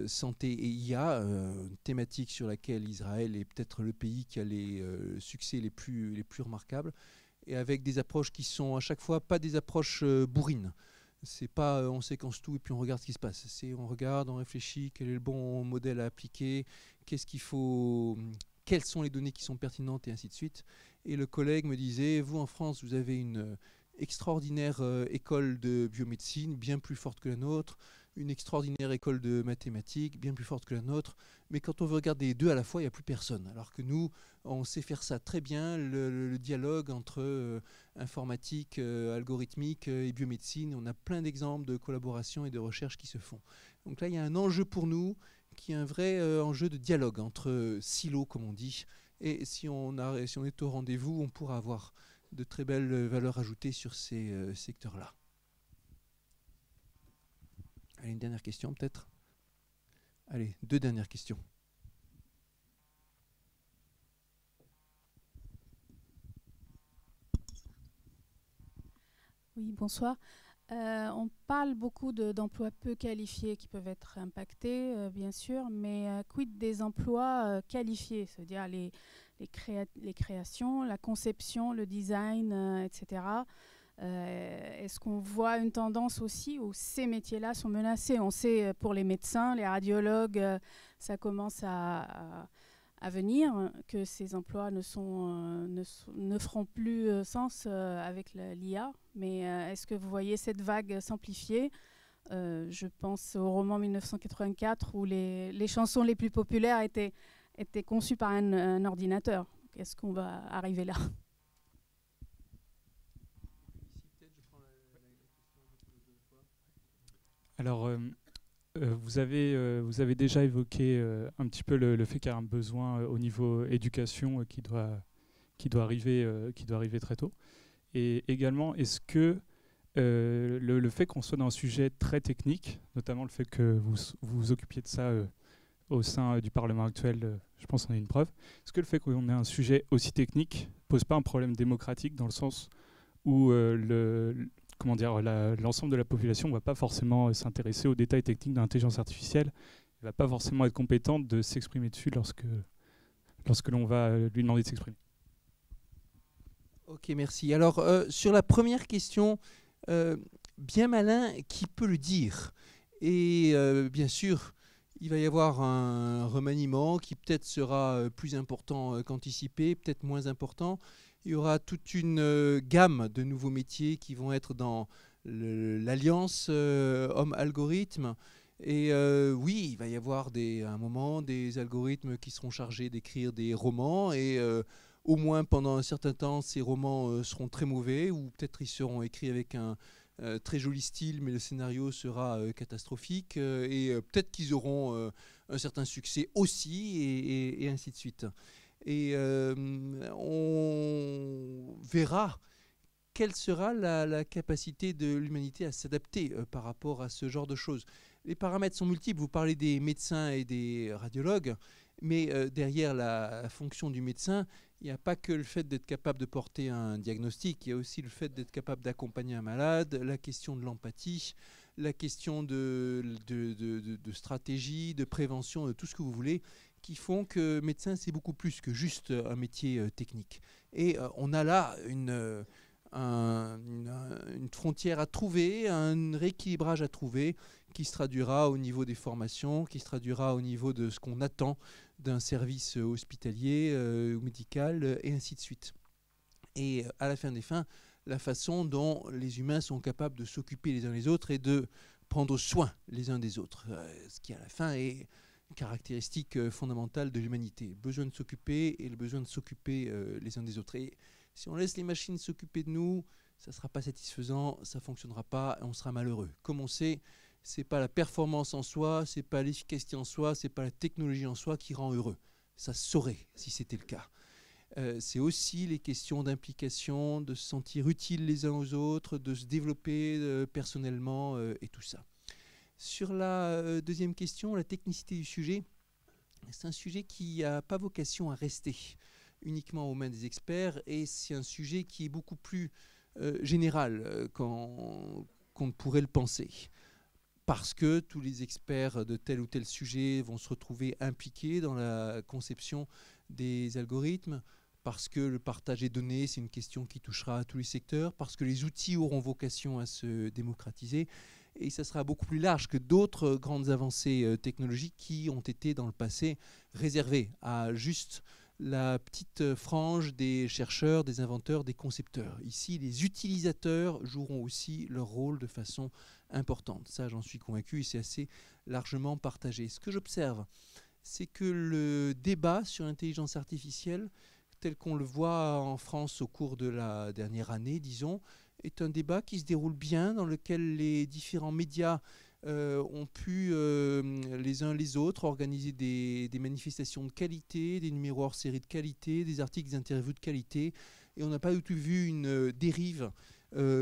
santé et IA, une thématique sur laquelle Israël est peut-être le pays qui a les succès les plus remarquables, et avec des approches qui sont à chaque fois pas des approches bourrines. C'est pas on séquence tout et puis on regarde ce qui se passe. C'est on regarde, on réfléchit, quel est le bon modèle à appliquer, qu'est-ce qu'il faut, quelles sont les données qui sont pertinentes et ainsi de suite. Et le collègue me disait, vous en France, vous avez une extraordinaire école de biomédecine, bien plus forte que la nôtre, une extraordinaire école de mathématiques, bien plus forte que la nôtre, mais quand on veut regarder les deux à la fois, il n'y a plus personne. Alors que nous, on sait faire ça très bien, le dialogue entre informatique, algorithmique et biomédecine. On a plein d'exemples de collaboration et de recherche qui se font. Donc là, il y a un enjeu pour nous, qui est un vrai enjeu de dialogue entre silos, comme on dit. Et si on est au rendez-vous, on pourra avoir de très belles valeurs ajoutées sur ces secteurs-là. Allez, une dernière question peut-être. Allez, 2 dernières questions. Oui, bonsoir. On parle beaucoup d'emplois peu qualifiés qui peuvent être impactés, bien sûr, mais quid des emplois qualifiés, c'est-à-dire les créations, la conception, le design, etc. Est-ce qu'on voit une tendance aussi où ces métiers-là sont menacés? On sait pour les médecins, les radiologues, ça commence à venir, que ces emplois ne feront plus sens avec l'IA. Mais est-ce que vous voyez cette vague s'amplifier? Je pense au roman 1984 où les chansons les plus populaires étaient conçues par un ordinateur. Est-ce qu'on va arriver là? Alors, vous avez déjà évoqué un petit peu le fait qu'il y a un besoin au niveau éducation qui doit arriver très tôt. Et également, est-ce que le fait qu'on soit dans un sujet très technique, notamment le fait que vous vous occupiez de ça au sein du Parlement actuel, je pense qu'on a une preuve, est-ce que le fait qu'on ait un sujet aussi technique pose pas un problème démocratique dans le sens où l'ensemble de la population ne va pas forcément s'intéresser aux détails techniques de l'intelligence artificielle, elle ne va pas forcément être compétente de s'exprimer dessus lorsque l'on va lui demander de s'exprimer. Ok, merci. Alors, sur la première question, bien malin, qui peut le dire? Et bien sûr, il va y avoir un remaniement qui peut-être sera plus important qu'anticipé, peut-être moins important. Il y aura toute une gamme de nouveaux métiers qui vont être dans l'alliance homme-algorithme. Et oui, il va y avoir à un moment des algorithmes qui seront chargés d'écrire des romans. Et au moins pendant un certain temps, ces romans seront très mauvais, ou peut-être ils seront écrits avec un très joli style, mais le scénario sera catastrophique. Et peut-être qu'ils auront un certain succès aussi, et ainsi de suite. Et on verra quelle sera la capacité de l'humanité à s'adapter par rapport à ce genre de choses. Les paramètres sont multiples. Vous parlez des médecins et des radiologues, mais derrière la fonction du médecin, il n'y a pas que le fait d'être capable de porter un diagnostic, il y a aussi le fait d'être capable d'accompagner un malade, la question de l'empathie, la question de stratégie, de prévention, de tout ce que vous voulez, qui font que médecin, c'est beaucoup plus que juste un métier technique. Et on a là une frontière à trouver, un rééquilibrage à trouver, qui se traduira au niveau des formations, qui se traduira au niveau de ce qu'on attend d'un service hospitalier ou médical, et ainsi de suite. Et à la fin des fins, la façon dont les humains sont capables de s'occuper les uns les autres et de prendre soin les uns des autres, ce qui à la fin est une caractéristique fondamentale de l'humanité. Le besoin de s'occuper et le besoin de s'occuper les uns des autres. Et si on laisse les machines s'occuper de nous, ça ne sera pas satisfaisant, ça ne fonctionnera pas et on sera malheureux. Comme on sait, ce n'est pas la performance en soi, ce n'est pas l'efficacité en soi, ce n'est pas la technologie en soi qui rend heureux. Ça se saurait si c'était le cas. C'est aussi les questions d'implication, de se sentir utile les uns aux autres, de se développer personnellement et tout ça. Sur la deuxième question, la technicité du sujet, c'est un sujet qui n'a pas vocation à rester. uniquement aux mains des experts, et c'est un sujet qui est beaucoup plus général qu'on ne pourrait le penser. Parce que tous les experts de tel ou tel sujet vont se retrouver impliqués dans la conception des algorithmes, parce que le partage des données, c'est une question qui touchera à tous les secteurs, parce que les outils auront vocation à se démocratiser, et ça sera beaucoup plus large que d'autres grandes avancées technologiques qui ont été dans le passé réservées à juste la petite frange des chercheurs, des inventeurs, des concepteurs. Ici, les utilisateurs joueront aussi leur rôle de façon importante. Ça, j'en suis convaincu, et c'est assez largement partagé. Ce que j'observe, c'est que le débat sur l'intelligence artificielle, tel qu'on le voit en France au cours de la dernière année, disons, est un débat qui se déroule bien, dans lequel les différents médias ont pu, les uns les autres, organiser des manifestations de qualité, des numéros hors série de qualité, des articles, des interviews de qualité, et on n'a pas du tout vu une dérive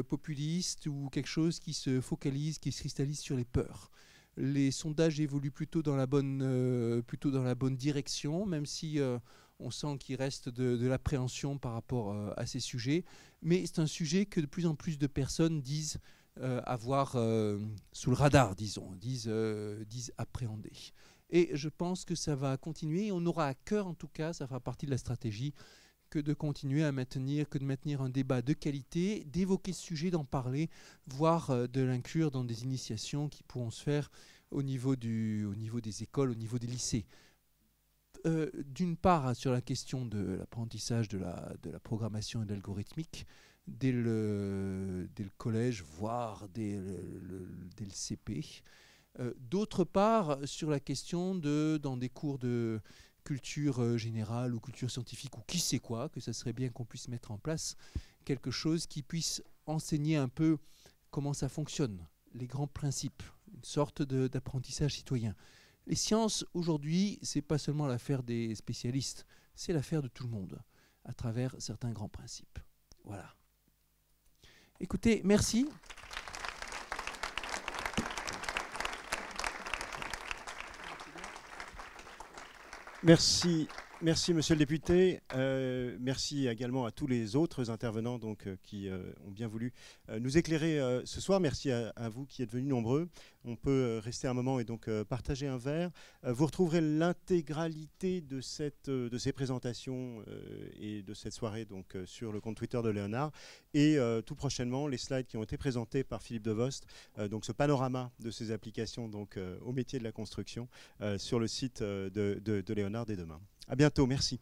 populiste ou quelque chose qui se focalise, qui se cristallise sur les peurs. Les sondages évoluent plutôt dans la bonne direction, même si on sent qu'il reste de l'appréhension par rapport à ces sujets. Mais c'est un sujet que de plus en plus de personnes disent avoir sous le radar, disent appréhender. Et je pense que ça va continuer. On aura à cœur, en tout cas, ça fera partie de la stratégie, que de continuer à maintenir un débat de qualité, d'évoquer ce sujet, d'en parler, voire de l'inclure dans des initiations qui pourront se faire au niveau des écoles, au niveau des lycées. D'une part, sur la question de l'apprentissage de la programmation et de l'algorithmique, dès le collège, voire dès le CP. D'autre part, sur la question dans des cours de culture générale ou culture scientifique ou qui sait quoi, que ça serait bien qu'on puisse mettre en place quelque chose qui puisse enseigner un peu comment ça fonctionne, les grands principes, une sorte d'apprentissage citoyen. Les sciences, aujourd'hui, ce n'est pas seulement l'affaire des spécialistes, c'est l'affaire de tout le monde, à travers certains grands principes. Voilà. Écoutez, merci. Merci. Merci, monsieur le député. Merci également à tous les autres intervenants qui ont bien voulu nous éclairer ce soir. Merci à vous qui êtes venus nombreux. On peut rester un moment et donc partager un verre. Vous retrouverez l'intégralité de ces présentations et de cette soirée donc, sur le compte Twitter de Léonard. Et tout prochainement, les slides qui ont été présentés par Philippe Devost, donc ce panorama de ces applications donc, au métier de la construction, sur le site de Léonard dès demain. À bientôt, merci.